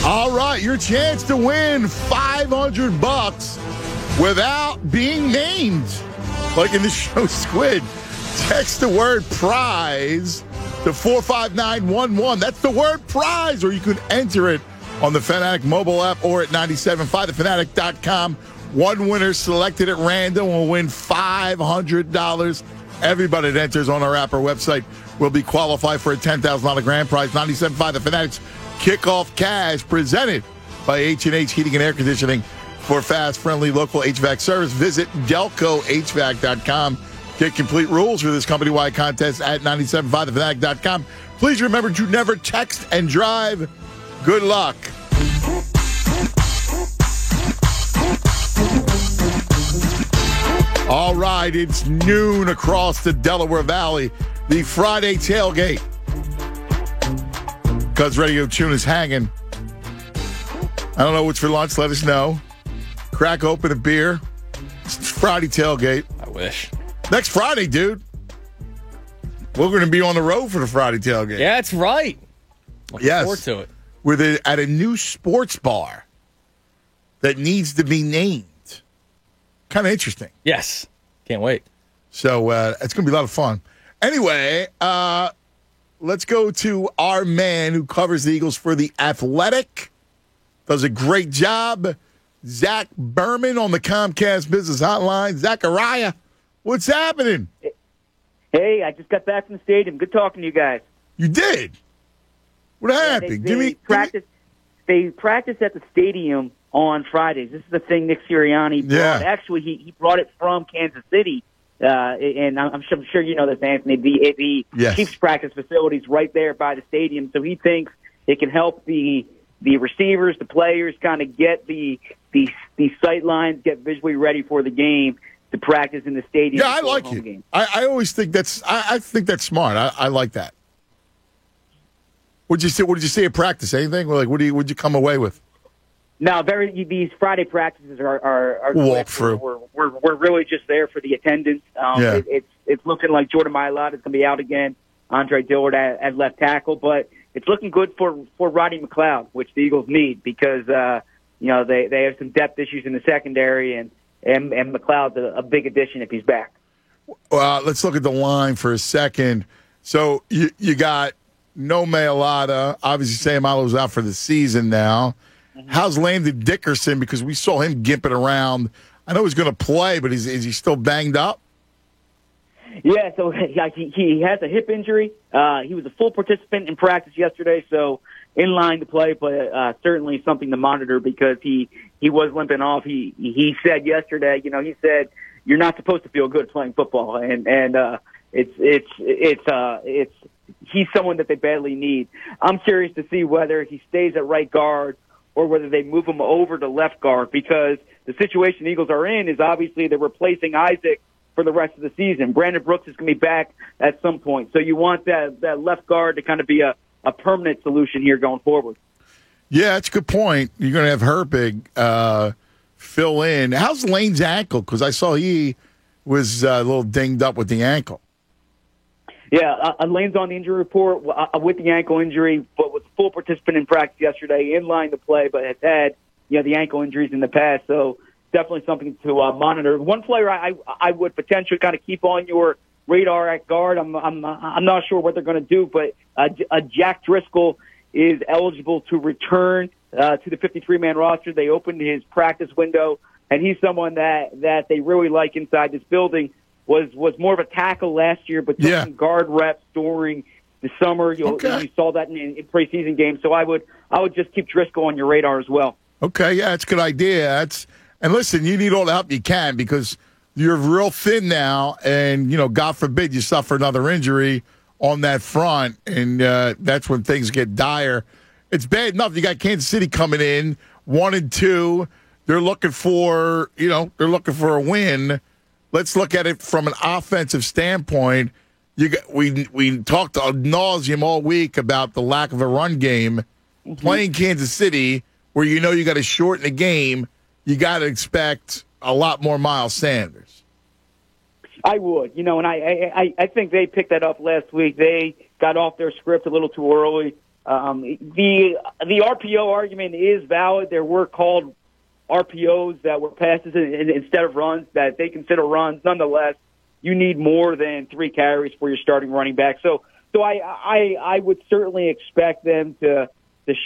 All right, your chance to win $500 without being named, like in the show Squid. Text the word prize to 45911. That's the word prize, or you could enter it on the Fanatic mobile app or at 975thefanatic.com. One winner selected at random will win $500. Everybody that enters on our app or website will be qualified for a $10,000 grand prize. 97.5 The Fanatic's Kickoff Cash, presented by H&H Heating and Air Conditioning. For fast, friendly, local HVAC service, visit delcohvac.com. Get complete rules for this company-wide contest at 975thefanatic.com. Please remember to never text and drive. Good luck. All right, it's noon across the Delaware Valley. The Friday tailgate. Cuz Radio Tune is hanging. I don't know what's for lunch. Let us know. Crack open a beer. It's Friday tailgate. I wish. Next Friday, dude. We're going to be on the road for the Friday tailgate. Yeah, that's right. Looking forward to it. We're at a new sports bar that needs to be named. Kind of interesting. Yes. Can't wait. So it's going to be a lot of fun. Anyway, let's go to our man who covers the Eagles for The Athletic. Does a great job. Zach Berman on the Comcast Business Hotline. Zachariah, what's happening? Hey, I just got back from the stadium. Good talking to you guys. You did? What happened? They practice at the stadium on Fridays. This is the thing Nick Sirianni brought. Yeah. Actually, he brought it from Kansas City. And I'm sure you know this, Anthony. The Yes. Chiefs practice facilities right there by the stadium. So he thinks it can help the receivers, the players, kind of get the sight lines, get visually ready for the game to practice in the stadium. Yeah, I like it. Game. I always think I think that's smart. I like that. What did you say at practice? Anything? Like, what'd you come away with? No, these Friday practices are walk through. We're really just there for the attendance. Yeah. It's looking like Jordan Mailata is going to be out again. Andre Dillard at left tackle, but it's looking good for Rodney McLeod, which the Eagles need because they have some depth issues in the secondary, and McLeod's a big addition if he's back. Let's look at the line for a second. So you got no Mailata. Obviously, Sam Allo's out for the season now. Mm-hmm. How's Landon Dickerson? Because we saw him gimping around. I know he's going to play, but is he still banged up? Yeah, so he has a hip injury. He was a full participant in practice yesterday, so in line to play, but certainly something to monitor because he was limping off. He said yesterday, he said you're not supposed to feel good playing football, and it's he's someone that they badly need. I'm curious to see whether he stays at right guard or whether they move him over to left guard because the situation the Eagles are in is obviously they're replacing Isaac for the rest of the season. Brandon Brooks is going to be back at some point. So you want that left guard to kind of be a permanent solution here going forward. Yeah, that's a good point. You're going to have Herbig fill in. How's Lane's ankle? Because I saw he was a little dinged up with the ankle. Yeah, Lane's on the injury report with the ankle injury, but was a full participant in practice yesterday, in line to play, but has had the ankle injuries in the past. So definitely something to monitor. One player I would potentially kind of keep on your radar at guard. I'm not sure what they're going to do, but Jack Driscoll is eligible to return to the 53-man roster. They opened his practice window, and he's someone that they really like inside this building. Was more of a tackle last year, but took some guard reps during the summer. You saw that in preseason games. So I would just keep Driscoll on your radar as well. Okay, yeah, that's a good idea. And listen, you need all the help you can because you're real thin now, and God forbid you suffer another injury on that front, and that's when things get dire. It's bad enough you got Kansas City coming in 1-2. They're looking for a win. Let's look at it from an offensive standpoint. We talked ad nauseum all week about the lack of a run game. Mm-hmm. Playing Kansas City, where you got to shorten the game, you got to expect a lot more Miles Sanders. I would, and I think they picked that up last week. They got off their script a little too early. The RPO argument is valid. There were called RPOs that were passes instead of runs that they consider runs. Nonetheless, you need more than 3 carries for your starting running back. So I would certainly expect them to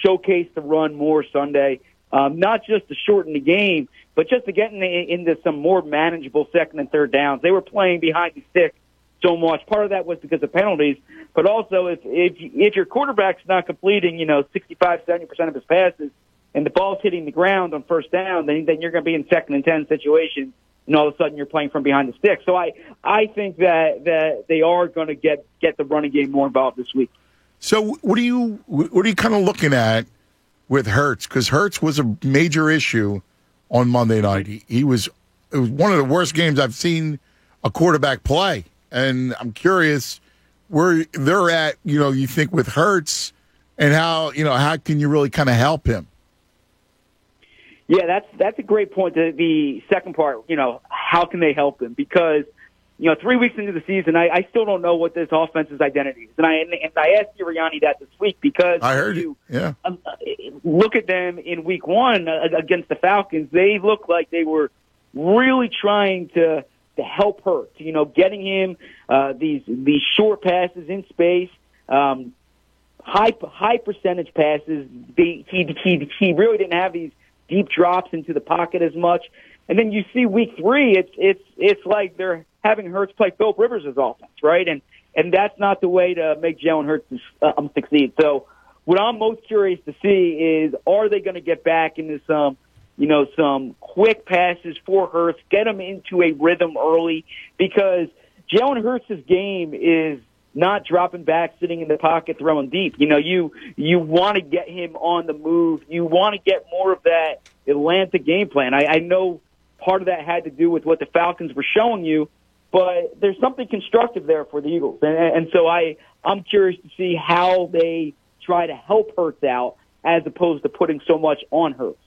showcase the run more Sunday, not just to shorten the game, but just to get into some more manageable second and third downs. They were playing behind the stick so much. Part of that was because of penalties, but also if your quarterback's not completing 65-70% of his passes, and the ball's hitting the ground on first down, then you're going to be in 2nd and 10 situations, and all of a sudden you're playing from behind the stick. So I think that they are going to get the running game more involved this week. So what are you kind of looking at with Hurts? Because Hurts was a major issue on Monday night. He was it was one of the worst games I've seen a quarterback play. And I'm curious where they're at, you think with Hurts and how can you really kind of help him? Yeah, that's a great point. The second part, how can they help him? Because, 3 weeks into the season, I still don't know what this offense's identity is. And I asked Sirianni that this week because I heard you. Yeah. Look at them in week one against the Falcons. They looked like they were really trying to help Hurts, getting him these short passes in space, high percentage passes. He really didn't have these deep drops into the pocket as much. And then you see week 3, it's like they're having Hurts play Philip Rivers' offense, right? And that's not the way to make Jalen Hurts succeed. So what I'm most curious to see is, are they going to get back into some quick passes for Hurts, get him into a rhythm early? Because Jalen Hurts' game is not dropping back, sitting in the pocket, throwing deep. You want to get him on the move. You want to get more of that Atlanta game plan. I know part of that had to do with what the Falcons were showing you, but there's something constructive there for the Eagles. And so I'm curious to see how they try to help Hurts out as opposed to putting so much on Hurts.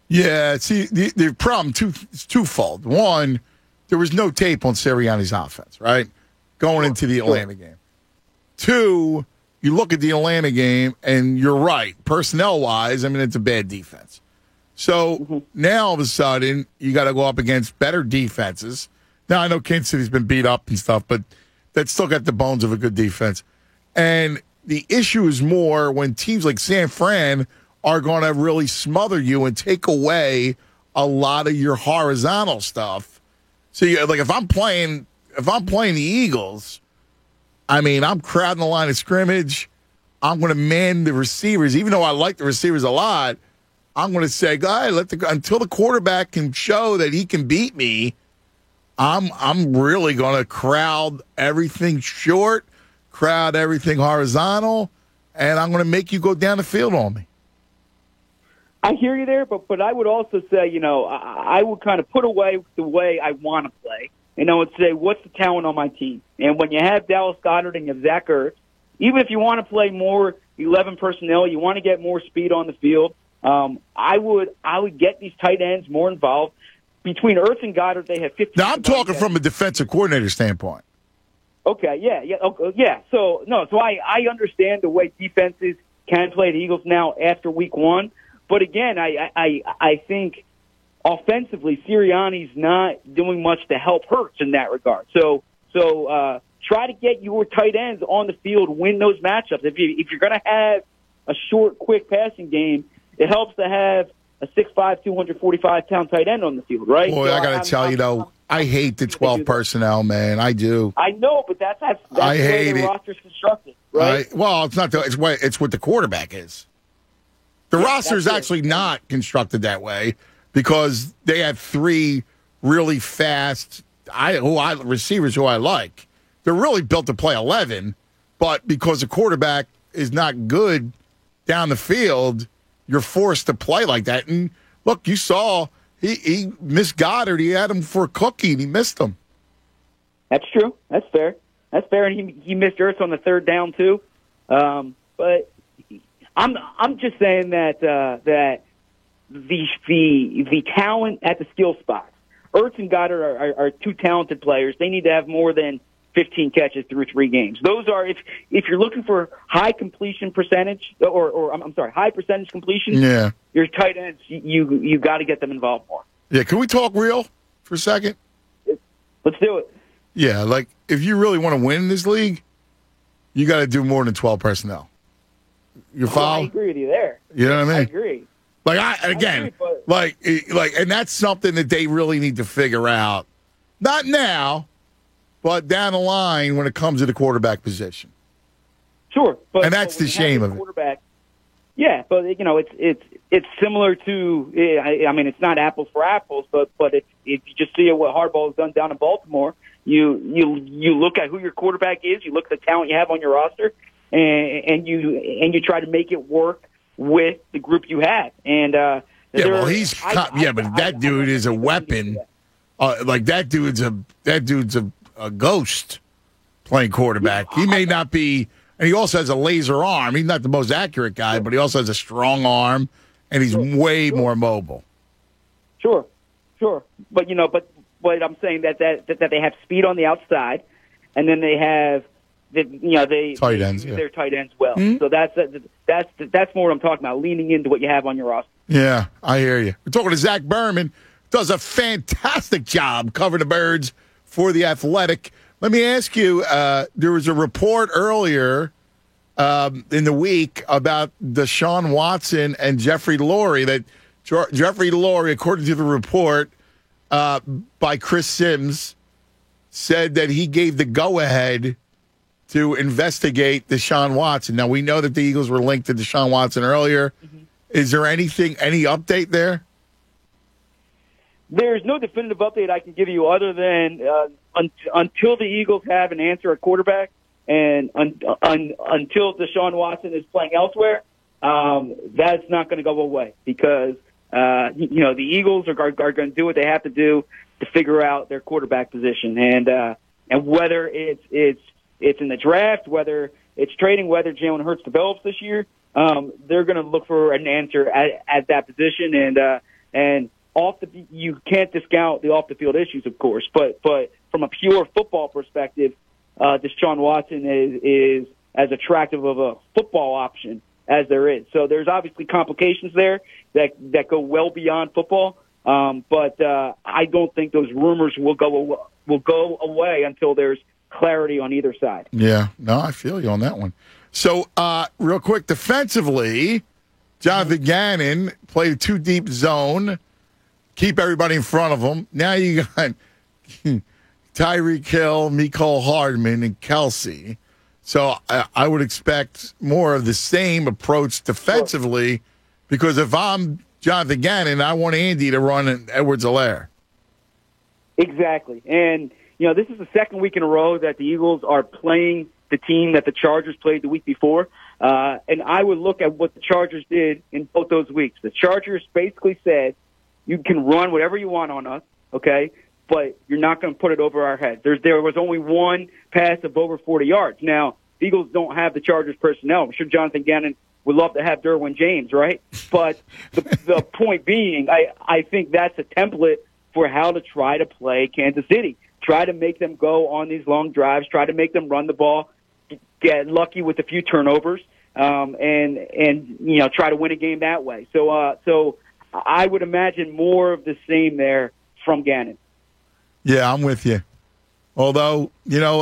Yeah, see, the problem is twofold. One, there was no tape on Sirianni's offense, right, going into the Atlanta game. 2, you look at the Atlanta game, and you're right. Personnel-wise, it's a bad defense. So now all of a sudden, you got to go up against better defenses. Now, I know Kansas City's been beat up and stuff, but that's still got the bones of a good defense. And the issue is more when teams like San Fran are going to really smother you and take away a lot of your horizontal stuff. So, if I'm playing the Eagles, I'm crowding the line of scrimmage. I'm going to man the receivers, even though I like the receivers a lot. I'm going to say, guys, until the quarterback can show that he can beat me, I'm really going to crowd everything short, crowd everything horizontal, and I'm going to make you go down the field on me. I hear you there, but I would also say, I would kind of put away the way I want to play, and I would say, what's the talent on my team? And when you have Dallas Goedert and you have Zach Ertz, even if you want to play more 11 personnel, you want to get more speed on the field, I would get these tight ends more involved. Between Ertz and Goddard, they have 15. Now, I'm talking from a defensive coordinator standpoint. Okay, yeah. So I understand the way defenses can play the Eagles now after week 1. But again, I think offensively, Sirianni's not doing much to help Hurts in that regard. So try to get your tight ends on the field, win those matchups. If you're going to have a short, quick passing game, it helps to have a 6'5", 245-pound tight end on the field, right? Boy, I got to tell you, though, I hate the 12 personnel, man. I do. I know, but that's the way the roster's constructed, right? Well, it's not. It's what the quarterback is. The roster's actually not constructed that way because they have 3 really fast receivers who I like. They're really built to play 11, but because the quarterback is not good down the field, you're forced to play like that. And look, you saw he missed Goddard. He had him for a cookie, and he missed him. That's true. That's fair. And he missed Ertz on the third down too. But I'm just saying that the talent at the skill spots. Ertz and Goddard are 2 talented players. They need to have more than 15 catches through 3 games. Those are, if you're looking for high completion percentage, high percentage completion, yeah, your tight ends, you got to get them involved more. Yeah, can we talk real for a second? Let's do it. Yeah, if you really want to win in this league, you got to do more than 12 personnel. You follow? I agree with you there. You know what I mean? I agree. And that's something that they really need to figure out. Not now, but down the line when it comes to the quarterback position. Sure, and that's the shame of it. Yeah, but it's similar to. It's not apples for apples, but if you just see what Harbaugh has done down in Baltimore, you look at who your quarterback is, you look at the talent you have on your roster, and you try to make it work with the group you have. And but that dude is a weapon. like that dude's a ghost playing quarterback. He may not be, and he also has a laser arm. He's not the most accurate guy, but he also has a strong arm, and he's way more mobile. Sure. But I'm saying that they have speed on the outside, and then they have tight ends. Their tight ends well. Mm-hmm. So that's more what I'm talking about. Leaning into what you have on your roster. Yeah, I hear you. We're talking to Zach Berman. Does a fantastic job covering the Birds for The Athletic. Let me ask you, there was a report earlier in the week about Deshaun Watson and Jeffrey Lurie, that Jeffrey Lurie, according to the report by Chris Sims, said that he gave the go-ahead to investigate Deshaun Watson. Now, we know that the Eagles were linked to Deshaun Watson earlier. Mm-hmm. Is there any update there? There's no definitive update I can give you other than until the Eagles have an answer at quarterback and until Deshaun Watson is playing elsewhere, that's not going to go away because, the Eagles are going to do what they have to do to figure out their quarterback position. And whether it's in the draft, whether it's trading, whether Jalen Hurts develops this year, they're going to look for an answer at that position. And you can't discount the off the field issues, of course, but from a pure football perspective, Deshaun Watson is as attractive of a football option as there is. So there's obviously complications there that go well beyond football. But I don't think those rumors will go away until there's clarity on either side. Yeah, no, I feel you on that one. So, real quick, defensively, Jonathan Gannon played too deep zone, keep everybody in front of him. Now you got Tyreek Hill, Mecole Hardman, and Kelsey. So I would expect more of the same approach defensively, because if I'm Jonathan Gannon, I want Andy to run Edwards-Helaire. Exactly. And, this is the second week in a row that the Eagles are playing the team that the Chargers played the week before. And I would look at what the Chargers did in both those weeks. The Chargers basically said, you can run whatever you want on us, okay, but you're not going to put it over our heads. There was only one pass of over 40 yards. Now, the Eagles don't have the Chargers personnel. I'm sure Jonathan Gannon would love to have Derwin James, right? But the point being, I think that's a template for how to try to play Kansas City. Try to make them go on these long drives. Try to make them run the ball, get lucky with a few turnovers, and try to win a game that way. So I would imagine more of the same there from Gannon. Yeah, I'm with you. Although,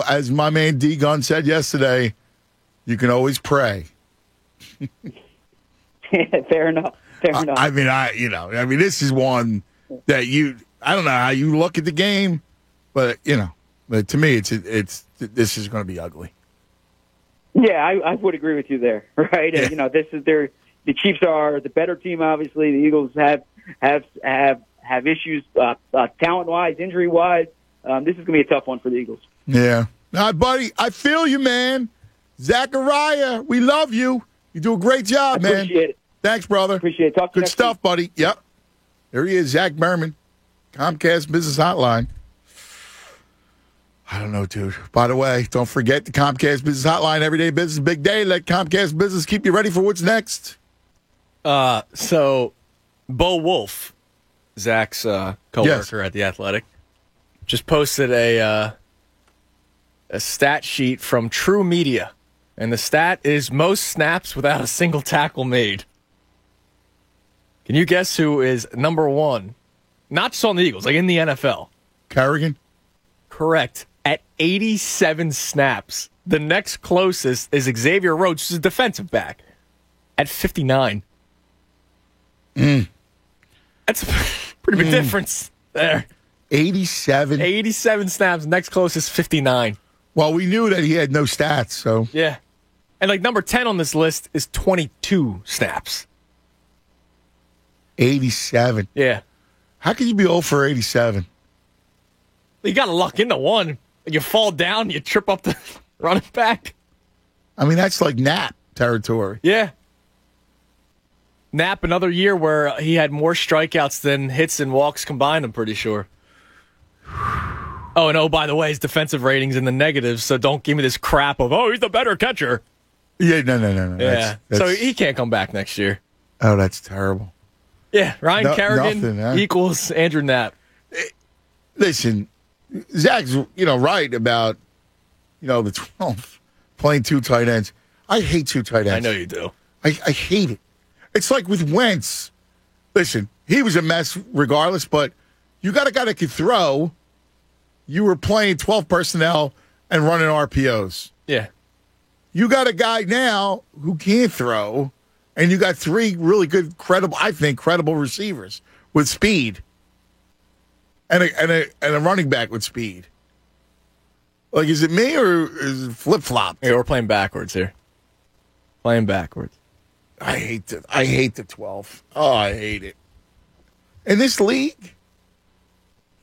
as my man D Gunn said yesterday, you can always pray. Fair enough. I mean, this is one that I don't know how you look at the game, but but to me, this is going to be ugly. Yeah, I would agree with you there, right? Yeah. And, this is the Chiefs are the better team. Obviously, the Eagles have issues talent-wise, injury-wise. This is going to be a tough one for the Eagles. Yeah. All right, buddy, I feel you, man. Zachariah, we love you. You do a great job, man. Appreciate it. Thanks, brother. Appreciate it. Talk to you Good stuff, week. buddy. Yep. There he is, Zach Berman, Comcast Business Hotline. I don't know, dude. By the way, don't forget the Comcast Business Hotline. Everyday business, big day. Let Comcast Business keep you ready for what's next. So, Bo Wolf, Zach's coworker at The Athletic, just posted a stat sheet from True Media, and the stat is most snaps without a single tackle made. Can you guess who is number one? Not just on the Eagles, like in the NFL. Kerrigan? Correct. At 87 snaps. The next closest is Xavier Rhodes, who's a defensive back, at 59. That's a pretty big difference there. 87? 87 snaps. Next closest, 59. Well, we knew that he had no stats, so. Yeah. And number 10 on this list is 22 snaps. 87. Yeah. How can you be 0 for 87? You got to luck into one. You fall down, you trip up the running back. I mean, that's like Knapp territory. Yeah. Knapp, another year where he had more strikeouts than hits and walks combined, I'm pretty sure. Oh, and by the way, his defensive rating's in the negatives, so don't give me this crap of, he's the better catcher. Yeah, no. Yeah, so he can't come back next year. Oh, that's terrible. Yeah, Ryan Kerrigan equals Andrew Knapp. Listen, Zach's right about the 12 playing 2 tight ends. I hate 2 tight ends. I know you do. I hate it. It's like with Wentz. Listen, he was a mess regardless, but you got a guy that could throw. You were playing 12 personnel and running RPOs. Yeah. You got a guy now who can't throw, and you got 3 really good, credible receivers with speed, and a running back with speed. Like, is it me or is it flip-flop? Yeah, we're playing backwards here. Playing backwards. I hate the 12. Oh, I hate it. In this league,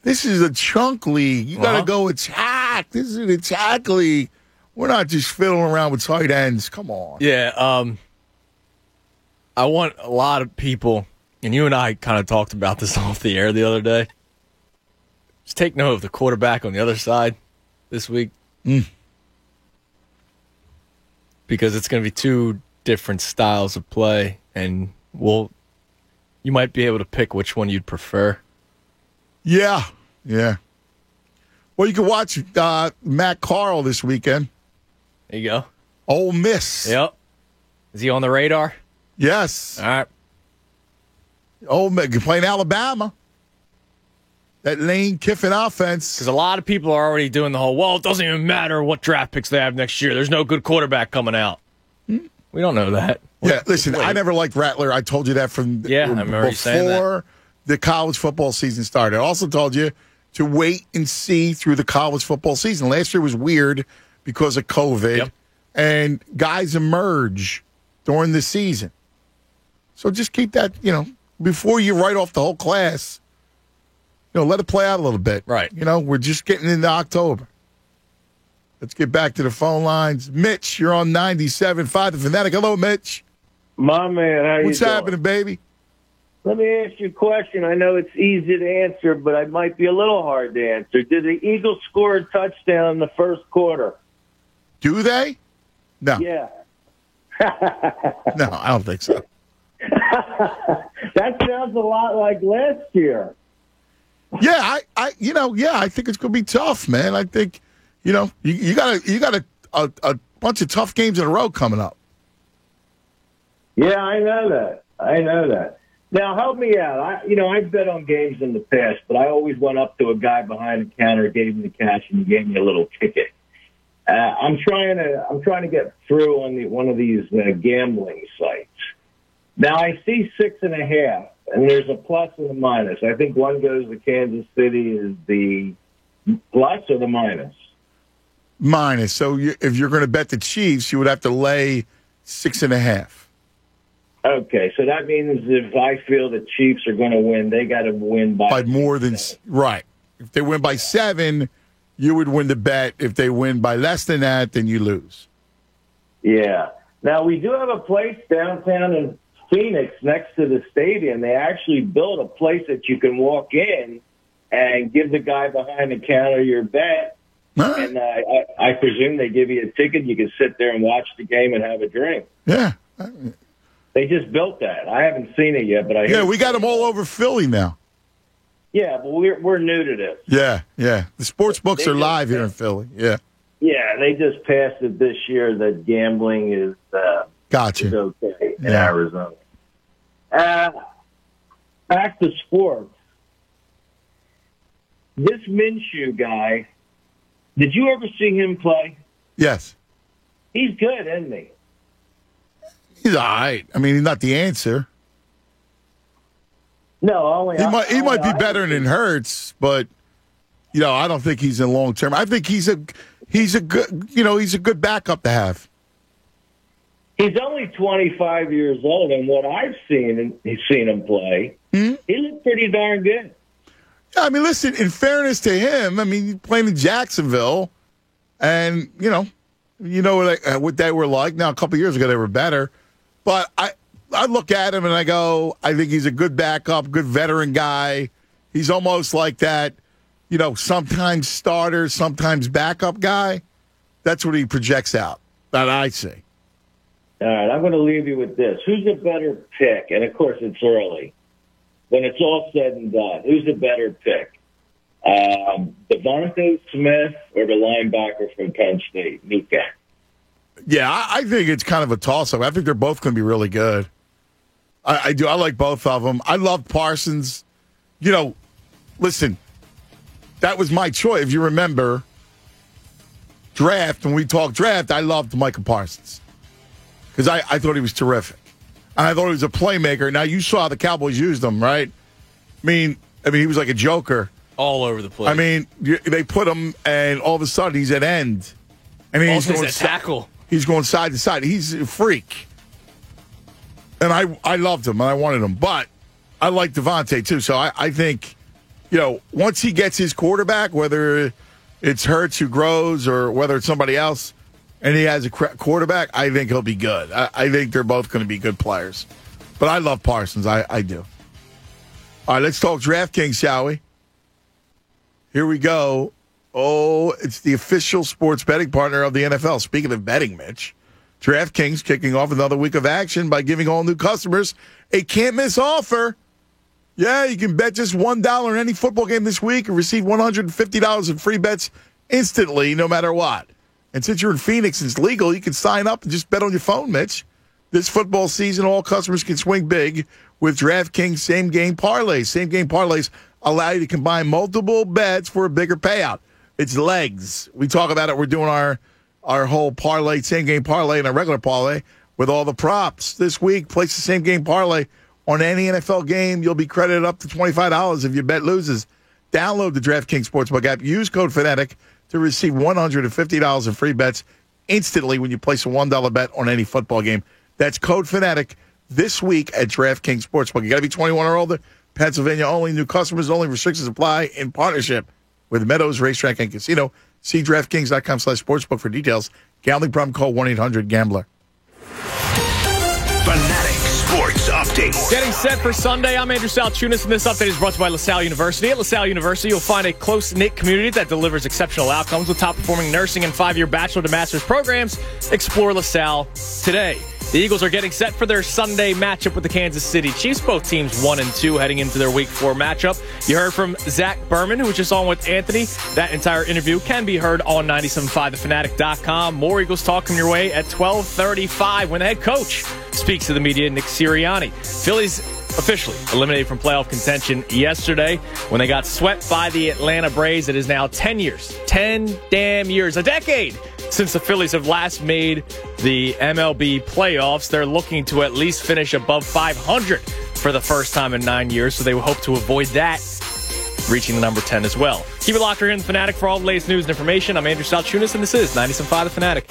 this is a chunk league. You got to go attack. This is an attack league. We're not just fiddling around with tight ends. Come on. Yeah, I want a lot of people, and you and I kind of talked about this off the air the other day. Just take note of the quarterback on the other side this week. Because it's going to be 2 different styles of play, and you might be able to pick which one you'd prefer. Yeah. Well, you can watch Matt Carl this weekend. There you go. Ole Miss. Yep. Is he on the radar? Yes. All right. Ole Miss playing Alabama. That Lane Kiffin offense. Because a lot of people are already doing the whole, it doesn't even matter what draft picks they have next year. There's no good quarterback coming out. We don't know that. Yeah, listen, I never liked Rattler. I told you that from I remember you saying that. Before the college football season started. I also told you to wait and see through the college football season. Last year was weird because of COVID, and guys emerge during the season. So just keep that, before you write off the whole class, let it play out a little bit. Right. We're just getting into October. Let's get back to the phone lines. Mitch, you're on 97.5 The Fanatic. Hello, Mitch. My man, how you doing? What's happening, baby? Let me ask you a question. I know it's easy to answer, but it might be a little hard to answer. Did the Eagles score a touchdown in the first quarter? Do they? No. Yeah. No, I don't think so. That sounds a lot like last year. Yeah, I think it's going to be tough, man. I think, you got a bunch of tough games in a row coming up. Yeah, I know that. Now, help me out. I've bet on games in the past, but I always went up to a guy behind the counter, gave him the cash, and he gave me a little ticket. I'm trying to get through on one of these gambling sites. Now, I see 6.5, and there's a plus and a minus. I think one goes to Kansas City. Is the plus or the minus? Minus. So if you're going to bet the Chiefs, you would have to lay 6.5. Okay, so that means if I feel the Chiefs are going to win, they got to win by more than 7. Right. If they win by 7, you would win the bet. If they win by less than that, then you lose. Yeah. Now, we do have a place downtown in Phoenix next to the stadium. They actually built a place that you can walk in and give the guy behind the counter your bet. Huh? And I presume they give you a ticket. You can sit there and watch the game and have a drink. Yeah. They just built that. I haven't seen it yet, but I hear we got them all over Philly now. Yeah, but we're new to this. Yeah. The sports books are live here in Philly. Yeah. Yeah, they just passed it this year that gambling is gotcha. Is okay in Arizona. Back to sports. This Minshew guy, did you ever see him play? Yes. He's good, isn't he? He's all right. I mean, he's not the answer. No, he might be better than Hurts, but I don't think he's in long term. I think he's a good backup to have. He's only 25 years old, and what I've seen him play, he looked pretty darn good. Yeah, I mean, listen, in fairness to him, I mean, he's playing in Jacksonville, and what they were like. Now, a couple of years ago, they were better, but I look at him and I go, I think he's a good backup, good veteran guy. He's almost like that sometimes starter, sometimes backup guy. That's what he projects out, that I see. All right, I'm going to leave you with this. Who's the better pick? And, of course, it's early. When it's all said and done, who's the better pick? Devontae Smith or the linebacker from Penn State, Mika? Yeah, I think it's kind of a toss-up. I think they're both going to be really good. I do. I like both of them. I love Parsons. Listen, that was my choice. If you remember, when we talked draft, I loved Micah Parsons because I thought he was terrific. And I thought he was a playmaker. Now, you saw how the Cowboys used him, right? I mean, he was like a joker. All over the place. I mean, they put him, and all of a sudden, he's at end. And he's going to tackle. He's going side to side. He's a freak. And I loved him, and I wanted him. But I like Devontae, too. So I think, once he gets his quarterback, whether it's Hurts who grows or whether it's somebody else, and he has a quarterback, I think he'll be good. I think they're both going to be good players. But I love Parsons. I do. All right, let's talk DraftKings, shall we? Here we go. Oh, it's the official sports betting partner of the NFL. Speaking of betting, Mitch, DraftKings kicking off another week of action by giving all new customers a can't-miss offer. Yeah, you can bet just $1 in any football game this week and receive $150 in free bets instantly, no matter what. And since you're in Phoenix and it's legal, you can sign up and just bet on your phone, Mitch. This football season, all customers can swing big with DraftKings same-game parlays. Same-game parlays allow you to combine multiple bets for a bigger payout. It's legs. We talk about it. We're doing our whole parlay, same-game parlay, and a regular parlay with all the props. This week, place the same-game parlay on any NFL game. You'll be credited up to $25 if your bet loses. Download the DraftKings Sportsbook app. Use code FANATIC to receive $150 in free bets instantly when you place a $1 bet on any football game. That's code FANATIC this week at DraftKings Sportsbook. You got to be 21 or older. Pennsylvania only. New customers only. Restrictions apply in partnership with Meadows Racetrack and Casino. See DraftKings.com/sportsbook for details. Gambling problem, call 1-800-GAMBLER. Fanatic Sports Update. Getting set for Sunday. I'm Andrew Salchunas, and this update is brought to you by LaSalle University. At LaSalle University, you'll find a close-knit community that delivers exceptional outcomes with top-performing nursing and 5-year bachelor to master's programs. Explore LaSalle today. The Eagles are getting set for their Sunday matchup with the Kansas City Chiefs. Both teams 1-2 heading into their Week 4 matchup. You heard from Zach Berman, who was just on with Anthony. That entire interview can be heard on 97.5thefanatic.com. More Eagles talk coming your way at 12:35 when the head coach speaks to the media, Nick Sirianni. Phillies officially eliminated from playoff contention yesterday when they got swept by the Atlanta Braves. It is now 10 years, 10 damn years, a decade since the Phillies have last made the MLB playoffs. They're looking to at least finish above 500 for the first time in 9 years, so they will hope to avoid that, reaching the number 10 as well. Keep it locked here in The Fanatic for all the latest news and information. I'm Andrew Salchunas, and this is 97.5 The Fanatic.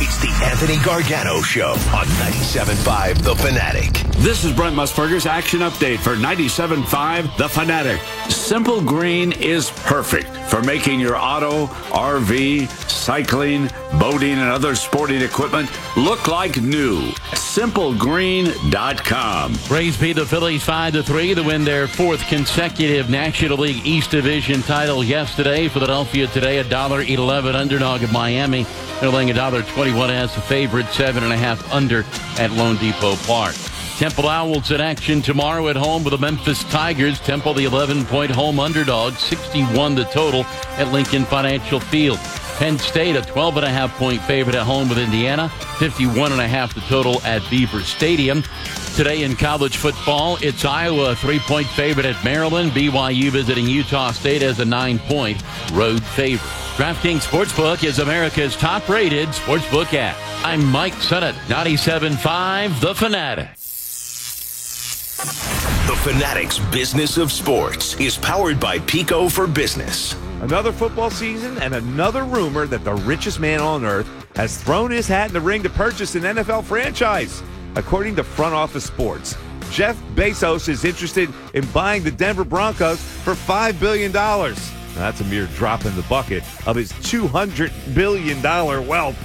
It's the Anthony Gargano Show on 97.5 The Fanatic. This is Brent Musburger's Action Update for 97.5 The Fanatic. Simple Green is perfect for making your auto, RV, cycling, boating, and other sporting equipment look like new. SimpleGreen.com. Braves beat the Phillies 5-3 to win their fourth consecutive National League East Division title yesterday. Philadelphia today a $1.11 underdog of Miami. They're laying $1.21 as the favorite, 7.5 under at Lone Depot Park. Temple Owls in action tomorrow at home with the Memphis Tigers. Temple, the 11-point home underdog, 61 the total at Lincoln Financial Field. Penn State, a 12.5-point favorite at home with Indiana, 51.5 the total at Beaver Stadium. Today in college football, it's Iowa, a 3-point favorite at Maryland. BYU visiting Utah State as a 9-point road favorite. DraftKings Sportsbook is America's top-rated sportsbook app. I'm Mike Sennett, 97.5 The Fanatic. The Fanatic's Business of Sports is powered by Pico for Business. Another football season and another rumor that the richest man on earth has thrown his hat in the ring to purchase an NFL franchise. According to Front Office Sports, Jeff Bezos is interested in buying the Denver Broncos for $5 billion. Now, that's a mere drop in the bucket of his $200 billion wealth.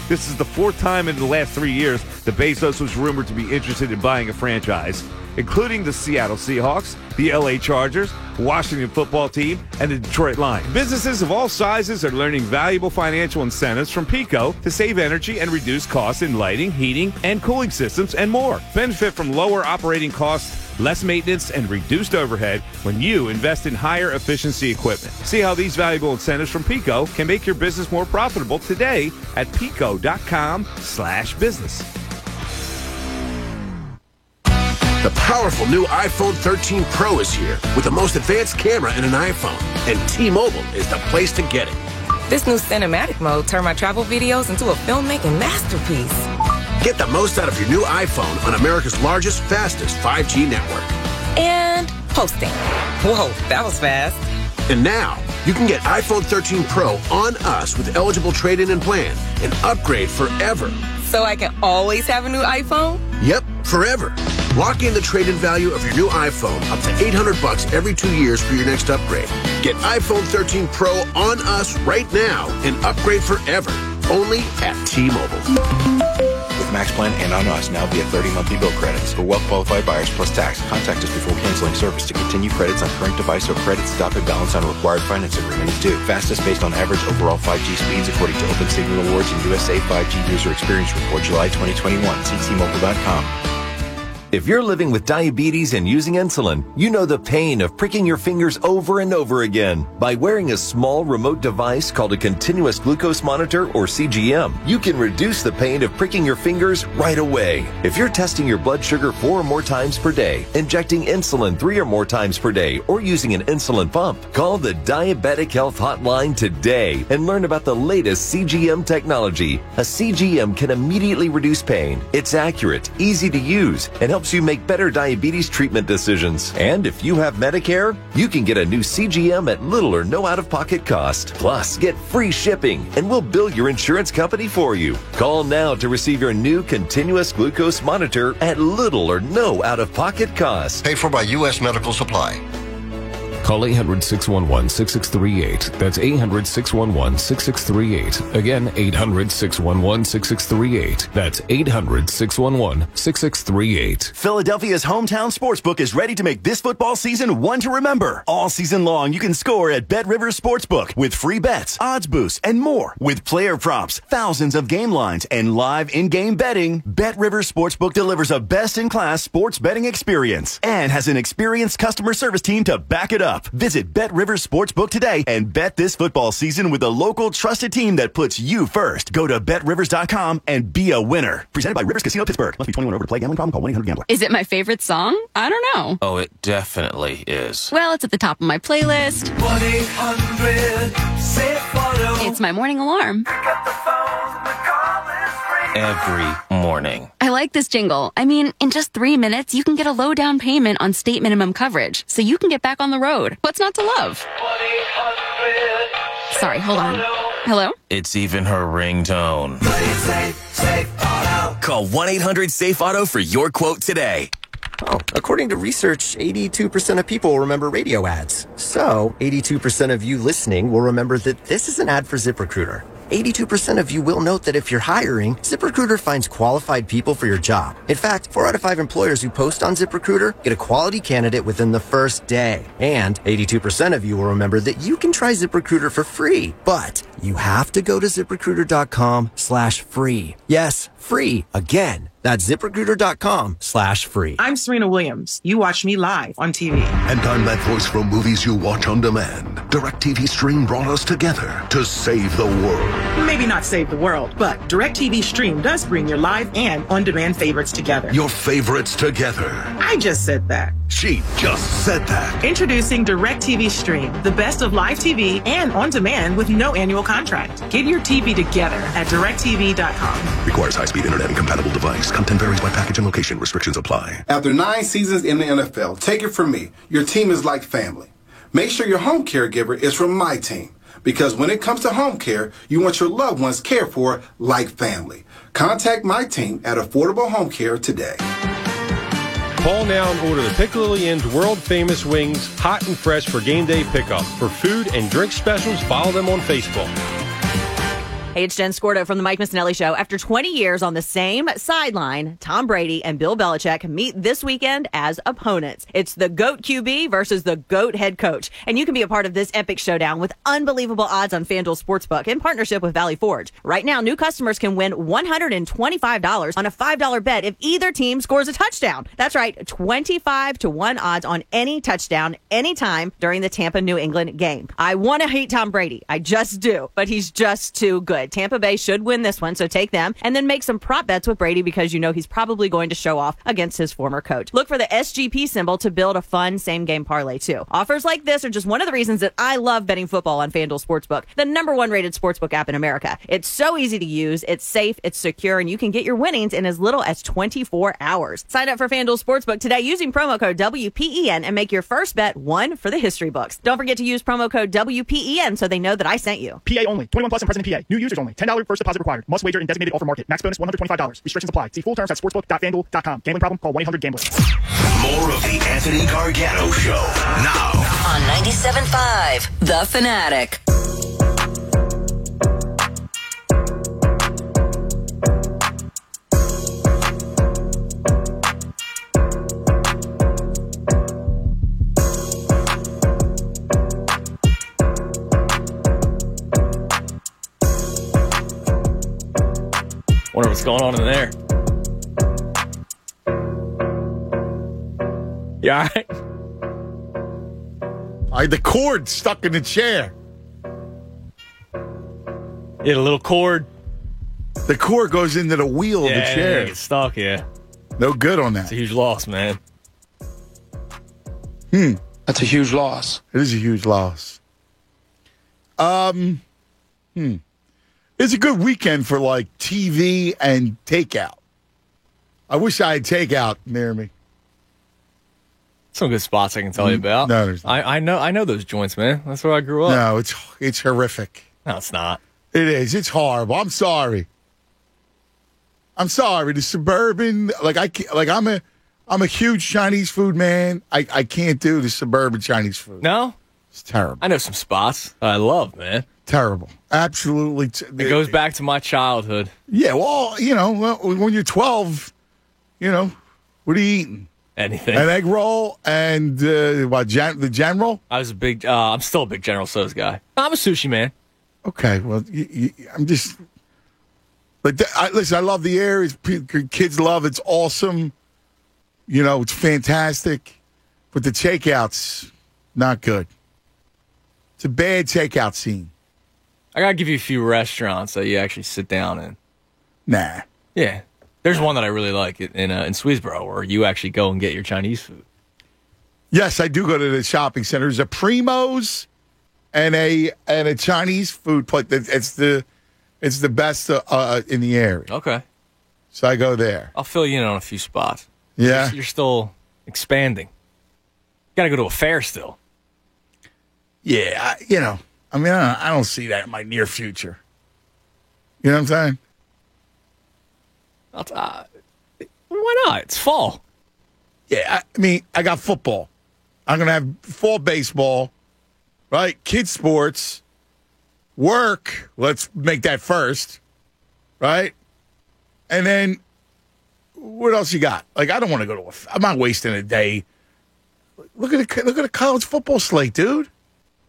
This is the fourth time in the last 3 years that Bezos was rumored to be interested in buying a franchise. including the Seattle Seahawks, the LA Chargers, Washington football team, and the Detroit Lions. Businesses of all sizes are learning valuable financial incentives from PECO to save energy and reduce costs in lighting, heating, and cooling systems, and more. Benefit from lower operating costs, less maintenance, and reduced overhead when you invest in higher efficiency equipment. See how these valuable incentives from PECO can make your business more profitable today at PECO.com/business. The powerful new iPhone 13 Pro is here with the most advanced camera in an iPhone. And T-Mobile is the place to get it. This new cinematic mode turned my travel videos into a filmmaking masterpiece. Get the most out of your new iPhone on America's largest, fastest 5G network. And posting. Whoa, that was fast. And now, you can get iPhone 13 Pro on us with eligible trade-in and plan and upgrade forever. So I can always have a new iPhone? Yep, forever. Lock in the trade-in value of your new iPhone up to $800 every 2 years for your next upgrade. Get iPhone 13 Pro on us right now and upgrade forever. Only at T-Mobile. With Max Plan and on us now via 30 monthly bill credits for well-qualified buyers plus tax. Contact us before canceling service to continue credits on current device or credits stopping balance on a required finance agreement is due. Fastest based on average overall 5G speeds according to Open Signal Awards and USA 5G User Experience Report July 2021. See T-Mobile.com. If you're living with diabetes and using insulin, you know the pain of pricking your fingers over and over again. By wearing a small remote device called a continuous glucose monitor, or CGM, you can reduce the pain of pricking your fingers right away. If you're testing your blood sugar 4 or more times per day, injecting insulin 3 or more times per day, or using an insulin pump, call the Diabetic Health Hotline today and learn about the latest CGM technology. A CGM can immediately reduce pain. It's accurate, easy to use, and helps you make better diabetes treatment decisions. And if you have Medicare, you can get a new CGM at little or no out-of-pocket cost. Plus, get free shipping, and we'll bill your insurance company for you. Call now to receive your new continuous glucose monitor at little or no out-of-pocket cost. Paid for by U.S. Medical Supply. Call 800-611-6638. That's 800-611-6638. Again, 800-611-6638. That's 800-611-6638. Philadelphia's hometown sportsbook is ready to make this football season one to remember. All season long, you can score at Bet Rivers Sportsbook with free bets, odds boosts, and more. With player props, thousands of game lines, and live in-game betting, Bet Rivers Sportsbook delivers a best-in-class sports betting experience and has an experienced customer service team to back it up. Visit Bet Rivers Sportsbook today and bet this football season with a local trusted team that puts you first. Go to BetRivers.com and be a winner. Presented by Rivers Casino Pittsburgh. Must be 21 or over to play. Gambling problem? Call 1-800-GAMBLER. Is it my favorite song? I don't know. Oh, it definitely is. Well, it's at the top of my playlist. 1-800-SAVE-AUTO. It's my morning alarm. Pick up the phone, the call is free. Every morning. I like this jingle. I mean, in just 3 minutes, you can get a low down payment on state minimum coverage, so you can get back on the road. What's not to love? 1-800. Sorry, hold on. Hello? It's even her ringtone. Safe Auto. Call 1-800-SAFE-AUTO for your quote today. Oh, according to research, 82% of people remember radio ads. So, 82% of you listening will remember that this is an ad for ZipRecruiter. 82% of you will note that if you're hiring, ZipRecruiter finds qualified people for your job. In fact, 4 out of 5 employers who post on ZipRecruiter get a quality candidate within the first day. And 82% of you will remember that you can try ZipRecruiter for free, but you have to go to ZipRecruiter.com/free. Yes, free. Again, that's ZipRecruiter.com/free. I'm Serena Williams. You watch me live on TV. And I'm that voice from movies you watch on demand. DirecTV Stream brought us together to save the world. Maybe not save the world, but DirecTV Stream does bring your live and on-demand favorites together. Your favorites together. I just said that. She just said that. Introducing DirecTV Stream, the best of live TV and on-demand with no annual contract. Get your TV together at DirecTV.com. Requires high-speed internet and compatible device. Content varies by package and location. Restrictions apply. After 9 seasons in the NFL, take it from me, your team is like family. Make sure your home caregiver is from my team. Because when it comes to home care, you want your loved ones cared for like family. Contact my team at Affordable Home Care today. Call now and order the Piccadilly Inn's world-famous wings, hot and fresh for game day pickup. For food and drink specials, follow them on Facebook. Hey, it's Jen Scordo from the Mike Missinelli Show. After 20 years on the same sideline, Tom Brady and Bill Belichick meet this weekend as opponents. It's the GOAT QB versus the GOAT head coach. And you can be a part of this epic showdown with unbelievable odds on FanDuel Sportsbook in partnership with Valley Forge. Right now, new customers can win $125 on a $5 bet if either team scores a touchdown. That's right, 25-1 odds on any touchdown anytime during the Tampa-New England game. I want to hate Tom Brady. I just do. But he's just too good. Tampa Bay should win this one, so take them and then make some prop bets with Brady because you know he's probably going to show off against his former coach. Look for the SGP symbol to build a fun same-game parlay, too. Offers like this are just one of the reasons that I love betting football on FanDuel Sportsbook, the #1 rated sportsbook app in America. It's so easy to use, it's safe, it's secure, and you can get your winnings in as little as 24 hours. Sign up for FanDuel Sportsbook today using promo code WPEN and make your first bet one for the history books. Don't forget to use promo code WPEN so they know that I sent you. PA only. 21 plus and present in PA. New users only. $10 first deposit required. Must wager in designated offer market. Max bonus $125. Restrictions apply. See full terms at sportsbook.fanduel.com. Gambling problem? Call 1-800-GAMBLER. More of the Anthony Gargano Show now on 97.5 The Fanatic. Wonder what's going on in there. You all right? The cord stuck in the chair. You had a little cord. The cord goes into the wheel of the chair. It's stuck, yeah. No good on that. It's a huge loss, man. That's a huge loss. It is a huge loss. It's a good weekend for, like, TV and takeout. I wish I had takeout near me. Some good spots I can tell you about. No, there's not. I know those joints, man. That's where I grew up. No, it's horrific. No, it's not. It is. It's horrible. I'm sorry. The suburban, I'm a huge Chinese food man. I can't do the suburban Chinese food. No? It's terrible. I know some spots I love, man. Terrible. Absolutely. It goes back to my childhood. Yeah, well, when you're 12, what are you eating? Anything. An egg roll and the General? I was I'm still a big General Tso's guy. I'm a sushi man. Okay, well, I'm just... listen, I love the area. Kids love it. It's awesome. It's fantastic. But the takeout's not good. It's a bad takeout scene. I got to give you a few restaurants that you actually sit down in. Nah. Yeah. There's one that I really like in Swedesboro where you actually go and get your Chinese food. Yes, I do go to the shopping center. There's a Primo's and a Chinese food place. It's the best in the area. Okay. So I go there. I'll fill you in on a few spots. Yeah. You're still expanding. Got to go to a fair still. Yeah, I don't see that in my near future. You know what I'm saying? Why not? It's fall. Yeah, I got football. I'm going to have fall baseball, right? Kids sports, work. Let's make that first, right? And then what else you got? I don't want to go I'm not wasting a day. Look at the college football slate, dude.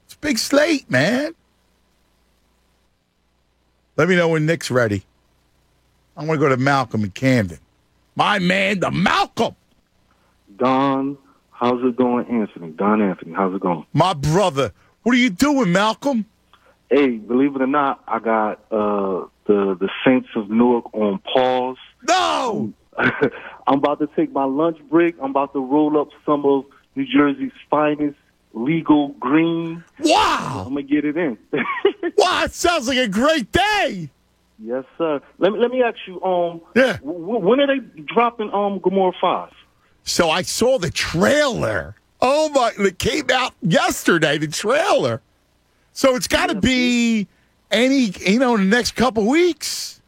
It's a big slate, man. Let me know when Nick's ready. I want to go to Malcolm in Camden. My man, the Malcolm. Don, how's it going, Anthony? Don Anthony, how's it going? My brother. What are you doing, Malcolm? Hey, believe it or not, I got the Saints of Newark on pause. No! I'm about to take my lunch break. I'm about to roll up some of New Jersey's finest legal green. Wow! I'm going to get it in. Wow, it sounds like a great day. Yes, sir. Let me ask you, yeah. When are they dropping Gomorrah 5? So I saw the trailer. Oh, my, it came out yesterday, the trailer. So it's got to be in the next couple weeks.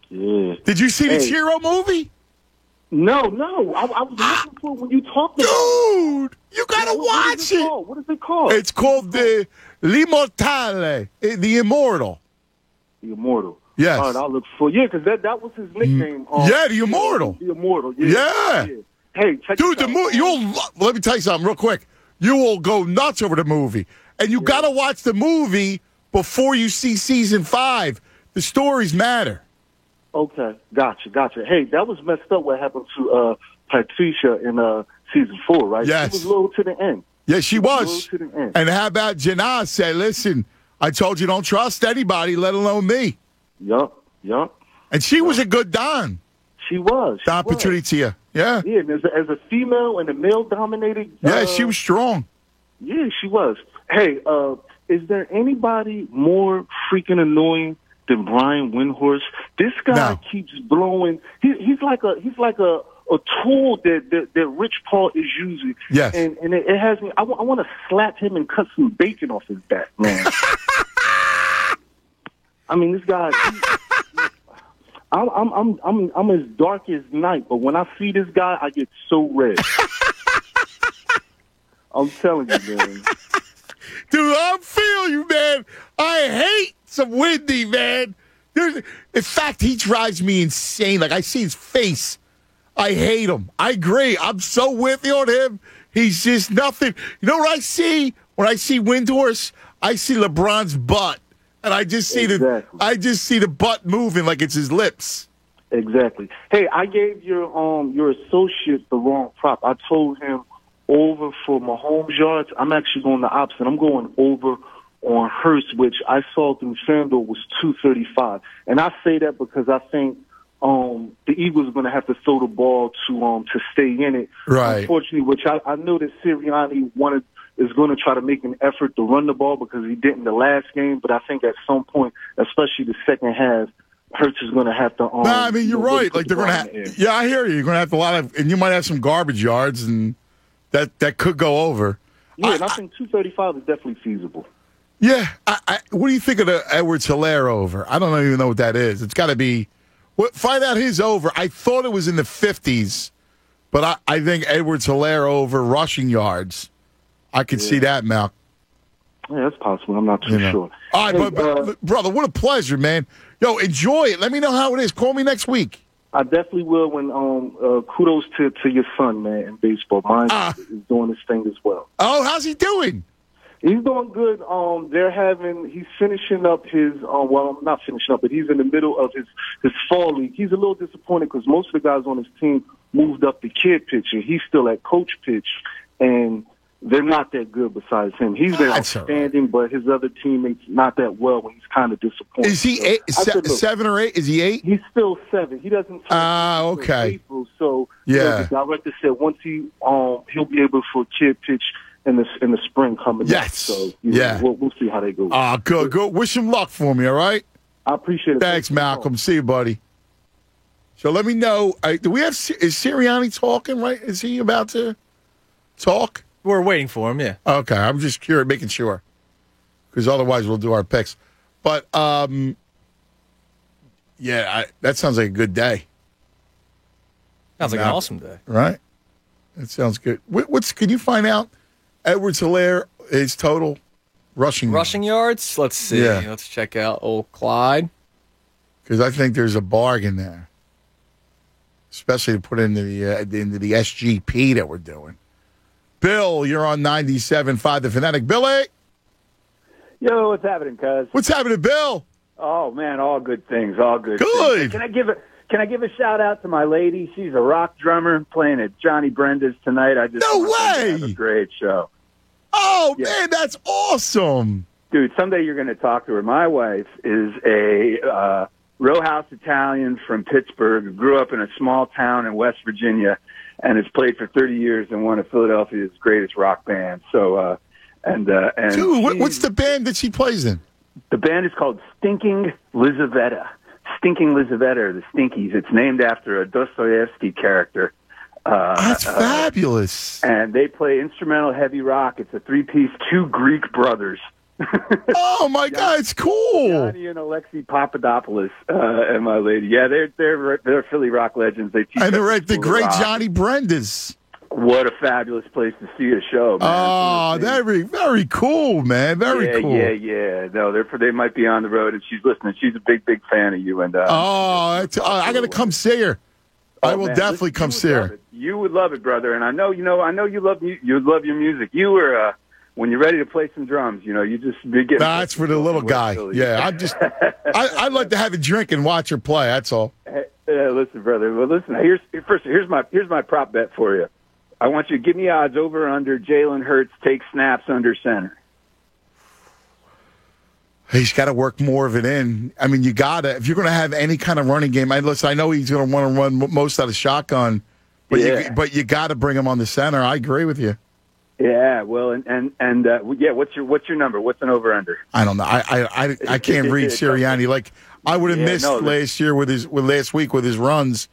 Yeah. Did you see the Chiro movie? No. I was looking for it when you talked about it. Dude, you got to watch it. What is it called? It's called the L'Immortale, the Immortal. The Immortal. Yes. All right, I'll look for because that was his nickname. The Immortal. The Immortal. Yeah. Hey, check dude, this out. Let me tell you something real quick. You will go nuts over the movie, and you got to watch the movie before you see season 5. The stories matter. Okay, gotcha. Hey, that was messed up. What happened to Patricia in season 4? Right? Yes. She was loyal to the end. Yes, she was. Loyal to the end. And how about Janaz said, "Listen, I told you don't trust anybody, let alone me." Yup. And she was a good Don. She was. Don Patricia. Yeah. Yeah, and as a female in a male-dominated... Yeah, she was strong. Yeah, she was. Hey, is there anybody more freaking annoying than Brian Windhorst? This guy keeps blowing... He's like a tool that Rich Paul is using. Yes. And it has me... I want to slap him and cut some bacon off his back, man. I mean, this guy... I'm as dark as night, but when I see this guy, I get so red. I'm telling you, man. Dude, I feel you, man. I hate some Windy, man. In fact, he drives me insane. Like, I see his face. I hate him. I agree. I'm so with you on him. He's just nothing. You know what I see? When I see Windhorst, I see LeBron's butt. And I just see the butt moving like it's his lips. Exactly. Hey, I gave your associate the wrong prop. I told him over for Mahomes yards. I'm actually going the opposite. I'm going over on Hurst, which I saw through FanDuel was 235. And I say that because I think the Eagles are going to have to throw the ball to stay in it. Right. Unfortunately, which I know that Sirianni is going to try to make an effort to run the ball because he didn't the last game. But I think at some point, especially the second half, Hurts is going to have to. I mean, you're right. Like they're going to have. Yeah, I hear you. You're going to have a lot of, and you might have some garbage yards, and that could go over. Yeah, and I think 235 is definitely feasible. Yeah. What do you think of the Edwards-Helaire over? I don't even know what that is. It's got to be. Find out his over. I thought it was in the 50s, but I think Edwards-Helaire over rushing yards. I could see that, Mal. Yeah, that's possible. I'm not too sure. All right, but brother, what a pleasure, man. Yo, enjoy it. Let me know how it is. Call me next week. I definitely will. When kudos to your son, man, in baseball. Mine is doing his thing as well. Oh, how's he doing? He's doing good. He's finishing up his, not finishing up, but he's in the middle of his fall league. He's a little disappointed because most of the guys on his team moved up to kid pitch, and he's still at coach pitch, and they're not that good besides him. He's been outstanding, but his other teammates not that well when he's kind of disappointed. Is he 7 or 8? Is he 8? He's still 7. He doesn't turn okay. April, so yeah. The director said once he'll be able for kid pitch in the spring coming up. Yes. So yeah. We'll see how they go. Good. Wish him luck for me, all right? I appreciate it. Thanks, Malcolm. See you, buddy. So let me know. Do we have is Sirianni talking, right? Is he about to talk? We're waiting for him, yeah. Okay, I'm just curious, making sure. Because otherwise we'll do our picks. But, that sounds like a good day. Sounds like an awesome day. Right? That sounds good. Can you find out Edwards-Helaire, his total rushing yards? Let's see. Yeah. Let's check out old Clyde. Because I think there's a bargain there. Especially to put into the SGP that we're doing. Bill, you're on 97.5 The Fanatic. Billy? Yo, what's happening, cuz? What's happening, Bill? Oh, man, all good things, all good. Good. Can I give a shout out to my lady? She's a rock drummer playing at Johnny Brenda's tonight. No way! Have a great show. Oh, man, that's awesome. Dude, someday you're going to talk to her. My wife is a row house Italian from Pittsburgh who grew up in a small town in West Virginia and has played for 30 years in one of Philadelphia's greatest rock bands. So, dude, what's the band that she plays in? The band is called Stinking Lizaveta. Stinking Lizaveta, or the Stinkies. It's named after a Dostoevsky character. That's fabulous. And they play instrumental heavy rock. It's a 3-piece, 2 Greek brothers. Oh my God, it's cool. Johnny and Alexei Papadopoulos and my lady. Yeah, they're Philly rock legends. They teach and they're at the great rock. Johnny Brenda's. What a fabulous place to see a show, man. Oh, very, very cool, man. Very cool. Yeah. No, they might be on the road, and she's listening. She's a big, big fan of you. And I got to come see her. I will definitely come see her. You would love it, brother. And I know you love your music. You were when you're ready to play some drums. You just be getting. That's for the little guy. Yeah, I'm just. I'd like to have a drink and watch her play. That's all. Hey, listen, brother. Well, listen. Here's my prop bet for you. I want you to give me odds over or under Jalen Hurts take snaps under center. He's got to work more of it in. I mean, you got to. If you're going to have any kind of running game, I know he's going to want to run most out of shotgun, but you got to bring him on the center. I agree with you. Yeah, well, and what's your number? What's an over under? I don't know. I can't read Sirianni. Like I would have missed last year last week with his runs.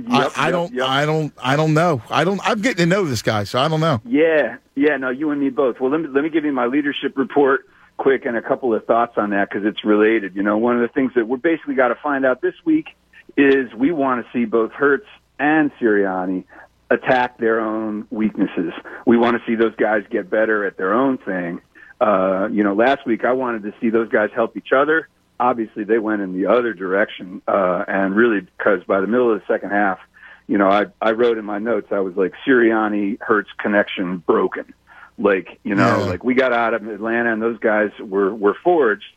I don't know. I'm getting to know this guy, so I don't know. Yeah. No, you and me both. Well, let me give you my leadership report quick and a couple of thoughts on that because it's related. One of the things that we're basically got to find out this week is we want to see both Hurts and Sirianni attack their own weaknesses. We want to see those guys get better at their own thing. Last week I wanted to see those guys help each other. Obviously, they went in the other direction, and really because by the middle of the second half, I wrote in my notes, I was like, Sirianni-Hurts connection broken. Like we got out of Atlanta, and those guys were forged.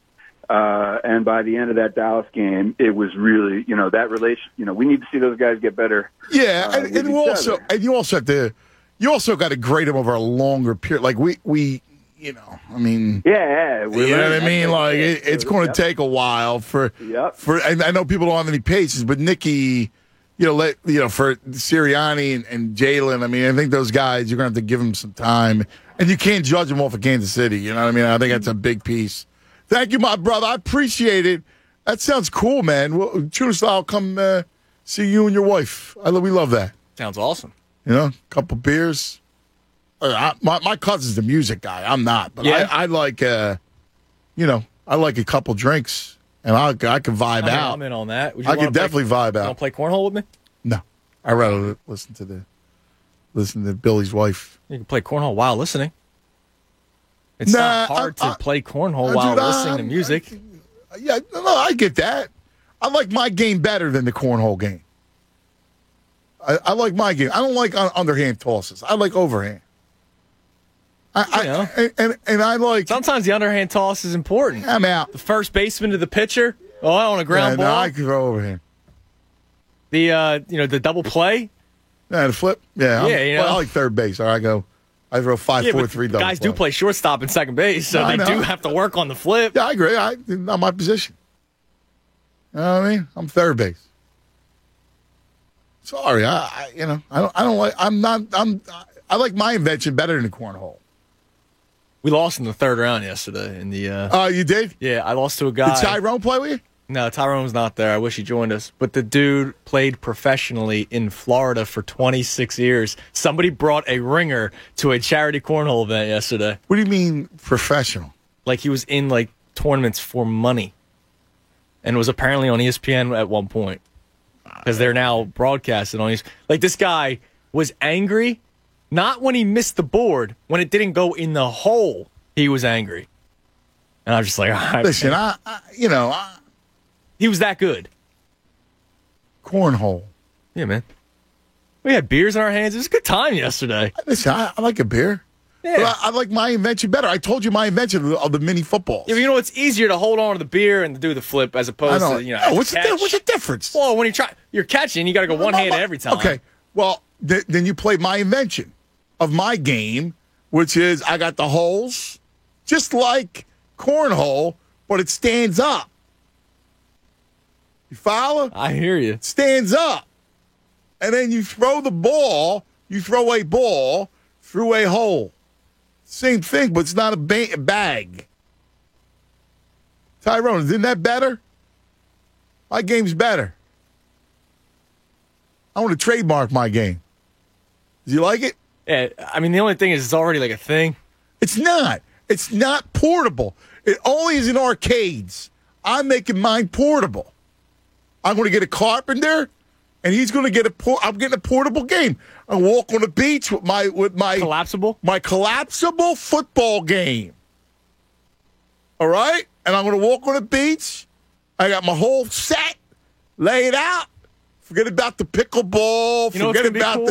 And by the end of that Dallas game, it was really, that relation. We need to see those guys get better. Yeah, and you also got to grade them over a longer period. Like we. I mean, yeah, you know what I mean. Like it's going to take a while for. And I know people don't have any patience, but Nicky, for Sirianni and Jalen. I mean, I think those guys you're going to have to give them some time, and you can't judge them off of Kansas City. You know what I mean? I think that's a big piece. Thank you, my brother. I appreciate it. That sounds cool, man. Well, I'll come see you and your wife. We love that. Sounds awesome. A couple beers. My cousin's the music guy. I'm not, but I like, I like a couple drinks, and I can vibe out. I'm in on that. I can definitely vibe out. You want to play cornhole with me? No, I'd rather listen to Billy's wife. You can play cornhole while listening. It's not hard to play cornhole while listening to music. I get that. I like my game better than the cornhole game. I like my game. I don't like underhand tosses. I like overhand. And I like. Sometimes the underhand toss is important. I'm out. The first baseman to the pitcher. I want a ground ball. No, I can go overhand. The double play. Yeah, the flip. Yeah, I like third base. I throw 5-4-3 double. Guys do play shortstop and second base, so they do have to work on the flip. Yeah, I agree. Not my position. You know what I mean? I'm third base. Sorry, I don't like. I like my invention better than the cornhole. We lost in the third round yesterday. In the Oh, you did? Yeah, I lost to a guy. Did Tyrone play with you? No, Tyrone was not there. I wish he joined us. But the dude played professionally in Florida for 26 years. Somebody brought a ringer to a charity cornhole event yesterday. What do you mean professional? Like he was in tournaments for money, and was apparently on ESPN at one point because they're now broadcasted on ESPN. Like this guy was angry. Not when he missed the board. When it didn't go in the hole, he was angry. And I was just like, listen, he was that good. Cornhole. Yeah, man. We had beers in our hands. It was a good time yesterday. Listen, I like a beer. Yeah. But I like my invention better. I told you my invention of the mini footballs. Yeah, but it's easier to hold on to the beer and to do the flip as opposed to, what's the difference? Well, when you're catching, you got to go one-handed every time. Okay. Well, then you play my invention of my game, which is I got the holes, just like cornhole, but it stands up. You follow? I hear you. It stands up. And then you throw a ball through a hole. Same thing, but it's not a bag. Tyrone, isn't that better? My game's better. I want to trademark my game. Do you like it? Yeah, I mean, the only thing is it's already like a thing. It's not. It's not portable. It only is in arcades. I'm making mine portable. I'm going to get a carpenter, and he's going to get I'm getting a portable game. I walk on the beach with my collapsible football game. All right, and I'm going to walk on the beach. I got my whole set laid out. Forget about the pickleball. Forget about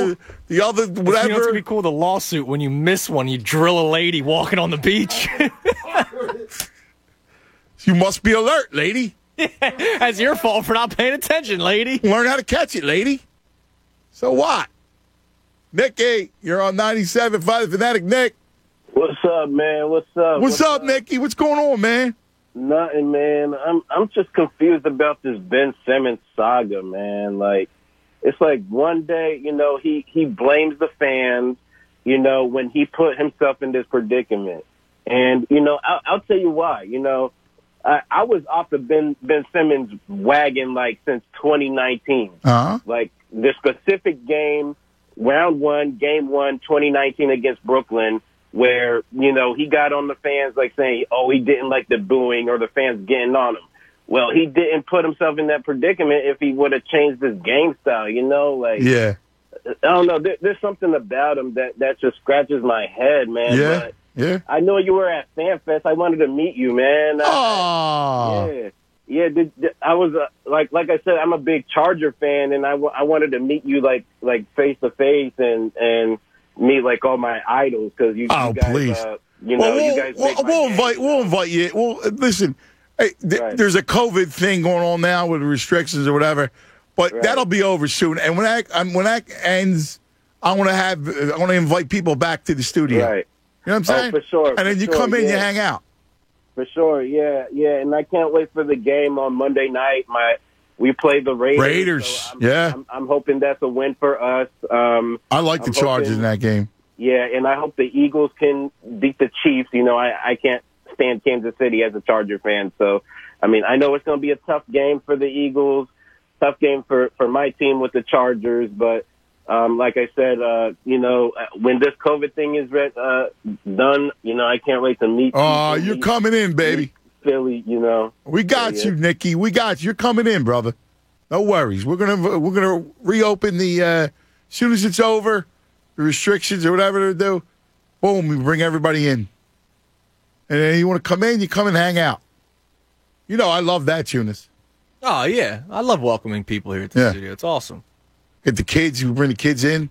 the other whatever. You know what's gonna be cool? The lawsuit when you miss one, you drill a lady walking on the beach. You must be alert, lady. That's your fault for not paying attention, lady. Learn how to catch it, lady. So what? Nicky, you're on 97.5 The Fanatic. Nick. What's up, man? What's up? What's up, Nicky? What's going on, man? Nothing, man. I'm just confused about this Ben Simmons saga, man. Like, it's like one day, he blames the fans, when he put himself in this predicament. And, I'll tell you why. I was off the Ben Simmons wagon, like, since 2019. Uh-huh. Like, the specific game, round one, game 1, 2019 against Brooklyn, where, he got on the fans, like, saying, oh, he didn't like the booing or the fans getting on him. Well, he didn't put himself in that predicament if he would have changed his game style, Like, yeah. I don't know. There's something about him that just scratches my head, man. Yeah. But Yeah. I know you were at FanFest. I wanted to meet you, man. Oh. Yeah. I was like I said, I'm a big Charger fan, and I wanted to meet you like face to face and meet like all my idols because you guys, please. you guys. We'll invite you. Well, listen. Hey, there's a COVID thing going on now with restrictions or whatever, but that'll be over soon. And when that ends, I want to invite people back to the studio. Right. You know what I'm saying? For sure. And then you come in, you hang out. For sure, yeah. And I can't wait for the game on Monday night. We play the Raiders. So I'm hoping that's a win for us. I like the Chargers in that game. Yeah, and I hope the Eagles can beat the Chiefs. I can't stand Kansas City as a Charger fan. So, I know it's going to be a tough game for the Eagles, tough game for my team with the Chargers, but like I said, when this COVID thing is done, I can't wait to meet. Oh, you're coming in, baby. Philly, We got you, Nicky. We got you. You're coming in, brother. No worries. We're gonna reopen the as soon as it's over, the restrictions or whatever they do. Boom, we bring everybody in. And then you want to come in, you come and hang out. I love that, Eunice. Oh yeah, I love welcoming people here at the studio. It's awesome. Get the kids. You bring the kids in.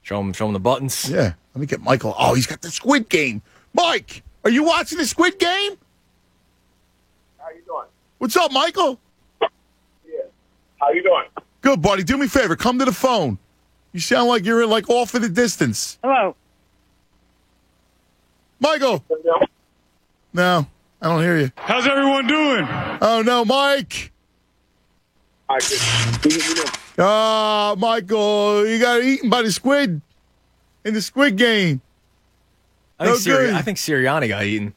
Show them the buttons. Yeah. Let me get Michael. Oh, he's got the Squid Game. Mike, are you watching the Squid Game? How you doing? What's up, Michael? Yeah. How you doing? Good, buddy. Do me a favor. Come to the phone. You sound like you're like off in the distance. Hello. Michael. No, I don't hear you. How's everyone doing? Oh, no, Mike. Michael, you got eaten by the squid in the Squid Game. I think Sirianni got eaten.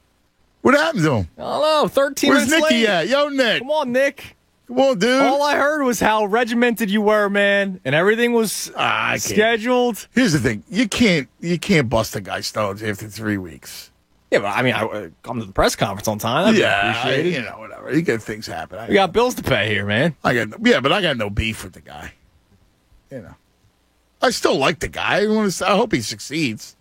What happened to him? I don't know. 13 Where's minutes Nicky late. at? Yo, Nick. Come on, Nick. Come on, dude. All I heard was how regimented you were, man, and everything was scheduled. Here's the thing: you can't bust a guy's stones after 3 weeks. Yeah, but I come to the press conference on time. That'd be appreciated. Whatever. You get things happen. We got bills to pay here, man. But I got no beef with the guy. I still like the guy. I hope he succeeds.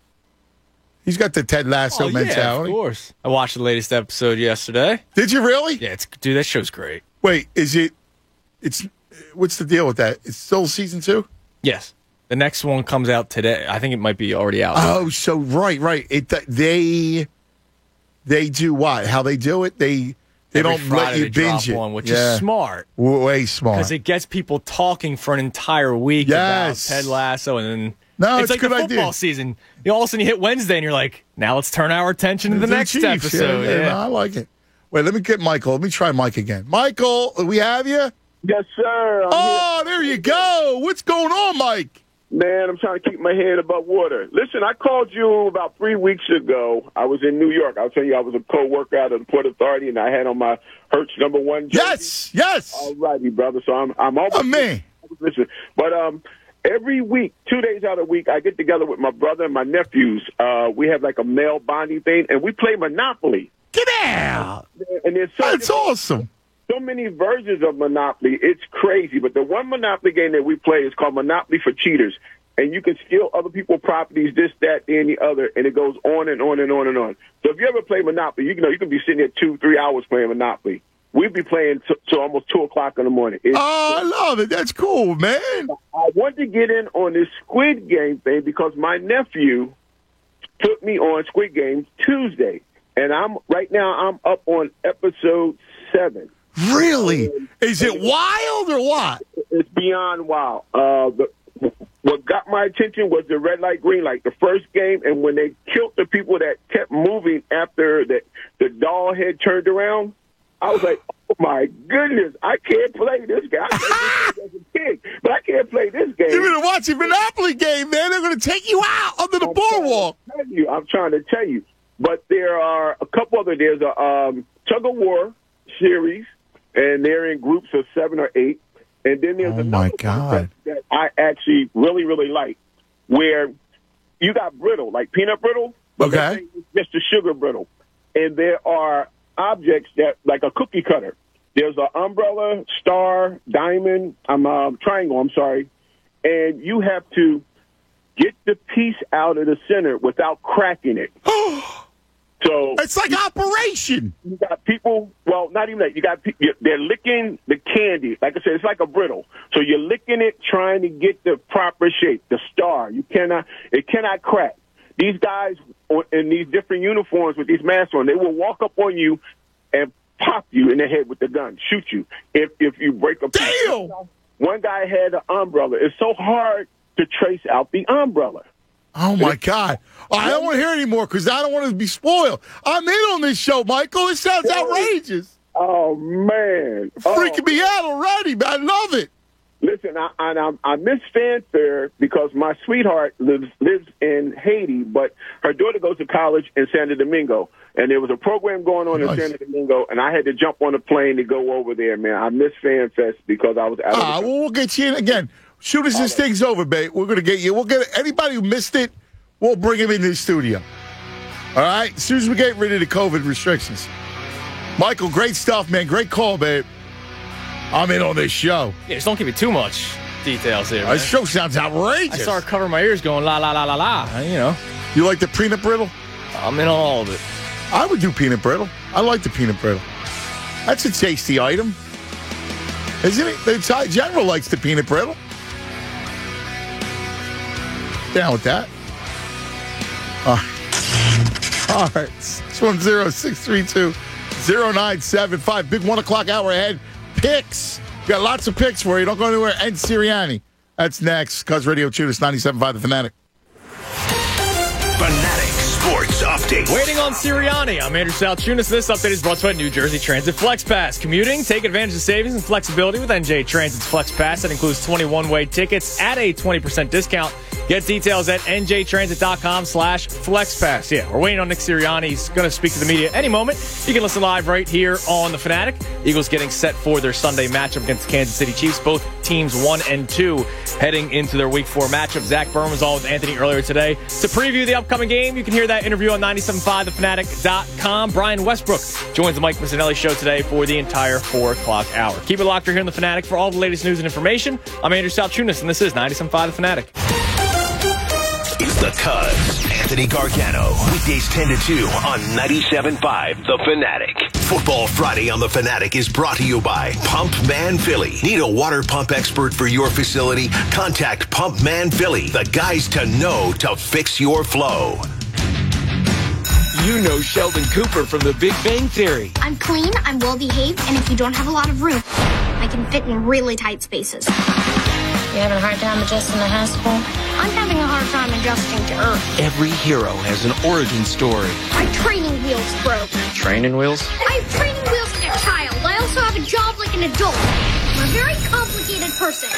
He's got the Ted Lasso mentality. Yeah, of course. I watched the latest episode yesterday. Did you really? Yeah, dude, that show's great. Wait, what's the deal with that? It's still season 2? Yes. The next one comes out today. I think it might be already out. Oh, so right. They do what? How they do it? They don't let you binge it. One, which is smart. Way smart. Because it gets people talking for an entire week about Ted Lasso, and then it's like a good the football season. All of a sudden you hit Wednesday, and you're like, now let's turn our attention to the next Chiefs. episode. Yeah, I like it. Wait, let me get Michael. Let me try Mike again. Michael, we have you? Yes, sir. I'm here. There you go. What's going on, Mike? Man, I'm trying to keep my head above water. Listen, I called you about 3 weeks ago. I was in New York. I was telling you I was a co-worker out of the Port Authority, and I had on my Hertz #1 jersey. Yes. All righty, brother. So I'm almost. Oh, man. Listen, but every week, 2 days out of the week, I get together with my brother and my nephews. We have like a male bonding thing, and we play Monopoly. Get out. And That's awesome. so many versions of Monopoly. It's crazy. But the one Monopoly game that we play is called Monopoly for Cheaters. And you can steal other people's properties, this, that, and the other, and it goes on and on and on and on. So if you ever play Monopoly, you can be sitting there 2-3 hours playing Monopoly. We'd be playing till almost 2 o'clock in the morning. I love it. That's cool, man. I want to get in on this Squid Game thing because my nephew put me on Squid Game Tuesday, and I'm up on episode 7. Really? Is it wild or what? It's beyond wild. What got my attention was the red light, green light, the first game, and when they killed the people that kept moving after the doll head turned around, I was like, oh, my goodness, I can't play this game. I played this game as a kid, but I can't play this game. You've been watching Monopoly game, man. They're going to take you out under the boardwalk. I'm trying to tell you. But there are a couple other. There's a Tug of War series, and they're in groups of 7 or 8. And then there's another one that I actually really, really like, where you got brittle, like peanut brittle, but just the sugar brittle. And there are objects that, like a cookie cutter. There's an umbrella, star, diamond, triangle, and you have to get the piece out of the center without cracking it. So it's like Operation. You got people, well, not even that. You got they're licking the candy. Like I said, it's like a brittle. So you're licking it, trying to get the proper shape, the star. It cannot crack. These guys in these different uniforms with these masks on, they will walk up on you and pop you in the head with the gun, shoot you if you break a piece. Damn! One guy had an umbrella. It's so hard to trace out the umbrella. Oh, my God. I don't want to hear anymore because I don't want to be spoiled. I'm in on this show, Michael. It sounds outrageous. Oh, man. Freaking me out already, man. I love it. Listen, I miss fanfare because my sweetheart lives in Haiti, but her daughter goes to college in Santo Domingo. And there was a program going on in Santo Domingo, and I had to jump on a plane to go over there, man. I miss FanFest because I was out of the we'll get you in again. Soon as this thing's over, babe, we're going to get you. We'll get anybody who missed it, we'll bring him into the studio. All right? As soon as we get rid of the COVID restrictions. Michael, great stuff, man. Great call, babe. I'm in on this show. Yeah, just don't give me too much details here, man. This show sounds outrageous. I started covering my ears going la, la, la, la, la, you know. You like the peanut brittle? I'm in on all of it. I would do peanut brittle. I like the peanut brittle. That's a tasty item. Isn't it? The General likes the peanut brittle. Down with that. All right. 610-632-0975. Big 1 o'clock hour ahead. Picks. We got lots of picks for you. Don't go anywhere. And Sirianni. That's next. Cuz Radio Chudas 97.5 The Fanatic. Fanatic Sports Update. Waiting on Sirianni. I'm Andrew Salchunas. This update is brought to you by New Jersey Transit Flex Pass. Commuting, take advantage of savings and flexibility with NJ Transit's Flex Pass. That includes 21-way tickets at a 20% discount. Get details at njtransit.com/FlexPass. Yeah, we're waiting on Nick Sirianni. He's going to speak to the media any moment. You can listen live right here on The Fanatic. Eagles getting set for their Sunday matchup against the Kansas City Chiefs. Both teams 1 and 2 heading into their Week 4 matchup. Zach Berman was on with Anthony earlier today to preview the upcoming game. You can hear that interview on 97.5thefanatic.com. Brian Westbrook joins the Mike Missanelli Show today for the entire 4 o'clock hour. Keep it locked here in The Fanatic for all the latest news and information. I'm Andrew Salchunas, and this is 97.5 The Fanatic. It's the Cuz, Anthony Gargano. Weekdays 10 to 2 on 97.5 The Fanatic. Football Friday on The Fanatic is brought to you by Pump Man Philly. Need a water pump expert for your facility? Contact Pump Man Philly, the guys to know to fix your flow. You know Sheldon Cooper from The Big Bang Theory. I'm clean, I'm well-behaved, and if you don't have a lot of room, I can fit in really tight spaces. You having a hard time adjusting to high school? I'm having a hard time adjusting to Earth. Every hero has an origin story. My training wheels broke. Training wheels? I have training wheels like a child. I also have a job like an adult. I'm a very complicated person.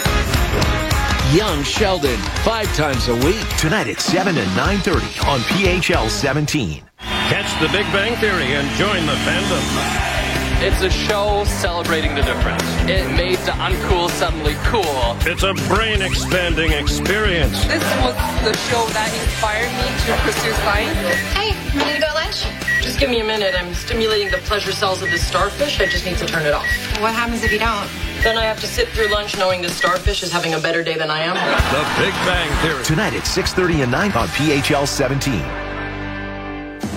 Young Sheldon, 5 times a week. Tonight at 7 and 9:30 on PHL 17. Catch The Big Bang Theory and join the fandom. It's a show celebrating the difference. It made the uncool suddenly cool. It's a brain-expanding experience. This was the show that inspired me to pursue science. Hey, I'm gonna go lunch. Just give me a minute. I'm stimulating the pleasure cells of this starfish. I just need to turn it off. What happens if you don't? Then I have to sit through lunch knowing this starfish is having a better day than I am. The Big Bang Theory. Tonight at 6:30 and 9 on PHL 17.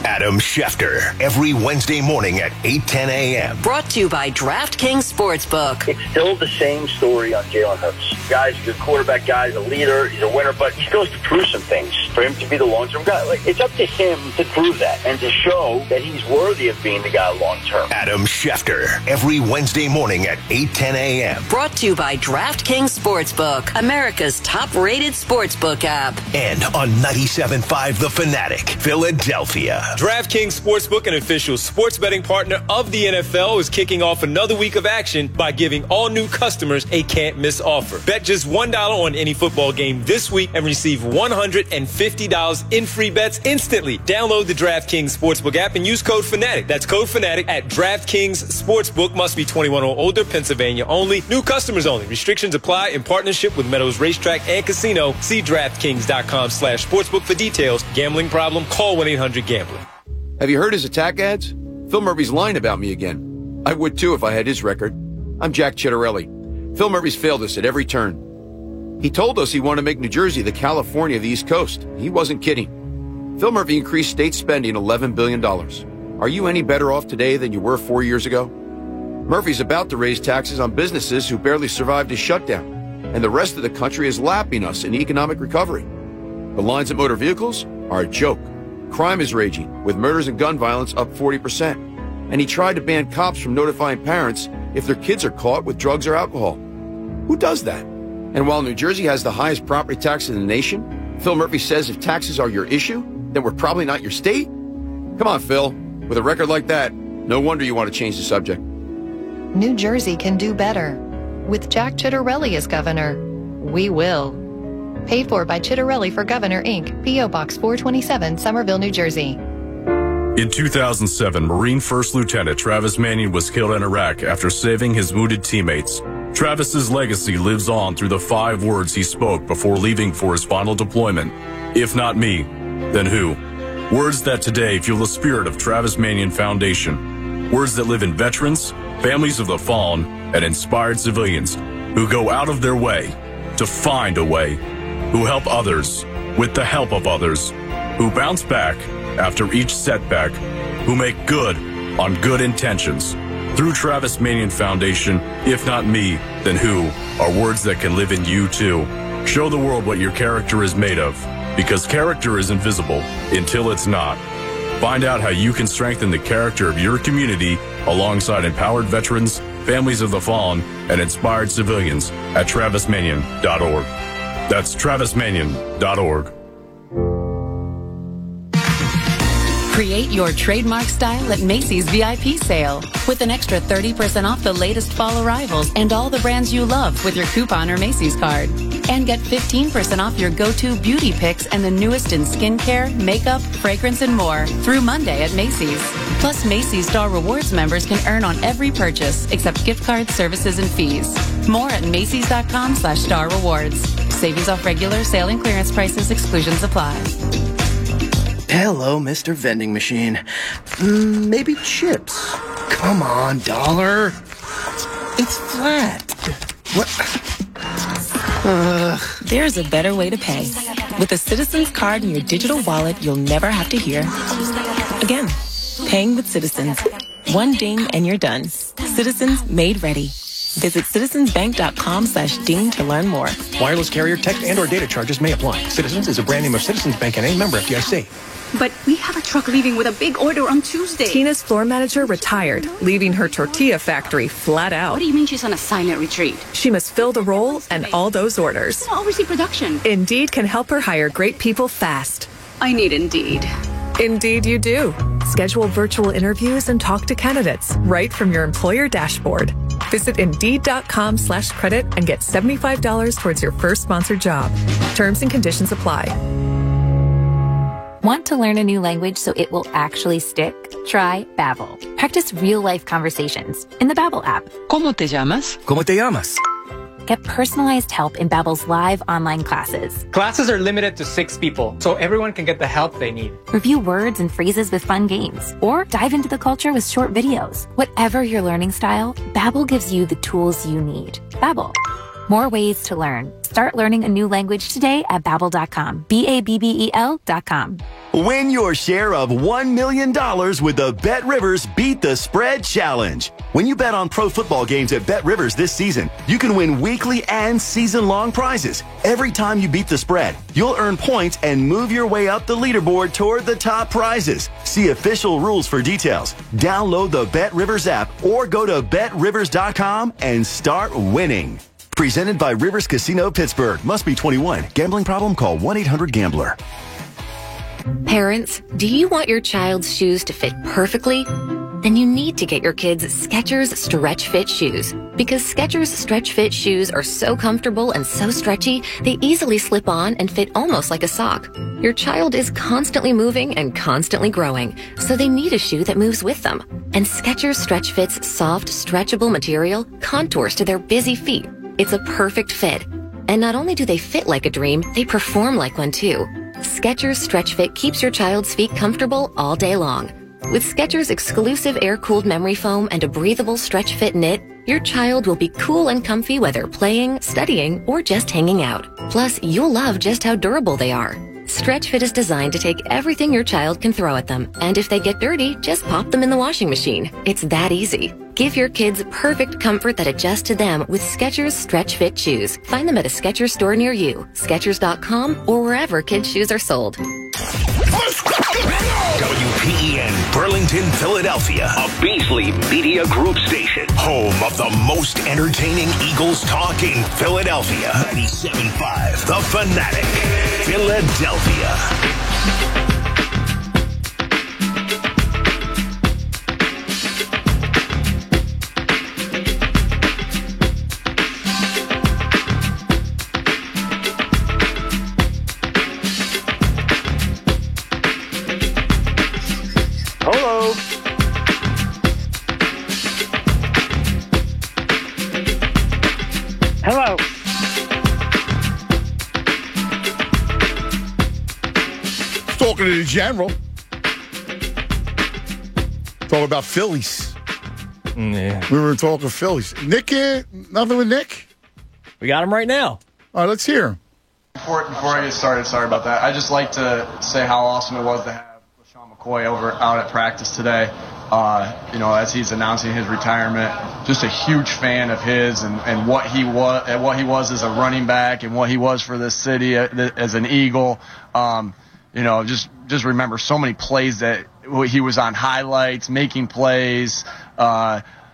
Adam Schefter, every Wednesday morning at 8:10 a.m. Brought to you by DraftKings Sportsbook. It's still the same story on Jalen Hurts. Guy's a good quarterback guy, he's a leader, he's a winner, but he still has to prove some things for him to be the long-term guy. Like, it's up to him to prove that and to show that he's worthy of being the guy long-term. Adam Schefter, every Wednesday morning at 8:10 a.m. Brought to you by DraftKings Sportsbook, America's top-rated sportsbook app. And on 97.5 The Fanatic, Philadelphia. DraftKings Sportsbook, an official sports betting partner of the NFL, is kicking off another week of action by giving all new customers a can't-miss offer. Bet just $1 on any football game this week and receive $150 in free bets instantly. Download the DraftKings Sportsbook app and use code FANATIC. That's code FANATIC at DraftKings Sportsbook. Must be 21 or older, Pennsylvania only. New customers only. Restrictions apply in partnership with Meadows Racetrack and Casino. See DraftKings.com/sportsbook for details. Gambling problem? Call 1-800-GAMBLER. Have you heard his attack ads? Phil Murphy's lying about me again. I would too if I had his record. I'm Jack Chitterelli. Phil Murphy's failed us at every turn. He told us he wanted to make New Jersey the California of the East Coast. He wasn't kidding. Phil Murphy increased state spending $11 billion. Are you any better off today than you were 4 years ago? Murphy's about to raise taxes on businesses who barely survived a shutdown, and the rest of the country is lapping us in economic recovery. The lines at motor vehicles are a joke. Crime is raging, with murders and gun violence up 40%. And he tried to ban cops from notifying parents if their kids are caught with drugs or alcohol. Who does that? And while New Jersey has the highest property tax in the nation, Phil Murphy says if taxes are your issue, then we're probably not your state? Come on, Phil. With a record like that, no wonder you want to change the subject. New Jersey can do better. With Jack Chitterelli as governor, we will. Paid for by Chitterelli for Governor, Inc., P.O. Box 427, Somerville, New Jersey. In 2007, Marine First Lieutenant Travis Manion was killed in Iraq after saving his wounded teammates. Travis's legacy lives on through the 5 words he spoke before leaving for his final deployment. If not me, then who? Words that today fuel the spirit of Travis Manion Foundation. Words that live in veterans, families of the fallen, and inspired civilians who go out of their way to find a way, who help others with the help of others, who bounce back after each setback, who make good on good intentions. Through Travis Manion Foundation, if not me, then who, are words that can live in you too. Show the world what your character is made of, because character is invisible until it's not. Find out how you can strengthen the character of your community alongside empowered veterans, families of the fallen, and inspired civilians at TravisManion.org. That's TravisManion.org. Create your trademark style at Macy's VIP sale with an extra 30% off the latest fall arrivals and all the brands you love with your coupon or Macy's card. And get 15% off your go-to beauty picks and the newest in skincare, makeup, fragrance, and more through Monday at Macy's. Plus, Macy's Star Rewards members can earn on every purchase except gift cards, services, and fees. More at Macy's.com/Star Rewards. Savings off regular sale and clearance prices. Exclusions apply. Hello, Mr. Vending Machine. Maybe chips. Come on, dollar. It's flat. What? There's a better way to pay. With a Citizens card in your digital wallet, you'll never have to hear. Again, paying with Citizens. One ding and you're done. Citizens made ready. Visit citizensbank.com/ding to learn more. Wireless carrier, text, and/or data charges may apply. Citizens is a brand name of Citizens Bank and a member FDIC. But we have a truck leaving with a big order on Tuesday. Tina's floor manager retired, leaving her tortilla factory flat out. What do you mean she's on a silent retreat? She must fill the role and all those orders. Oversee production. Indeed can help her hire great people fast. I need Indeed. Indeed you do. Schedule virtual interviews and talk to candidates right from your employer dashboard. Visit Indeed.com/credit and get $75 towards your first sponsored job. Terms and conditions apply. Want to learn a new language so it will actually stick? Try Babbel. Practice real-life conversations in the Babbel app. ¿Cómo te llamas? ¿Cómo te llamas? Get personalized help in Babbel's live online classes. Classes are limited to 6 people, so everyone can get the help they need. Review words and phrases with fun games, or dive into the culture with short videos. Whatever your learning style, Babbel gives you the tools you need. Babbel, more ways to learn. Start learning a new language today at Babbel.com. Babbel.com. Win your share of $1 million with the BetRivers Beat the Spread Challenge. When you bet on pro football games at BetRivers this season, you can win weekly and season-long prizes. Every time you beat the spread, you'll earn points and move your way up the leaderboard toward the top prizes. See official rules for details. Download the BetRivers app or go to BetRivers.com and start winning. Presented by Rivers Casino Pittsburgh. Must be 21. Gambling problem? Call 1-800-GAMBLER. Parents, do you want your child's shoes to fit perfectly? Then you need to get your kids Skechers Stretch Fit shoes. Because Skechers Stretch Fit shoes are so comfortable and so stretchy, they easily slip on and fit almost like a sock. Your child is constantly moving and constantly growing, so they need a shoe that moves with them. And Skechers Stretch Fit's soft, stretchable material contours to their busy feet. It's a perfect fit. And not only do they fit like a dream, they perform like one too. Skechers Stretch Fit keeps your child's feet comfortable all day long. With Skechers' exclusive air-cooled memory foam and a breathable stretch fit knit, your child will be cool and comfy whether playing, studying, or just hanging out. Plus, you'll love just how durable they are. Stretch Fit is designed to take everything your child can throw at them, and if they get dirty, just pop them in the washing machine. It's that easy. Give your kids perfect comfort that adjusts to them with Skechers Stretch Fit shoes. Find them at a Skechers store near you, Skechers.com, or wherever kids' shoes are sold. WPEN Burlington, Philadelphia, a Beasley Media Group station, home of the most entertaining Eagles talk in Philadelphia. 97.5, The Fanatic, Philadelphia. Hello. Hello. Talking to the general. Talking about Phillies. Yeah. We were talking Phillies. Nick here? Nothing with Nick? We got him right now. All right, let's hear him. Before I get started, sorry about that. I just like to say how awesome it was to have LaShawn McCoy out at practice today. As he's announcing his retirement, just a huge fan of his and what he was as a running back and what he was for this city as an Eagle. Just remember so many plays that he was on highlights, making plays.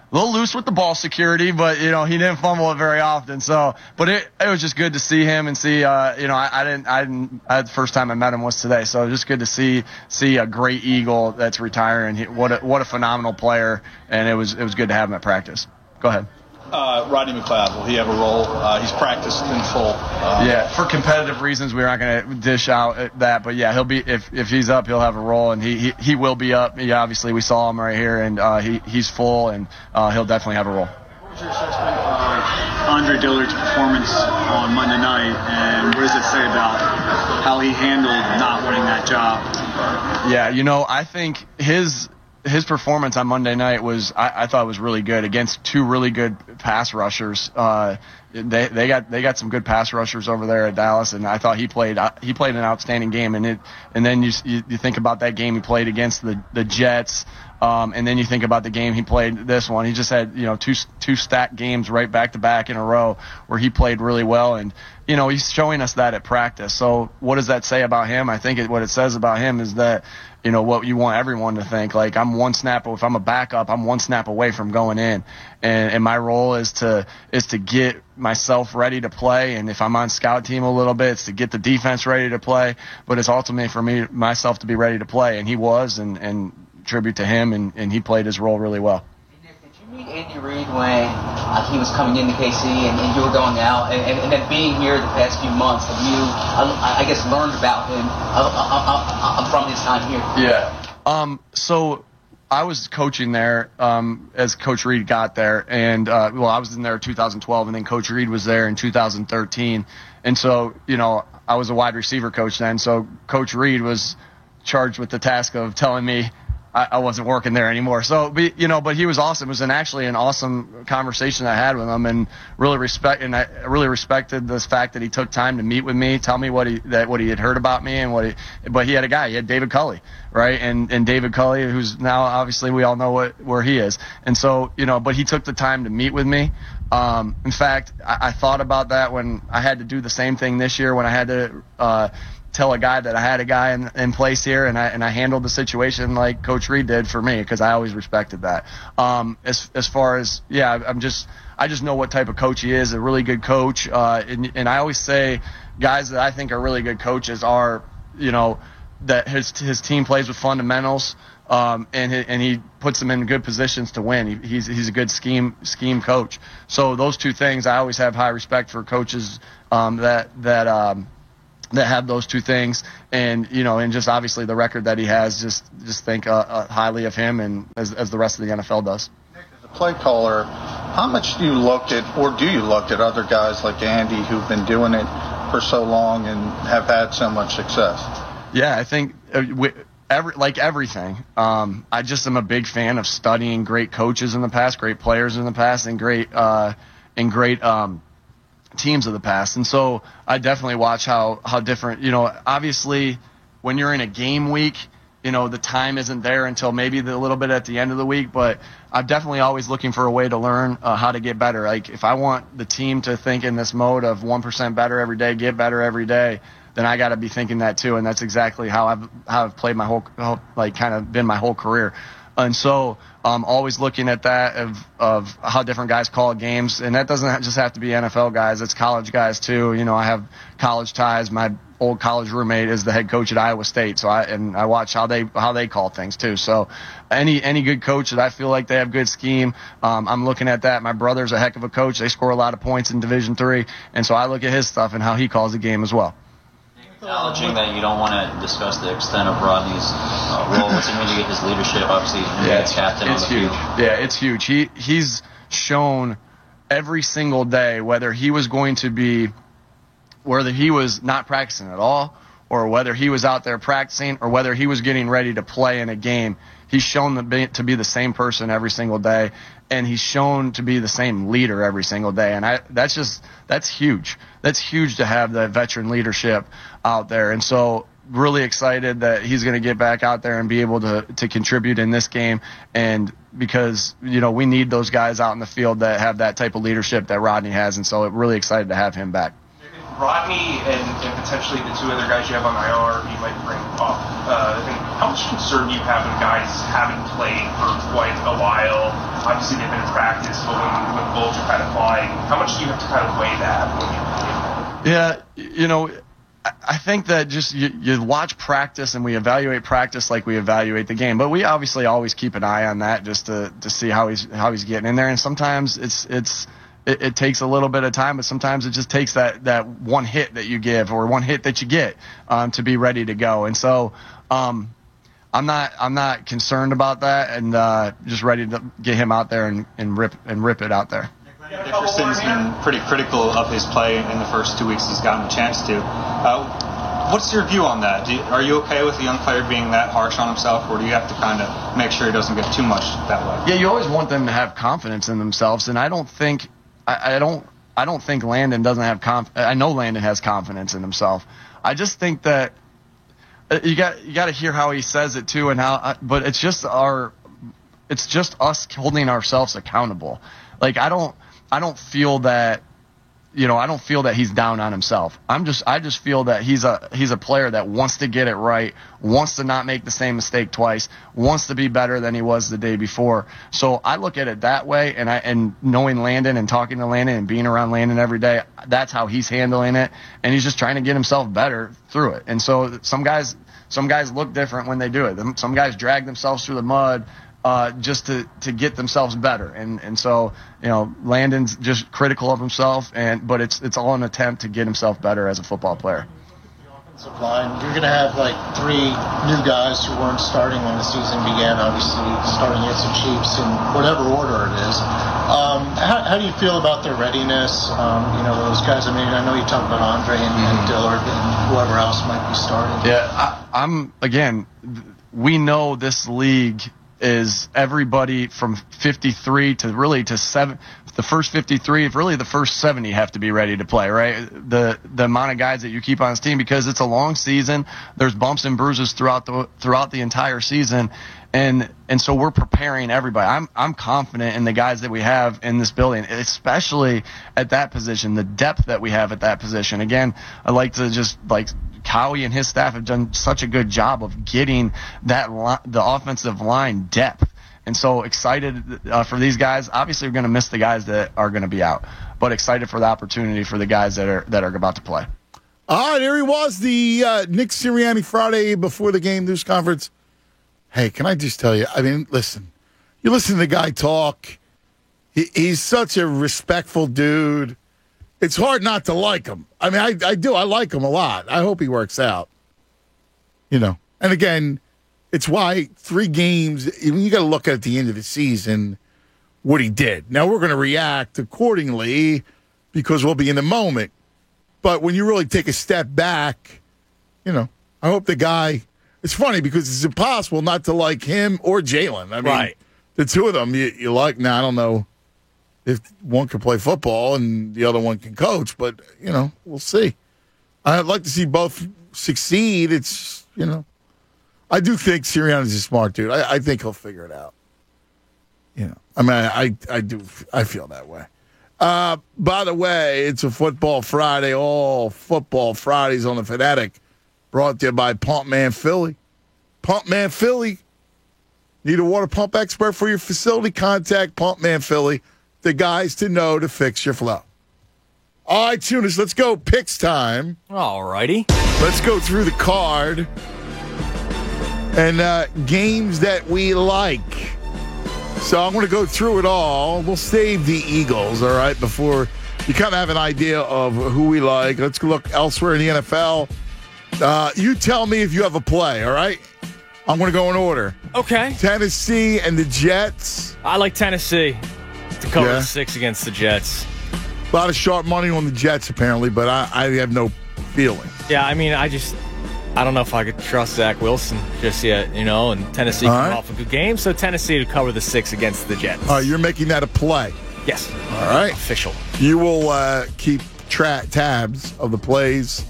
A little loose with the ball security, but he didn't fumble it very often. So, but it was just good to see him and see. The first time I met him was today, so just good to see a great Eagle that's retiring. What a phenomenal player, and it was good to have him at practice. Go ahead. Rodney McLeod, will he have a role? He's practiced in full. For competitive reasons, we're not going to dish out that, but yeah, he'll be if he's up, he'll have a role, and he will be up. Yeah, obviously we saw him right here, and he's full, and he'll definitely have a role. What was your assessment on Andre Dillard's performance on Monday night, and what does it say about how he handled not winning that job? Yeah, I think his performance on Monday night was, I thought was really good against two really good pass rushers. They got some good pass rushers over there at Dallas, and I thought he played an outstanding game. And then you think about that game he played against the Jets, and then you think about the game he played this one. He just had two stacked games right back to back in a row where he played really well, and he's showing us that at practice. So what does that say about him? I think what it says about him is that what you want everyone to think. Like, if I'm a backup, I'm one snap away from going in. And my role is to get myself ready to play. And if I'm on scout team a little bit, it's to get the defense ready to play. But it's ultimately for myself to be ready to play. And he was, and tribute to him, and he played his role really well. Did you meet Andy Reid when he was coming into KC and you were going out? And then being here the past few months, have you, I guess, learned about him from his time here? Yeah. So I was coaching there as Coach Reed got there, and I was in there in 2012, and then Coach Reed was there in 2013, and so I was a wide receiver coach then, so Coach Reed was charged with the task of telling me I wasn't working there anymore. So, but he was awesome. It was actually an awesome conversation I had with him, and I really respected this fact that he took time to meet with me, tell me what he had heard about me, and but he had a guy. He had David Culley, right? And David Culley, who's now obviously we all know where he is. And so, but he took the time to meet with me. In fact, I thought about that when I had to do the same thing this year when I had to tell a guy that I had a guy in place here, and I handled the situation like Coach Reed did for me, because I always respected that. As far as I just know what type of coach he is, a really good coach, and I always say guys that I think are really good coaches are that his team plays with fundamentals, and he puts them in good positions to win. He's a good scheme coach. So those two things, I always have high respect for coaches that have those two things, and and just obviously the record that he has, just think highly of him, and as the rest of the NFL does. As a play caller, how much do you look at other guys like Andy who've been doing it for so long and have had so much success? Yeah, I think everything. I just am a big fan of studying great coaches in the past, great players in the past, and great teams of the past. And so I definitely watch how different, obviously when you're in a game week, the time isn't there until maybe a little bit at the end of the week, but I'm definitely always looking for a way to learn how to get better. Like if I want the team to think in this mode of 1% better every day, get better every day, then I got to be thinking that too. And that's exactly how I've played my whole, kind of been my whole career. And so always looking at that of how different guys call games. And that doesn't just have to be NFL guys. It's college guys too. I have college ties. My old college roommate is the head coach at Iowa State. So I watch how they call things too. So any good coach that I feel like they have good scheme, I'm looking at that. My brother's a heck of a coach. They score a lot of points in Division III. And so I look at his stuff and how he calls the game as well. Acknowledging that you don't want to discuss the extent of Rodney's role. What's it mean to get his leadership? Obviously, he's captain on the field. Yeah, it's huge. He's shown every single day whether he was not practicing at all, or whether he was out there practicing, or whether he was getting ready to play in a game. He's shown to be the same person every single day, and he's shown to be the same leader every single day. And that's huge. That's huge to have that veteran leadership out there. And so really excited that he's going to get back out there and be able to contribute in this game. And because, we need those guys out in the field that have that type of leadership that Rodney has. And so really excited to have him back. Rodney and potentially the two other guys you have on IR you might bring up, how much concern do you have when guys haven't played for quite a while? Obviously they've been in practice, but when bullets are kind of flying, how much do you have to kind of weigh that when you I think that just you watch practice and we evaluate practice like we evaluate the game, but we obviously always keep an eye on that just to see how he's getting in there. And sometimes it takes a little bit of time, but sometimes it just takes that one hit that you give or one hit that you get to be ready to go. And so I'm not concerned about that, and just ready to get him out there and rip it out there. Dickerson's been pretty critical of his play in the first 2 weeks he's gotten a chance to. What's your view on that? Are you okay with a young player being that harsh on himself, or do you have to kind of make sure he doesn't get too much that way? Yeah, you always want them to have confidence in themselves, and I don't think Landon doesn't have I know Landon has confidence in himself. I just think that you got to hear how he says it too, and but it's just us holding ourselves accountable. Like I don't feel that he's down on himself. I just feel that he's a player that wants to get it right, wants to not make the same mistake twice, wants to be better than he was the day before. So I look at it that way, and knowing Landon and talking to Landon and being around Landon every day, that's how he's handling it, and he's just trying to get himself better through it. And so some guys look different when they do it. Some guys drag themselves through the mud just to get themselves better, and so Landon's just critical of himself, but it's all an attempt to get himself better as a football player. Line. You're going to have like 3 new guys who weren't starting when the season began, obviously starting against the Chiefs in whatever order it is. How do you feel about their readiness? Those guys, I mean, I know you talked about Andre and Dillard and whoever else might be starting. Yeah, we know this league is everybody from 53 to really to 7. The first 53, really the first 70 have to be ready to play, right? The amount of guys that you keep on this team, because it's a long season. There's bumps and bruises throughout the entire season, and so we're preparing everybody. I'm confident in the guys that we have in this building, especially at that position, the depth that we have at that position. Again, I like to just Cowie and his staff have done such a good job of getting the offensive line depth. And so excited for these guys. Obviously, we're going to miss the guys that are going to be out, but excited for the opportunity for the guys that are about to play. All right, here he was, the Nick Sirianni Friday before the game news conference. Hey, can I just tell you? I mean, listen, you listen to the guy talk. He's such a respectful dude. It's hard not to like him. I mean, I do. I like him a lot. I hope he works out. And again, it's why 3 games, you got to look at the end of the season what he did. Now, we're going to react accordingly because we'll be in the moment. But when you really take a step back, I hope the guy, it's funny because it's impossible not to like him or Jalen. I mean, the two of them, you like, now I don't know if one can play football and the other one can coach, but, we'll see. I'd like to see both succeed. It's, I do think Sirianni's a smart dude. I think he'll figure it out. I mean, I do. I feel that way. By the way, it's a Football Friday. All Football Fridays on the Fanatic. Brought to you by Pump Man Philly. Pump Man Philly. Need a water pump expert for your facility? Contact Pump Man Philly. The guys to know to fix your flow. All right, tuners, let's go. Picks time. All righty. Let's go through the card. And games that we like. So I'm going to go through it all. We'll save the Eagles, all right, before you kind of have an idea of who we like. Let's look elsewhere in the NFL. You tell me if you have a play, all right? I'm going to go in order. Okay. Tennessee and the Jets. I like Tennessee to cover the 6 against the Jets. A lot of sharp money on the Jets, apparently, but I have no feeling. Yeah, I mean, I don't know if I could trust Zach Wilson just yet, and Tennessee coming off a good game, so Tennessee to cover the 6 against the Jets. All right, you're making that a play. Yes. All right. Official. You will keep tabs of the plays.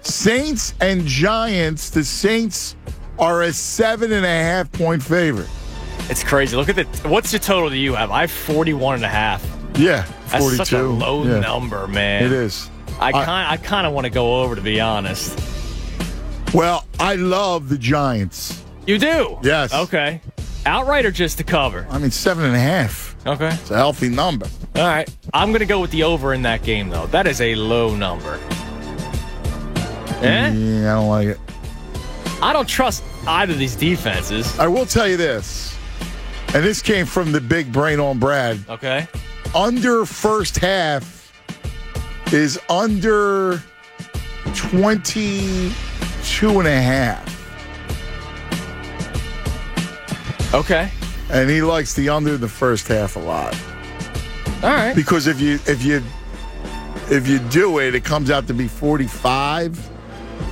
Saints and Giants. The Saints are a 7.5-point favorite. It's crazy. Look at what's the total that you have? I have 41.5. Yeah, 42. That's such a low number, man. It is. I kind of want to go over, to be honest. Well, I love the Giants. You do? Yes. Okay. Outright or just to cover? I mean, 7.5. Okay. It's a healthy number. All right. I'm going to go with the over in that game, though. That is a low number. Yeah, I don't like it. I don't trust either of these defenses. I will tell you this, and this came from the big brain on Brad. Okay. Under first half is under 22.5. Okay. And he likes the under the first half a lot. All right. Because if you do it, it comes out to be 45,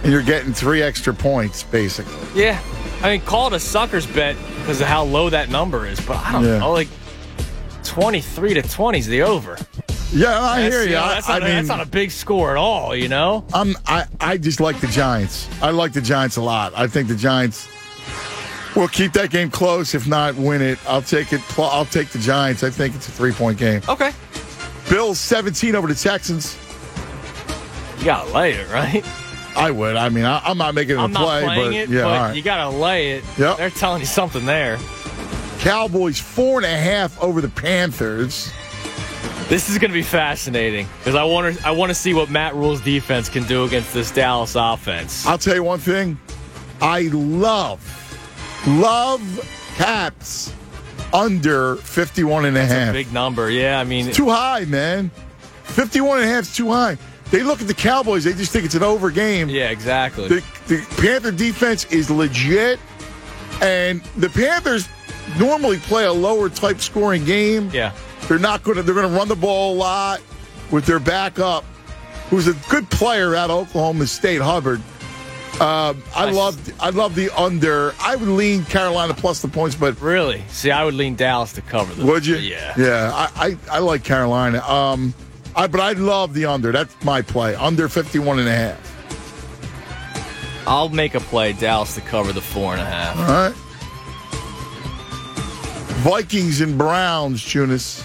and you're getting 3 extra points, basically. Yeah. I mean, call it a sucker's bet because of how low that number is, but I don't know. Like 23-20 is the over. Yeah, I hear you. That's not a big score at all, I just like the Giants. I like the Giants a lot. I think the Giants will keep that game close, if not win it. I'll take it. I'll take the Giants. I think it's a 3-point game. Okay. Bills 17 over the Texans. You got to lay it, right? I would. I mean, I'm not making it a play, but but all right. You got to lay it. Yep. They're telling you something there. Cowboys 4.5 over the Panthers. This is going to be fascinating because I want to see what Matt Rule's defense can do against this Dallas offense. I'll tell you one thing. I love Caps under 51.5. That's a big number. Yeah, I mean. It's too high, man. 51.5 is too high. They look at the Cowboys, they just think it's an over game. Yeah, exactly. The Panther defense is legit, and the Panthers normally play a lower type scoring game. Yeah. They're going to run the ball a lot with their backup, who's a good player out of Oklahoma State, Hubbard. I love the under. I would lean Carolina plus the points, but really, see, I would lean Dallas to cover them. Would you? Yeah. Yeah, I like Carolina. But I love the under. That's my play. Under 51.5. I'll make a play, Dallas to cover the 4.5. All right. Vikings and Browns, Tunis.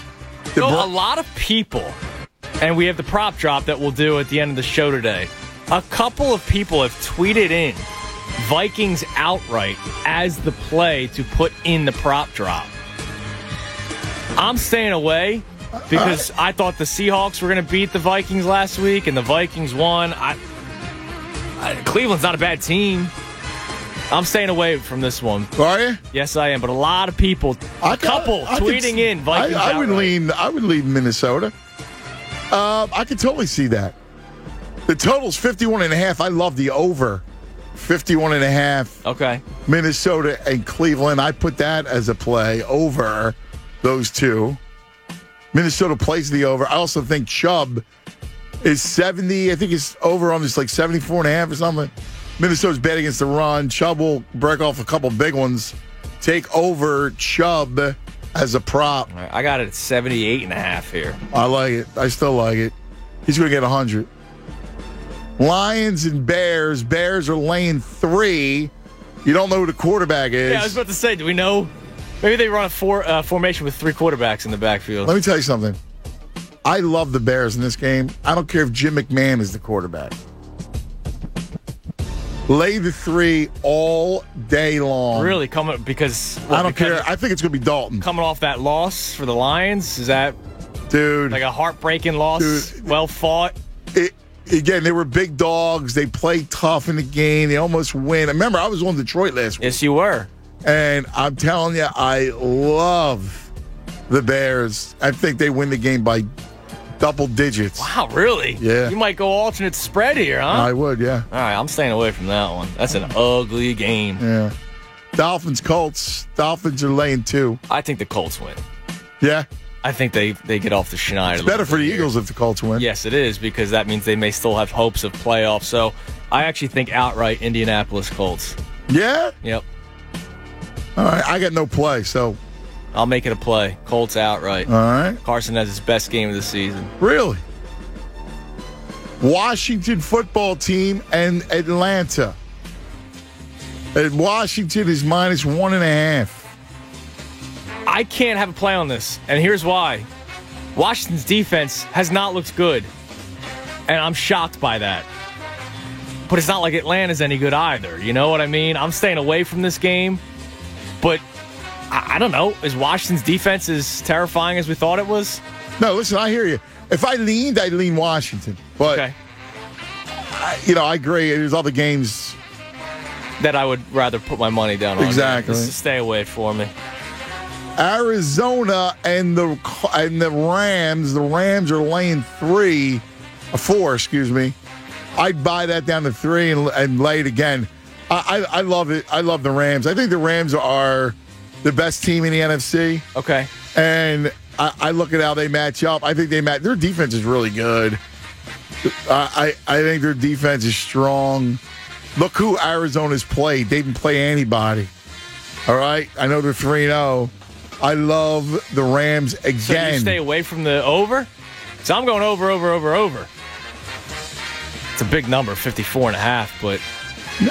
A lot of people, and we have the prop drop that we'll do at the end of the show today. A couple of people have tweeted in Vikings outright as the play to put in the prop drop. I'm staying away because I thought the Seahawks were going to beat the Vikings last week, and the Vikings won. Cleveland's not a bad team. I'm staying away from this one. Are you? Yes, I am. But a lot of people, tweeting in Vikings I would outright. I would lean Minnesota. I could totally see that. The total's 51.5. I love the over. 51.5. Okay. Minnesota and Cleveland. I put that as a play over those two. Minnesota plays the over. I also think Chubb is 70. I think it's over on this like 74.5 or something. Minnesota's bad against the run. Chubb will break off a couple big ones. Take over Chubb as a prop. Right, I got it at 78.5 here. I like it. I still like it. He's going to get 100. Lions and Bears. Bears are laying 3. You don't know who the quarterback is. Yeah, I was about to say, do we know? Maybe they run a formation with 3 quarterbacks in the backfield. Let me tell you something. I love the Bears in this game. I don't care if Jim McMahon is the quarterback. Lay the 3 all day long. Really? Because I don't care. I think it's going to be Dalton. Coming off that loss for the Lions? Is that like a heartbreaking loss? Well fought? Again, they were big dogs. They played tough in the game. They almost win. Remember, I was on Detroit last week. Yes, you were. And I'm telling you, I love the Bears. I think they win the game by double digits. Wow, really? Yeah. You might go alternate spread here, huh? I would, yeah. All right, I'm staying away from that one. That's an ugly game. Yeah. Dolphins, Colts. Dolphins are laying 2. I think the Colts win. Yeah? I think they get off the schneid. It's better for the Eagles if the Colts win. Yes, it is, because that means they may still have hopes of playoffs. So I actually think outright Indianapolis Colts. Yeah? Yep. All right, I got no play, so I'll make it a play. Colts outright. All right. Carson has his best game of the season. Really? Washington football team and Atlanta. And Washington is minus 1.5. I can't have a play on this, and here's why. Washington's defense has not looked good, and I'm shocked by that. But it's not like Atlanta's any good either. You know what I mean? I'm staying away from this game, but I don't know. Is Washington's defense as terrifying as we thought it was? No, listen, I hear you. If I leaned, I'd lean Washington. But, okay. I agree. There's other games that I would rather put my money down on. Exactly. Just stay away for me. Arizona and the Rams. The Rams are laying 4. Excuse me. I'd buy that down to 3 and lay it again. I love it. I love the Rams. I think the Rams are the best team in the NFC. Okay. And I look at how they match up. I think their defense is really good. I think their defense is strong. Look who Arizona's played. They didn't play anybody. All right? I know they're 3-0. I love the Rams again. So you stay away from the over? So I'm going over. It's a big number, 54.5, but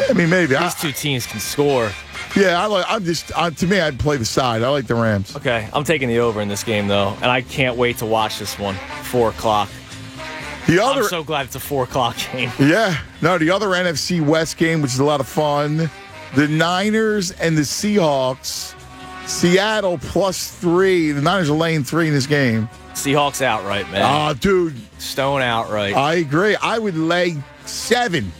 I mean, maybe these two teams can score. Yeah, to me, I'd play the side. I like the Rams. Okay, I'm taking the over in this game, though, and I can't wait to watch this one, 4 o'clock. I'm so glad it's a 4 o'clock game. Yeah. No, the other NFC West game, which is a lot of fun, the Niners and the Seahawks. Seattle +3. The Niners are laying 3 in this game. Seahawks outright, man. Dude. Stone outright. I agree. I would lay 7.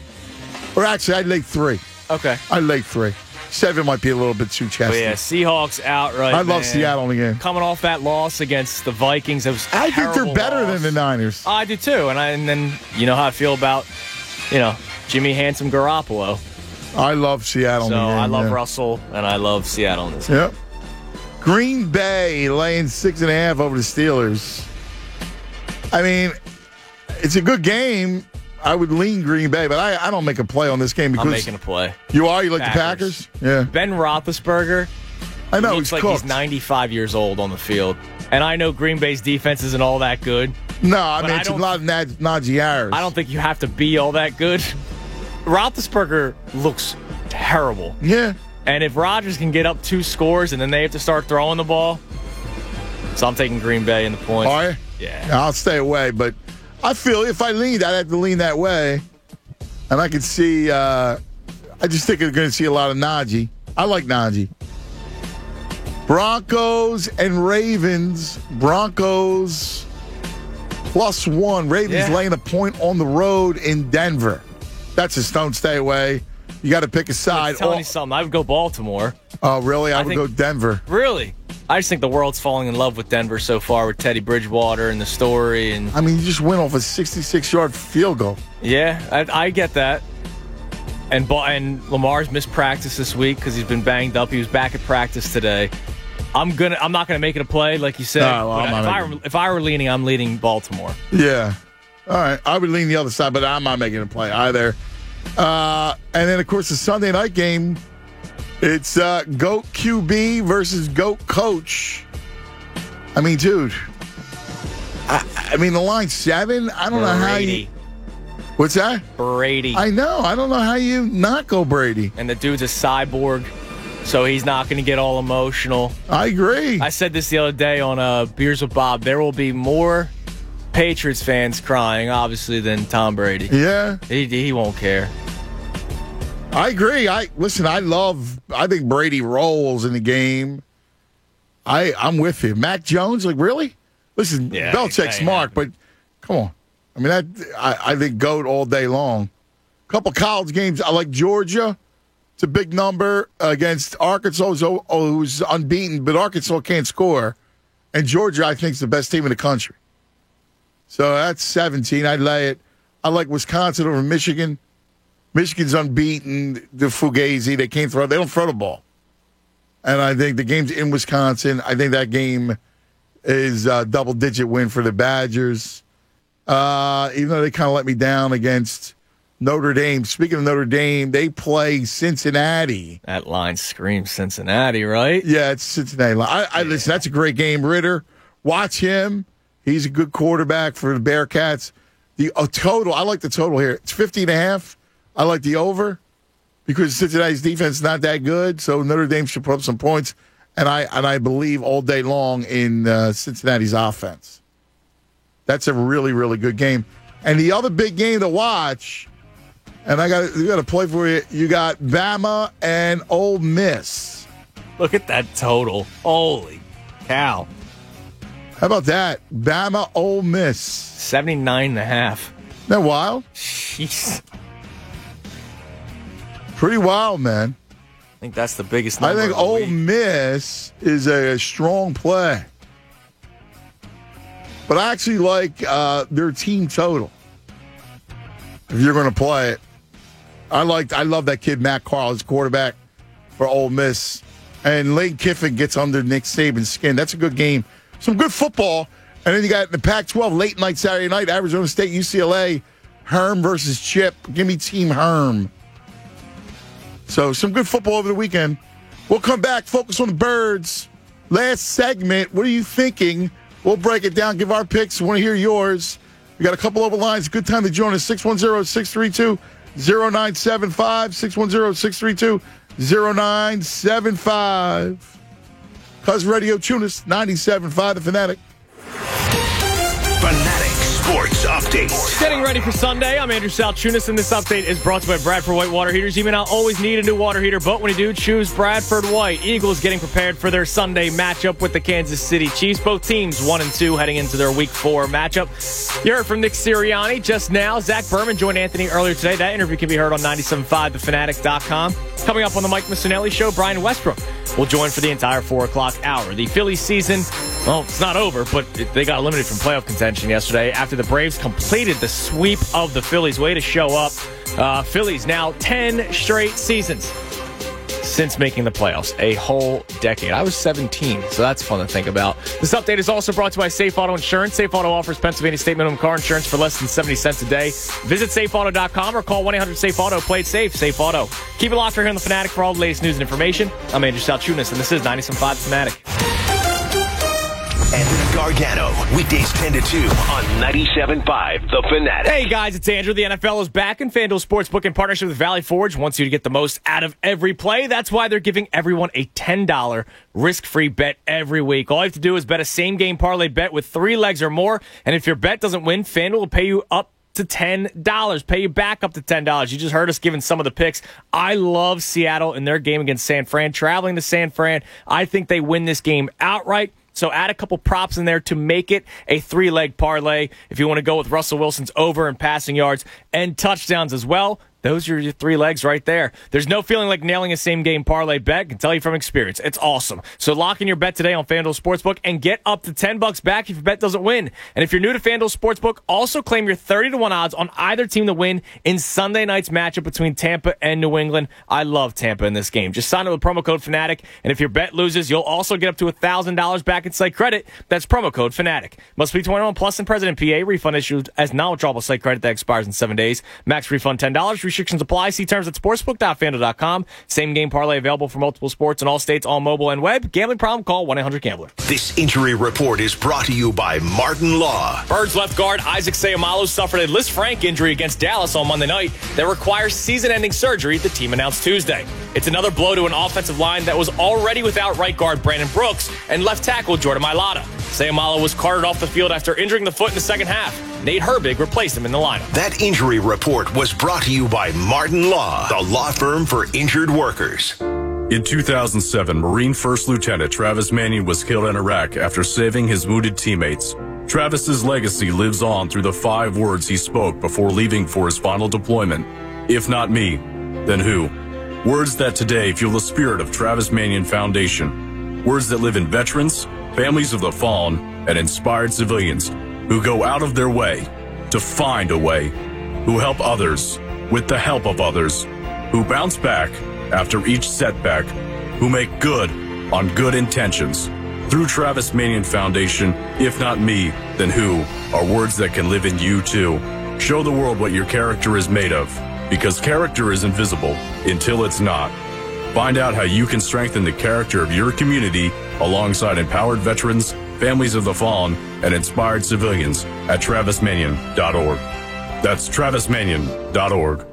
Or actually, I'd lay 3. Okay. I'd lay 3. 7 might be a little bit too chesty. But yeah, Seahawks outright. I love Seattle in the game. Coming off that loss against the Vikings, it was I think they're better than the Niners. I do too, and then you know how I feel about Jimmy Handsome Garoppolo. I love Seattle. So in the game, I love Russell, and I love Seattle in this game. Yep. Green Bay laying 6.5 over the Steelers. I mean, it's a good game. I would lean Green Bay, but I don't make a play on this game because I'm making a play. You are? You like the Packers? Yeah. Ben Roethlisberger. I know, looks he's like cooked. he's 95 years old on the field. And I know Green Bay's defense isn't all that good. No, I mean, it's a lot of Najee Harris. I don't think you have to be all that good. Roethlisberger looks terrible. Yeah. And if Rodgers can get up 2 scores and then they have to start throwing the ball, so I'm taking Green Bay in the points. Are you? Yeah. I'll stay away, but I feel if I leaned, I'd have to lean that way. And I could see, I just think we're going to see a lot of Najee. I like Najee. Broncos and Ravens. Broncos +1. Ravens laying a point on the road in Denver. That's a stone stay away. You got to pick a side. Tell me something. I would go Baltimore. Oh, really? I would go Denver. Really? I just think the world's falling in love with Denver so far with Teddy Bridgewater and the story. And I mean, you just went off a 66-yard field goal. Yeah, I get that. And Lamar's missed practice this week because he's been banged up. He was back at practice today. I'm not gonna make it a play like you said. No, well, if I were leaning, I'm leaning Baltimore. Yeah. All right. I would lean the other side, but I'm not making a play either. And then, of course, the Sunday night game, it's GOAT QB versus GOAT coach. I mean, dude. I mean, the line's 7. I don't know how you... What's that? Brady. I know. I don't know how you not go Brady. And the dude's a cyborg, so he's not going to get all emotional. I agree. I said this the other day on Beers with Bob. There will be more Patriots fans crying, obviously, than Tom Brady. Yeah. He won't care. I agree. I think Brady rolls in the game. I'm with you. Mac Jones, like, really? Listen, Belichick's smart, but come on. I mean, I think GOAT all day long. Couple college games. I like Georgia. It's a big number against Arkansas, who's unbeaten, but Arkansas can't score. And Georgia, I think, is the best team in the country. So that's 17. I'd lay it. I like Wisconsin over Michigan. Michigan's unbeaten. The Fugazi, they can't throw. They don't throw the ball. And I think the game's in Wisconsin. I think that game is a double-digit win for the Badgers. Even though they kind of let me down against Notre Dame. Speaking of Notre Dame, they play Cincinnati. That line screams Cincinnati, right? Yeah, it's Cincinnati. Listen, that's a great game. Ritter, watch him. He's a good quarterback for the Bearcats. The total, I like the total here. It's 50.5. I like the over because Cincinnati's defense is not that good, so Notre Dame should put up some points. And I believe all day long in Cincinnati's offense. That's a really, really good game. And the other big game to watch, and we got to play for you. You got Bama and Ole Miss. Look at that total. Holy cow. How about that? Bama, Ole Miss. 79.5. Isn't that wild? Jeez. Pretty wild, man. I think that's the biggest number. I think Ole Miss is a strong play. But I actually like their team total. If you're going to play it. I love that kid, Matt Carl, his quarterback for Ole Miss. And Lane Kiffin gets under Nick Saban's skin. That's a good game. Some good football. And then you got the Pac-12 late night Saturday night, Arizona State, UCLA, Herm versus Chip. Give me Team Herm. So some good football over the weekend. We'll come back, focus on the Birds. Last segment, what are you thinking? We'll break it down, give our picks. We want to hear yours. We got a couple over lines. Good time to join us. 610-632-0975. 610-632-0975. Cuz Radio Tunis, 97.5 The Fanatic. Fanatic Sports Update. Getting ready for Sunday. I'm Andrew Salchunas, and this update is brought to you by Bradford White Water Heaters. You may not always need a new water heater, but when you do, choose Bradford White. Eagles getting prepared for their Sunday matchup with the Kansas City Chiefs. Both teams 1-2 heading into their Week 4 matchup. You heard from Nick Sirianni just now. Zach Berman joined Anthony earlier today. That interview can be heard on 97.5thefanatic.com. Coming up on the Mike Missinelli Show, Brian Westbrook will join for the entire 4 o'clock hour. The Phillies season, well, it's not over, but they got eliminated from playoff contention yesterday after the Braves completed the sweep of the Phillies. Way to show up. Phillies now 10 straight seasons since making the playoffs. A whole decade. I was 17, so that's fun to think about. This update is also brought to you by Safe Auto Insurance. Safe Auto offers Pennsylvania state minimum car insurance for less than 70 cents a day. Visit safeauto.com or call 1-800-SAFE-AUTO. Play it safe. Safe Auto. Keep it locked right here on The Fanatic for all the latest news and information. I'm Andrew Salchunas, and this is 97.5 Fanatic. Anthony Gargano, weekdays 10 to 2 on 97.5 The Fanatic. Hey guys, it's Andrew. The NFL is back, and FanDuel Sportsbook in partnership with Valley Forge wants you to get the most out of every play. That's why they're giving everyone a $10 risk-free bet every week. All you have to do is bet a same-game parlay bet with 3 legs or more, and if your bet doesn't win, FanDuel will pay you up to $10. Pay you back up to $10. You just heard us giving some of the picks. I love Seattle in their game against San Fran. Traveling to San Fran, I think they win this game outright. So add a couple props in there to make it a 3-leg parlay. If you want to go with Russell Wilson's over in passing yards and touchdowns as well, those are your 3 legs right there. There's no feeling like nailing a same-game parlay bet. I can tell you from experience. It's awesome. So lock in your bet today on FanDuel Sportsbook and get up to $10 back if your bet doesn't win. And if you're new to FanDuel Sportsbook, also claim your 30-1 odds on either team to win in Sunday night's matchup between Tampa and New England. I love Tampa in this game. Just sign up with promo code FANATIC, and if your bet loses, you'll also get up to $1,000 back in site credit. That's promo code FANATIC. Must be 21 plus and present in PA. Refund issued as non-withdrawable site credit that expires in 7 days. Max refund $10. Restrictions apply. See terms at sportsbook.fanduel.com. Same game parlay available for multiple sports in all states, all mobile and web. Gambling problem? Call 1-800-GAMBLER. This injury report is brought to you by Martin Law. Birds left guard Isaac Seumalo suffered a Lisfranc injury against Dallas on Monday night that requires season-ending surgery, the team announced Tuesday. It's another blow to an offensive line that was already without right guard Brandon Brooks and left tackle Jordan Mailata. Seumalo was carted off the field after injuring the foot in the second half. Nate Herbig replaced him in the lineup. That injury report was brought to you by Martin Law, the law firm for injured workers. In 2007, Marine First Lieutenant Travis Manion was killed in Iraq after saving his wounded teammates. Travis's legacy lives on through the 5 words he spoke before leaving for his final deployment. If not me, then who? Words that today fuel the spirit of Travis Manion Foundation. Words that live in veterans, families of the fallen, and inspired civilians who go out of their way to find a way, who help others with the help of others, who bounce back after each setback, who make good on good intentions. Through Travis Manion Foundation, if not me, then who, are words that can live in you too. Show the world what your character is made of, because character is invisible until it's not. Find out how you can strengthen the character of your community alongside empowered veterans, families of the fallen, and inspired civilians at travismanion.org. That's travismanion.org.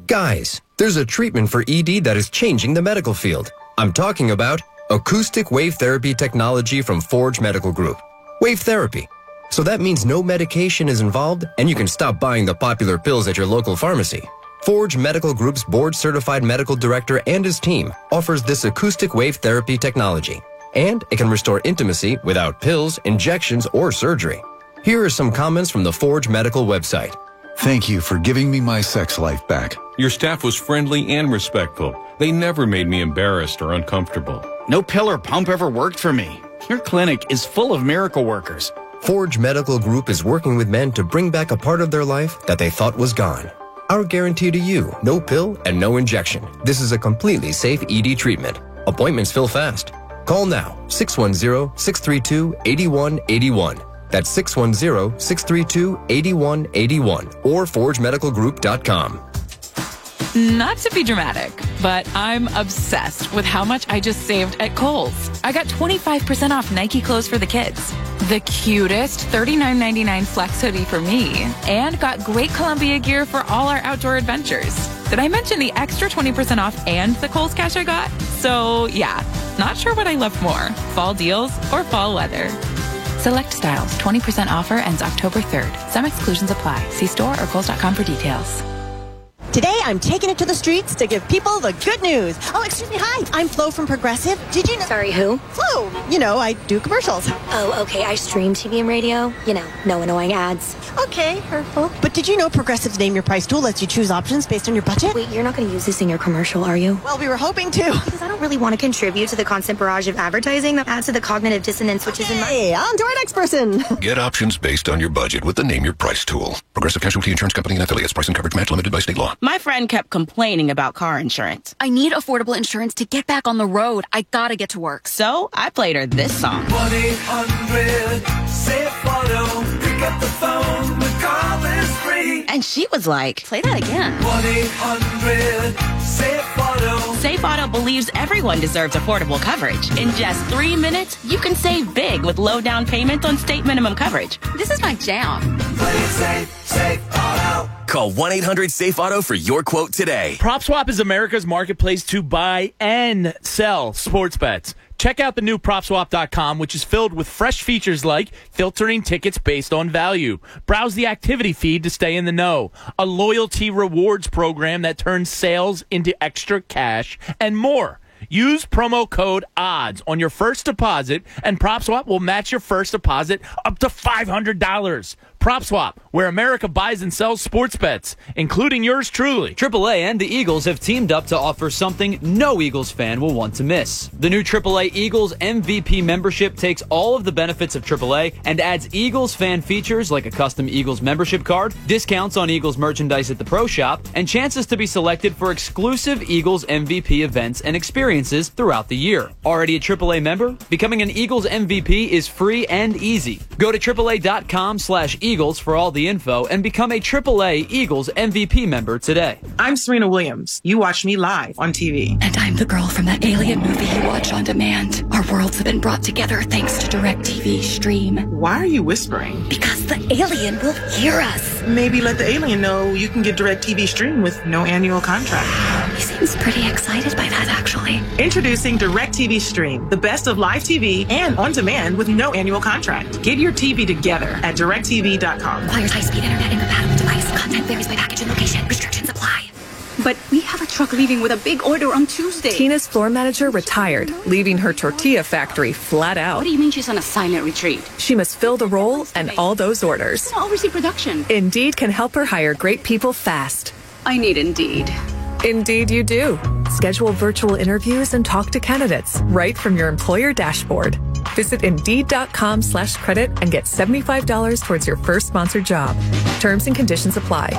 Guys, there's a treatment for ED that is changing the medical field. I'm talking about acoustic wave therapy technology from Forge Medical Group. Wave therapy. So that means no medication is involved and you can stop buying the popular pills at your local pharmacy. Forge Medical Group's board-certified medical director and his team offers this acoustic wave therapy technology. And it can restore intimacy without pills, injections, or surgery. Here are some comments from the Forge Medical website. Thank you for giving me my sex life back. Your staff was friendly and respectful. They never made me embarrassed or uncomfortable. No pill or pump ever worked for me. Your clinic is full of miracle workers. Forge Medical Group is working with men to bring back a part of their life that they thought was gone. Our guarantee to you, no pill and no injection. This is a completely safe ED treatment. Appointments fill fast. Call now, 610-632-8181. That's 610-632-8181 or forgemedicalgroup.com. Not to be dramatic, but I'm obsessed with how much I just saved at Kohl's. I got 25% off Nike clothes for the kids, the cutest $39.99 flex hoodie for me, and got great Columbia gear for all our outdoor adventures. Did I mention the extra 20% off and the Kohl's cash I got? So yeah, not sure what I love more, fall deals or fall weather. Select styles, 20% offer ends October 3rd. Some exclusions apply. See store or Kohl's.com for details. Today, I'm taking it to the streets to give people the good news. Oh, excuse me. Hi, I'm Flo from Progressive. Did you know? Sorry, who? Flo. You know, I do commercials. Oh, okay. I stream TV and radio. You know, no annoying ads. Okay, hurtful. But did you know Progressive's Name Your Price tool lets you choose options based on your budget? Wait, you're not going to use this in your commercial, are you? Well, we were hoping to. Because I don't really want to contribute to the constant barrage of advertising that adds to the cognitive dissonance, which is in my... Hey, on to our next person. Get options based on your budget with the Name Your Price tool. Progressive Casualty Insurance Company and affiliates. Price and coverage match limited by state law. My friend kept complaining about car insurance. I need affordable insurance to get back on the road. I gotta get to work. So I played her this song. 1-800-SAFE-AUTO. Pick up the phone, the call is free. And she was like, play that again. 1-800-SAFE-AUTO. Safe Auto believes everyone deserves affordable coverage. In just 3 minutes, you can save big with low down payments on state minimum coverage. This is my jam. Play it safe, Safe Auto. Call 1-800-SAFE-AUTO for your quote today. PropSwap is America's marketplace to buy and sell sports bets. Check out the new PropSwap.com, which is filled with fresh features like filtering tickets based on value. Browse the activity feed to stay in the know. A loyalty rewards program that turns sales into extra cash, and more. Use promo code ODDS on your first deposit, and PropSwap will match your first deposit up to $500. PropSwap, where America buys and sells sports bets, including yours truly. AAA and the Eagles have teamed up to offer something no Eagles fan will want to miss. The new AAA Eagles MVP membership takes all of the benefits of AAA and adds Eagles fan features like a custom Eagles membership card, discounts on Eagles merchandise at the Pro Shop, and chances to be selected for exclusive Eagles MVP events and experiences throughout the year. Already a AAA member? Becoming an Eagles MVP is free and easy. Go to AAA.com/Eagles for all the info and become a AAA Eagles MVP member today. I'm Serena Williams. You watch me live on TV. And I'm the girl from that alien movie you watch on demand. Our worlds have been brought together thanks to DirecTV Stream. Why are you whispering? Because the alien will hear us. Maybe let the alien know you can get DirecTV Stream with no annual contract. He seems pretty excited by that, actually. Introducing DirecTV Stream, the best of live TV and on demand with no annual contract. Get your TV together at DirecTV.com. Requires high-speed internet incompatible device. Content varies by package and location. Restrictions apply. But we have a truck leaving with a big order on Tuesday. Tina's floor manager retired, leaving her tortilla factory flat out. What do you mean she's on a silent retreat? She must fill the role and all those orders. Oversee production. Indeed can help her hire great people fast. I need Indeed. Indeed you do. Schedule virtual interviews and talk to candidates right from your employer dashboard. Visit Indeed.com/credit and get $75 towards your first sponsored job. Terms and conditions apply.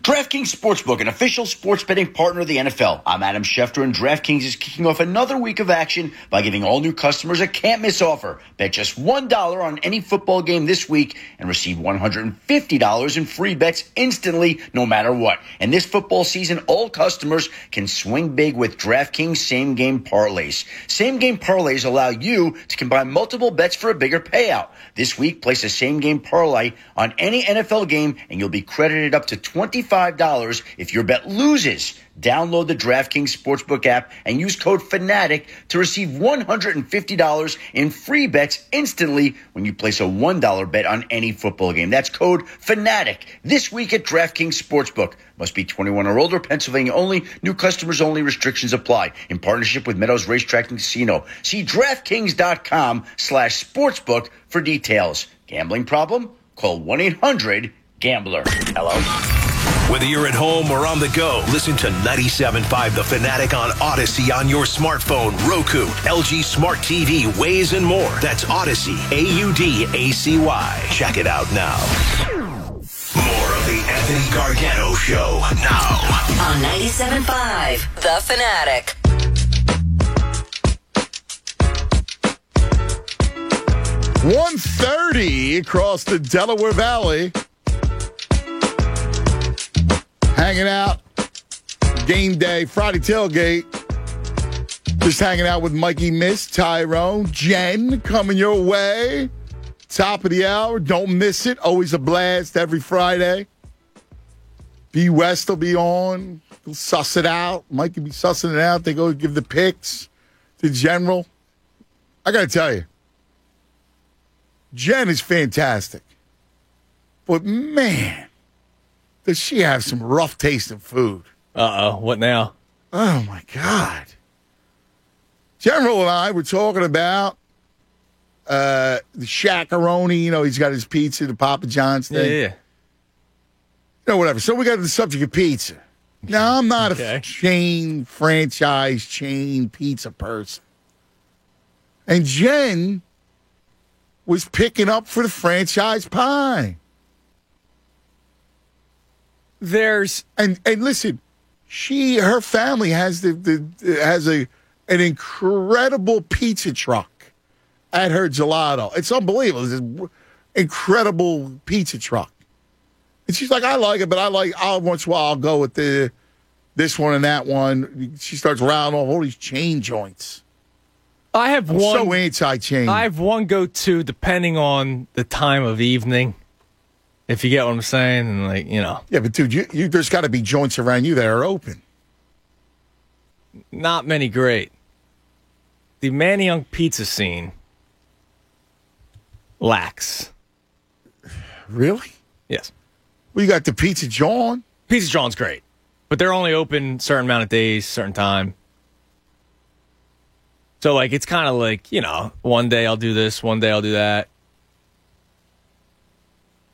DraftKings Sportsbook, an official sports betting partner of the NFL. I'm Adam Schefter, and DraftKings is kicking off another week of action by giving all new customers a can't-miss offer. Bet just $1 on any football game this week and receive $150 in free bets instantly, no matter what. And this football season, all customers can swing big with DraftKings same-game parlays. Same-game parlays allow you to combine multiple bets for a bigger payout. This week, place a same-game parlay on any NFL game, and you'll be credited up to $25 if your bet loses. Download the DraftKings Sportsbook app and use code FANATIC to receive $150 in free bets instantly when you place a $1 bet on any football game. That's code FANATIC this week at DraftKings Sportsbook. Must be 21 or older, Pennsylvania only, new customers only, restrictions apply. In partnership with Meadows Racetrack and Casino. See DraftKings.com/sportsbook for details. Gambling problem? Call 1-800-GAMBLER. Hello? Whether you're at home or on the go, listen to 97.5 The Fanatic on Odyssey on your smartphone, Roku, LG Smart TV, Waze, and more. That's Odyssey, AUDACY. Check it out now. More of the Anthony Gargano Show now. On 97.5 The Fanatic. .130 across the Delaware Valley. Hanging out, game day, Friday tailgate. Just hanging out with Mikey Miss, Tyrone, Jen coming your way. Top of the hour, don't miss it. Always a blast every Friday. B West will be on. He'll suss it out. Mike will be sussing it out. They go give the picks to General. I got to tell you, Jen is fantastic. But, man, does she have some rough tasting food. Uh-oh. What now? Oh, my God. General and I were talking about the Shaq-a-Roni. You know, he's got his pizza, the Papa John's thing. Yeah. You know, whatever. So we got to the subject of pizza. Now, I'm not a franchise chain pizza person. And Jen was picking up for the franchise pie. And listen, her family has an incredible pizza truck at her gelato. It's unbelievable. It's this incredible pizza truck. And she's like, I like it, but once in a while I'll go with this one and that one. She starts rounding off all these chain joints. I'm so anti-chain. I have one go-to depending on the time of evening. If you get what I'm saying, and like, you know. Yeah, but dude, you there's got to be joints around you that are open. Not many great. The Manayunk pizza scene lacks. Really? Yes. Well, you got the Pizza John. Pizza John's great, but they're only open certain amount of days, certain time. So, like, it's kind of like, you know, one day I'll do this, one day I'll do that.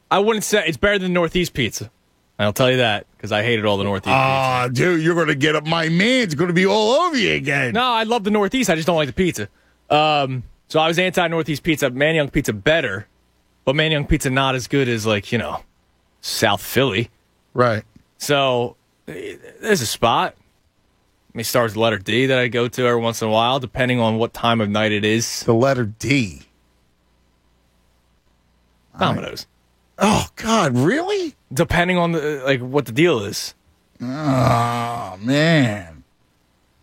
I wouldn't say it's better than Northeast Pizza. I'll tell you that, because I hated all the Northeast pizza. Dude, you're going to get up. My man's going to be all over you again. No, I love the Northeast. I just don't like the pizza. So I was anti-Northeast Pizza. Manayunk Pizza better, but Manayunk Pizza not as good as, like, you know, South Philly. Right. So there's a spot. It starts with the letter D that I go to every once in a while, depending on what time of night it is. The letter D. Domino's. Oh, God, really? Depending on what the deal is. Oh, man.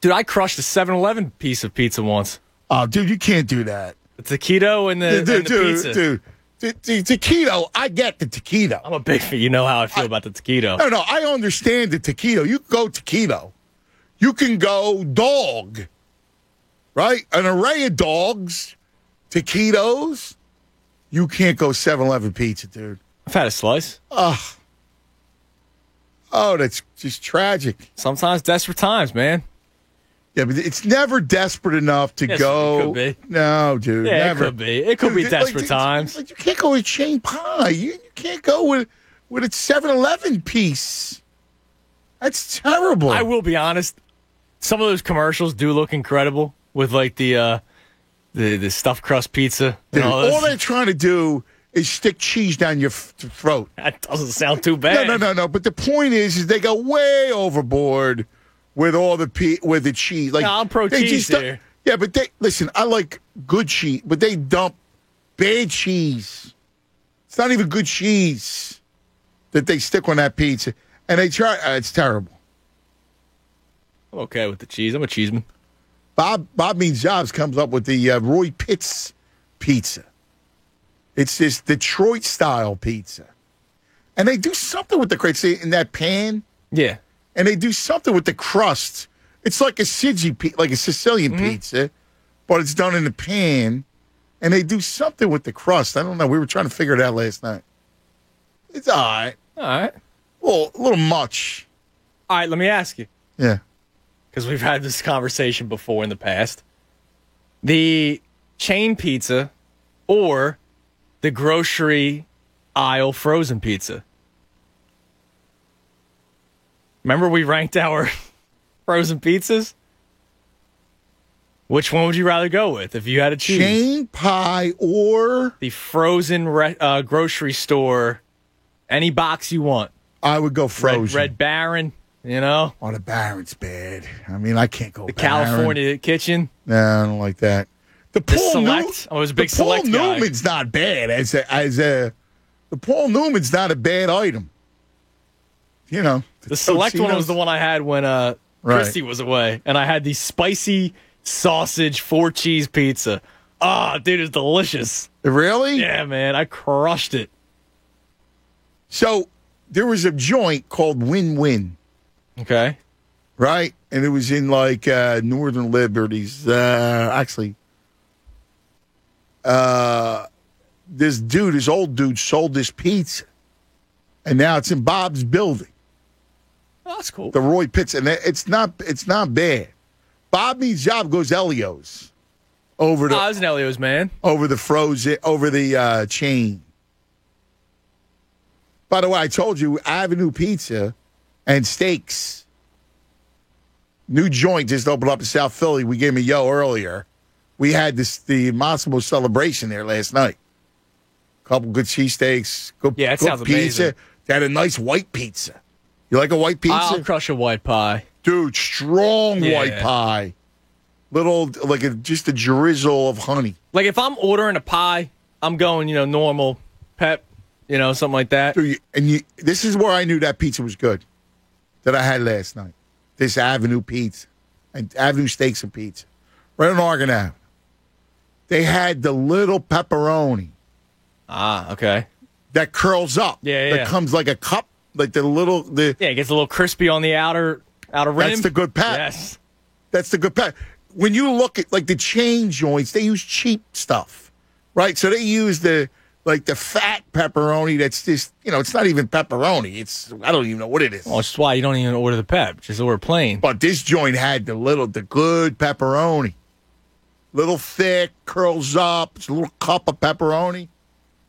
Dude, I crushed a 7-Eleven piece of pizza once. Oh, dude, you can't do that. The taquito and the pizza. Dude, the taquito, I get the taquito. I'm a big fan. You know how I feel about the taquito. No, I understand the taquito. You can go taquito. You can go dog, right? An array of dogs, taquitos. You can't go 7-Eleven pizza, dude. I've had a slice. Oh, that's just tragic. Sometimes desperate times, man. Yeah, but it's never desperate enough to go. It could be. No, dude. Yeah, never. it could be. It could be desperate times. You can't go with chain pie. You can't go with a 7-Eleven piece. That's terrible. I will be honest. Some of those commercials do look incredible with like the stuffed crust pizza. Dude, all they're trying to do is stick cheese down your throat. That doesn't sound too bad. No. But the point is they go way overboard with all the cheese. Like, no, I'm pro cheese here. Yeah, but listen. I like good cheese, but they dump bad cheese. It's not even good cheese that they stick on that pizza, and they try. It's terrible. I'm okay with the cheese. I'm a cheeseman. Bob Means Jobs comes up with the Roy Pitts pizza. It's this Detroit-style pizza. And they do something with the crust in that pan. Yeah. And they do something with the crust. It's like a Sicilian pizza, but it's done in the pan. And they do something with the crust. I don't know. We were trying to figure it out last night. It's all right. All right. Well, a little much. All right, let me ask you. Yeah. Because we've had this conversation before in the past. The chain pizza or the grocery aisle frozen pizza. Remember we ranked our frozen pizzas? Which one would you rather go with if you had to choose? Chain pie or the frozen grocery store, any box you want. I would go frozen. Red Baron. You know? Oh, the Baron's bad. I mean, I can't go the Baron. California Kitchen. No, I don't like that. The Select. I was a big Select guy. Paul Newman's not bad the Paul Newman's not a bad item. You know, the Select one was the one I had when Christy was away, and I had the spicy sausage 4-cheese pizza. Oh, dude, it's delicious. Really? Yeah, man, I crushed it. So there was a joint called Win-Win. Okay. Right? And it was in like Northern Liberties. Actually, this old dude, sold this pizza, and now it's in Bob's building. Oh, that's cool. The Roy Pizza, and it's not bad. Bob needs job, goes Elio's over I was an Elio's man. over the chain. By the way, I told you Avenue Pizza and Steaks, new joint just opened up in South Philly. We gave him a yo earlier. We had the Massimo celebration there last night. Couple good cheesesteaks, good sounds pizza. amazing. They had a nice white pizza. You like a white pizza? I'll crush a white pie. Dude, strong white pie. Little, just a drizzle of honey. Like, if I'm ordering a pie, I'm going, normal, pep, something like that. Dude, this is where I knew that pizza was good that I had last night. This Avenue Pizza and Avenue Steaks and Pizza. Right on Oregon Avenue. They had the little pepperoni. Ah, okay. That curls up. Yeah. That comes like a cup. Like it gets a little crispy on the outer rim. That's the good pep. Yes. That's the good pep. When you look at the chain joints, they use cheap stuff, right? So they use the fat pepperoni that's just, it's not even pepperoni. I don't even know what it is. Well, that's why you don't even order the pep. Just order plain. But this joint had the good pepperoni. Little thick, curls up. It's a little cup of pepperoni.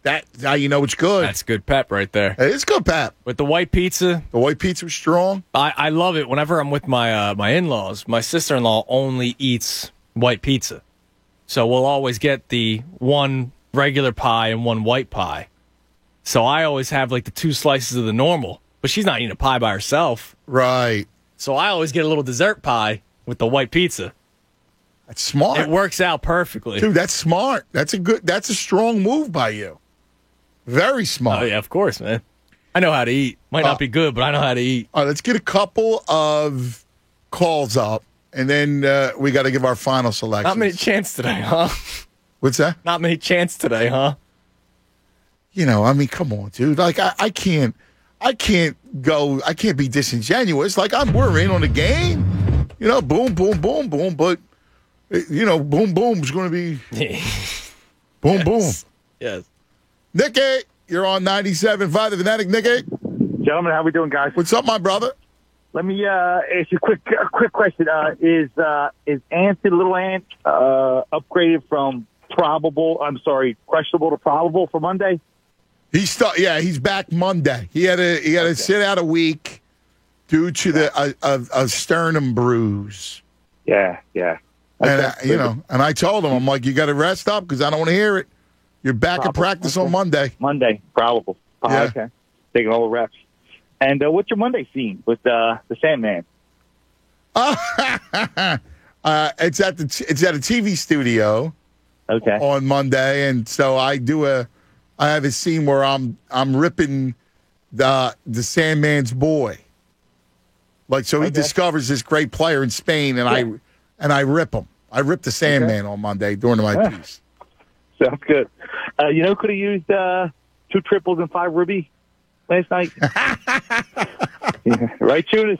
That's how you know it's good. That's good pep right there. It is good pep. With the white pizza. The white pizza was strong. I love it. Whenever I'm with my in-laws, my sister-in-law only eats white pizza. So we'll always get the one regular pie and one white pie. So I always have the 2 slices of the normal. But she's not eating a pie by herself. Right. So I always get a little dessert pie with the white pizza. That's smart. It works out perfectly. Dude, that's smart. That's a strong move by you. Very smart. Oh, yeah, of course, man. I know how to eat. Might not be good, but I know how to eat. All right, let's get a couple of calls up, and then we got to give our final selection. Not many chance today, huh? What's that? Not many chance today, huh? Come on, dude. I can't be disingenuous. We're in on the game. Boom, boom, boom, boom. But, boom, boom's going to be boom, boom. Yes. Nicky, you're on 97.5 The Fanatic. Nicky. Gentlemen, how we doing, guys? What's up, my brother? Let me ask you a quick question. Is Anthony Little Ant upgraded from questionable to probable for Monday? He's back Monday. He had to sit out a week due to a sternum bruise. Yeah. And and I told him, I'm like, you got to rest up because I don't want to hear it. You're back at practice on Monday. Monday, probable. Yeah. Okay. Taking all the reps. And what's your Monday scene with the Sandman? It's at a TV studio. Okay. On Monday, and so I have a scene where I'm ripping the Sandman's boy. He discovers this great player in Spain, and I rip him. I ripped the Sandman on Monday during my piece. Sounds good. Could have used 2 triples and 5 ribby last night. Right, Tunis?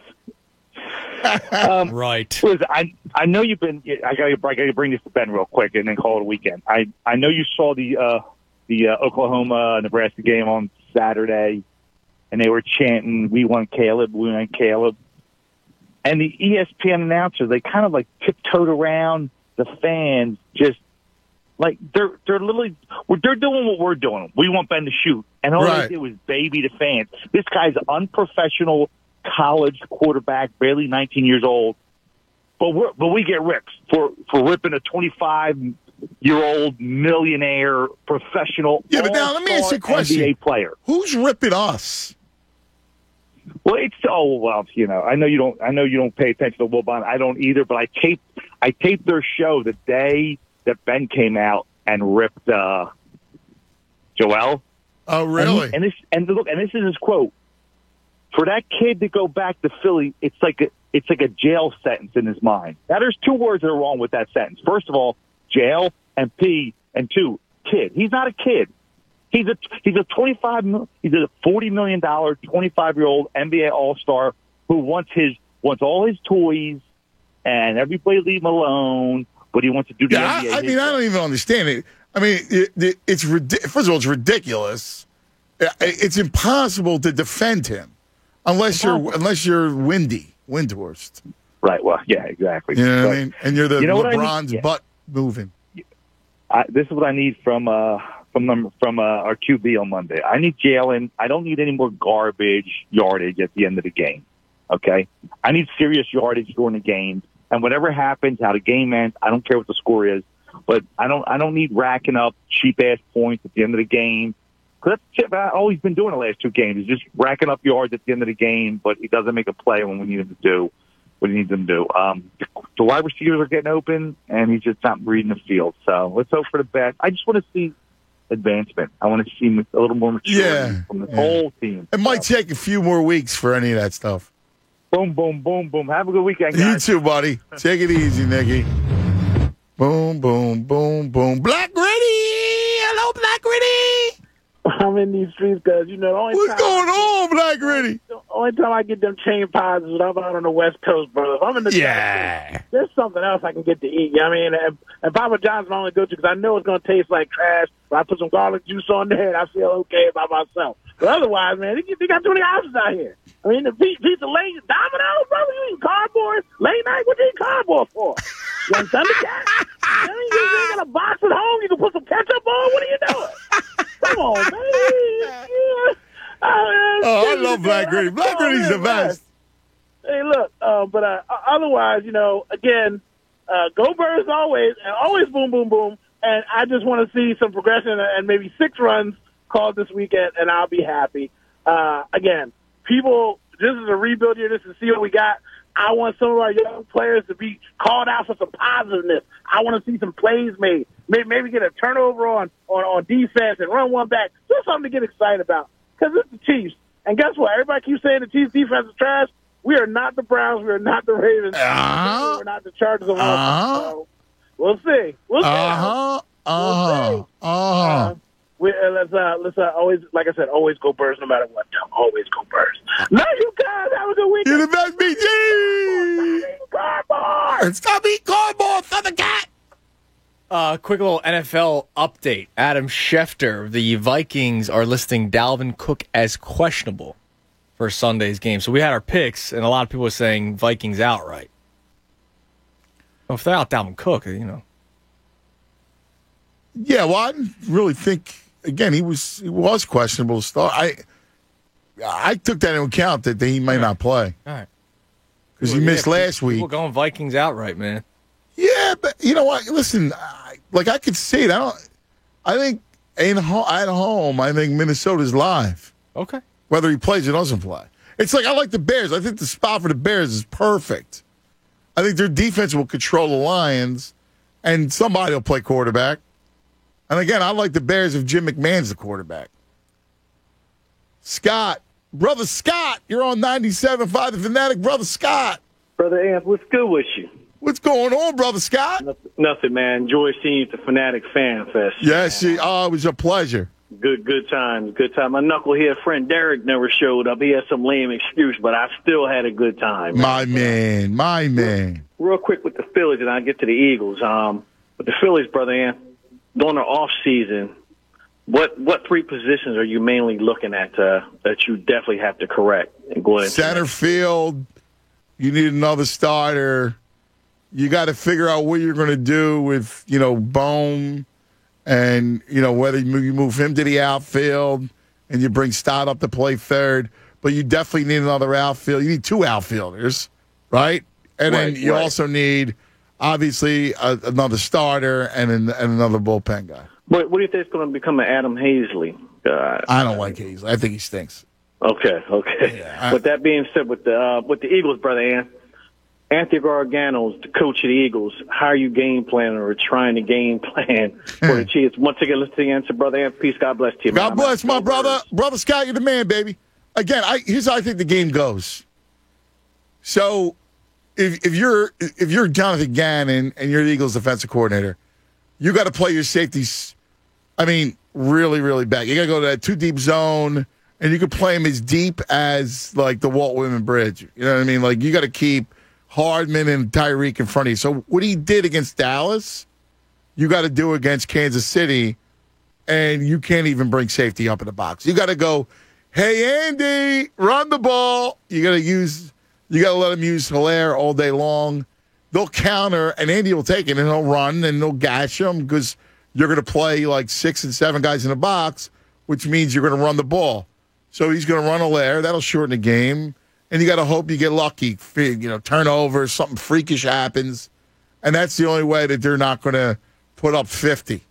Right. Listen, I know you've been. I got to bring this to Ben real quick and then call it a weekend. I know you saw the Oklahoma Nebraska game on Saturday, and they were chanting, "We want Caleb, we want Caleb." And the ESPN announcers, they kind of tiptoed around the fans, just they're literally they're doing what we're doing. We want Ben to shoot, and all they did was baby the fans. This guy's an unprofessional college quarterback, barely 19 years old, but we get ripped for ripping a 25-year-old millionaire professional. Yeah, but now let me ask you a question: NBA player. Who's ripping us? Well, I know you don't pay attention to Wilbon. I don't either, but I taped their show the day that Ben came out and ripped Joel. Oh, really? And this is his quote. For that kid to go back to Philly, it's like a jail sentence in his mind. Now, there's 2 words that are wrong with that sentence. First of all, jail, and P, and 2, kid. He's not a kid. He's a $40 million, 25-year-old NBA All-Star who wants all his toys, and everybody leave him alone. but he wants to do the Yeah, NBA. I mean, I don't even understand it. I mean, it's first of all, it's ridiculous. It's impossible to defend him unless you're Windhorst. Right. Well, yeah, exactly. You know what I mean? And you're the LeBron's yeah. butt moving. This is what I need from our QB on Monday. I need Jalen. I don't need any more garbage yardage at the end of the game. Okay, I need serious yardage during the game, and whatever happens, how the game ends, I don't care what the score is. But I don't need racking up cheap ass points at the end of the game. Because that's what I've always been doing the last 2 games. Is just racking up yards at the end of the game, but he doesn't make a play when we need him to do what he needs him to do. The wide receivers are getting open, and he's just not reading the field. So let's hope for the best. I just want to see advancement. I want to see a little more maturity from the whole team. It might take a few more weeks for any of that stuff. Boom, boom, boom, boom. Have a good weekend, guys. You too, buddy. Take it easy, Nicky. Boom, boom, boom, boom. Black Gritty! Hello, Black Gritty! I'm in these streets because, the only What's going on, Black Gritty? The only time I get them chain pies is when I'm out on the West Coast, brother. If I'm in the South, there's something else I can get to eat. You know what I mean? And Papa John's my only go-to because I know it's going to taste like trash, but I put some garlic juice on there and I feel okay by myself. But otherwise, man, they got too many options out here. I mean, the pizza late, Domino's, brother, you eating cardboard? Late night, what you eating cardboard for? You on Thundercat? You ain't got a box at home you can put some ketchup on? What are you doing? Come on, man. I love Black Gritty. Black Gritty's the best. Hey, look, but otherwise, again, go Birds always, and always boom, boom, boom. And I just want to see some progression and maybe 6 runs called this weekend, and I'll be happy. Again, people, this is a rebuild year. This is see what we got. I want some of our young players to be called out for some positiveness. I want to see some plays made. Maybe get a turnover on defense and run one back. Just something to get excited about. Because it's the Chiefs. And guess what? Everybody keeps saying the Chiefs defense is trash. We are not the Browns. We are not the Ravens. We're not the Chargers. So we'll see. We'll see. Let's always, like I said, always go Birds no matter what. Always go Birds. Love you guys. Have a good weekend. You're the best, BG. Cardboard. Stop eating cardboard, Thundercat. Quick little NFL update. Adam Schefter, the Vikings are listing Dalvin Cook as questionable for Sunday's game. So we had our picks, and a lot of people were saying Vikings outright. Well, if they're out Dalvin Cook, Yeah, well, I didn't really think. Again, he was questionable to start. I took that into account that he may not play. All right. Because he missed last week. People going Vikings outright, man. Yeah, but you know what? Listen, I could see it. I think at home, I think Minnesota's live. Okay. Whether he plays or doesn't play. It's like I like the Bears. I think the spot for the Bears is perfect. I think their defense will control the Lions, and somebody will play quarterback. And again, I like the Bears if Jim McMahon's the quarterback. Scott, Brother Scott, you're on 97.5 The Fanatic. Brother Scott. Brother Ant, what's good with you? What's going on, Brother Scott? Nothing, man. Enjoy seeing you at the Fanatic Fan Fest. Yes, it was a pleasure. Good time. My knucklehead friend Derek never showed up. He had some lame excuse, but I still had a good time. My man. Real quick with the Phillies, and I'll get to the Eagles. With the Phillies, Brother Ant, during the off season, what 3 positions are you mainly looking at that you definitely have to correct and go into? Center field, you need another starter. You got to figure out what you're going to do with, Bohm and, whether you move him to the outfield and you bring Stott up to play third. But you definitely need another outfield. You need 2 outfielders, right? And then you also need, obviously, another starter and another bullpen guy. What do you think is going to become of Adam Hazley? I don't like Hazley. I think he stinks. Okay. Yeah, with that being said, with the Eagles, Brother Anthony Gargano's the coach of the Eagles. How are you game planning or trying to game plan for the Chiefs? Once again, let's see answer, Brother Ant. Peace. God bless you. God bless, my brother. Brother Scott, you're the man, baby. Again, here's how I think the game goes. So, if you're Jonathan Gannon and you're the Eagles defensive coordinator, you got to play your safeties. I mean, really, really back. You got to go to that 2 deep zone, and you can play them as deep as like the Walt Whitman Bridge. You know what I mean? Like you got to keep Hardman and Tyreek in front of you. So what he did against Dallas, you got to do against Kansas City, and you can't even bring safety up in the box. You got to go, hey, Andy, run the ball. You got to let him use Hilaire all day long. They'll counter, and Andy will take it, and he'll run, and they'll gash him because you're going to play like 6 and 7 guys in the box, which means you're going to run the ball. So he's going to run Hilaire. That'll shorten the game. And you got to hope you get lucky. Turnover, something freakish happens. And that's the only way that they're not going to put up 50.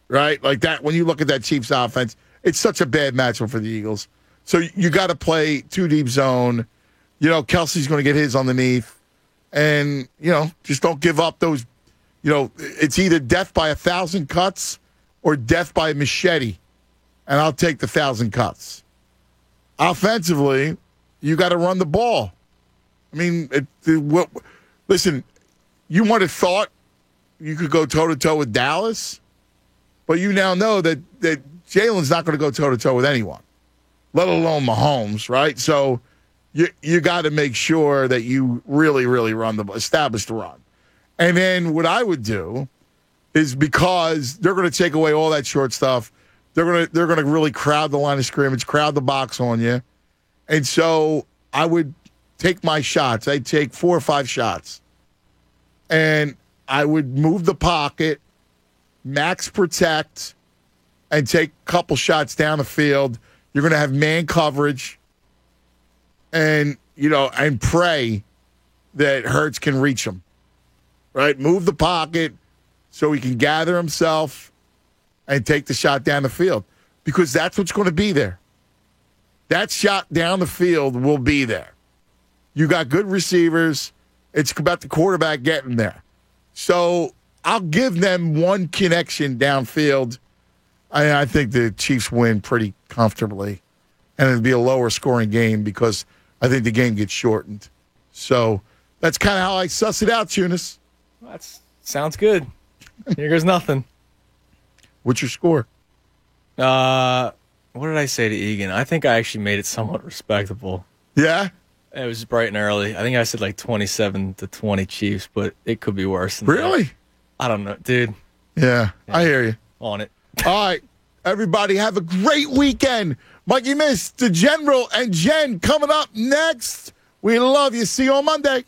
Right? Like that, when you look at that Chiefs offense, it's such a bad matchup for the Eagles. So you got to play 2 deep zone. Kelsey's going to get his underneath. And, just don't give up those. It's either death by 1,000 cuts or death by a machete. And I'll take the 1,000 cuts. Offensively, you got to run the ball. I mean, listen, you might have thought you could go toe-to-toe with Dallas, but you now know that Jalen's not going to go toe-to-toe with anyone, let alone Mahomes, right? So you got to make sure that you really, really establish the run. And then what I would do is, because they're going to take away all that short stuff, they're going to really crowd the line of scrimmage, crowd the box on you. And so I would take my shots. I'd take 4 or 5 shots. And I would move the pocket, max protect, and take a couple shots down the field. You're going to have man coverage. And, and pray that Hurts can reach him. Right? Move the pocket so he can gather himself and take the shot down the field. Because that's what's going to be there. That shot down the field will be there. You got good receivers. It's about the quarterback getting there. So I'll give them one connection downfield. I think the Chiefs win pretty comfortably. And it'll be a lower scoring game because I think the game gets shortened. So that's kind of how I suss it out, Tunis. That sounds good. Here goes nothing. What's your score? What did I say to Egan? I think I actually made it somewhat respectable. Yeah? It was bright and early. I think I said like 27-20 Chiefs, but it could be worse than really? That. I don't know, dude. Yeah, I hear you. On it. All right, everybody have a great weekend. Mikey Miss, the General, and Jen coming up next. We love you. See you on Monday.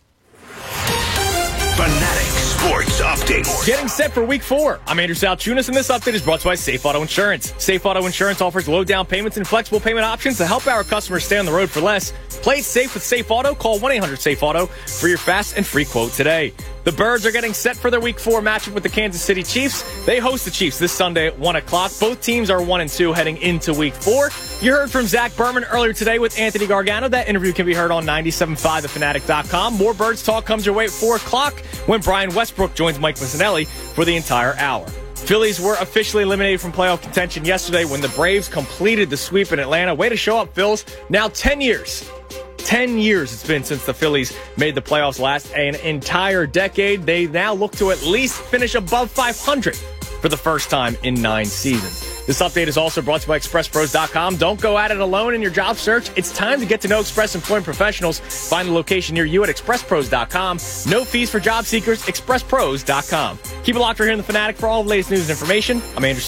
Fanatic Sports Update. Getting set for Week 4. I'm Andrew Salchunas, and this update is brought to you by Safe Auto Insurance. Safe Auto Insurance offers low down payments and flexible payment options to help our customers stay on the road for less. Play it safe with Safe Auto. Call 1-800-SAFE-AUTO for your fast and free quote today. The Birds are getting set for their Week 4 matchup with the Kansas City Chiefs. They host the Chiefs this Sunday at 1 o'clock. Both teams are 1-2 heading into Week 4. You heard from Zach Berman earlier today with Anthony Gargano. That interview can be heard on 97.5thefanatic.com. More Birds talk comes your way at 4 o'clock when Brian Westbrook joins Mike Missanelli for the entire hour. Phillies were officially eliminated from playoff contention yesterday when the Braves completed the sweep in Atlanta. Way to show up, Phils. Now 10 years. 10 years it's been since the Phillies made the playoffs last an entire decade. They now look to at least finish above 500 for the first time in 9 seasons. This update is also brought to you by ExpressPros.com. Don't go at it alone in your job search. It's time to get to know Express Employment Professionals. Find the location near you at ExpressPros.com. No fees for job seekers. ExpressPros.com. Keep it locked right here in The Fanatic for all the latest news and information. I'm Andrew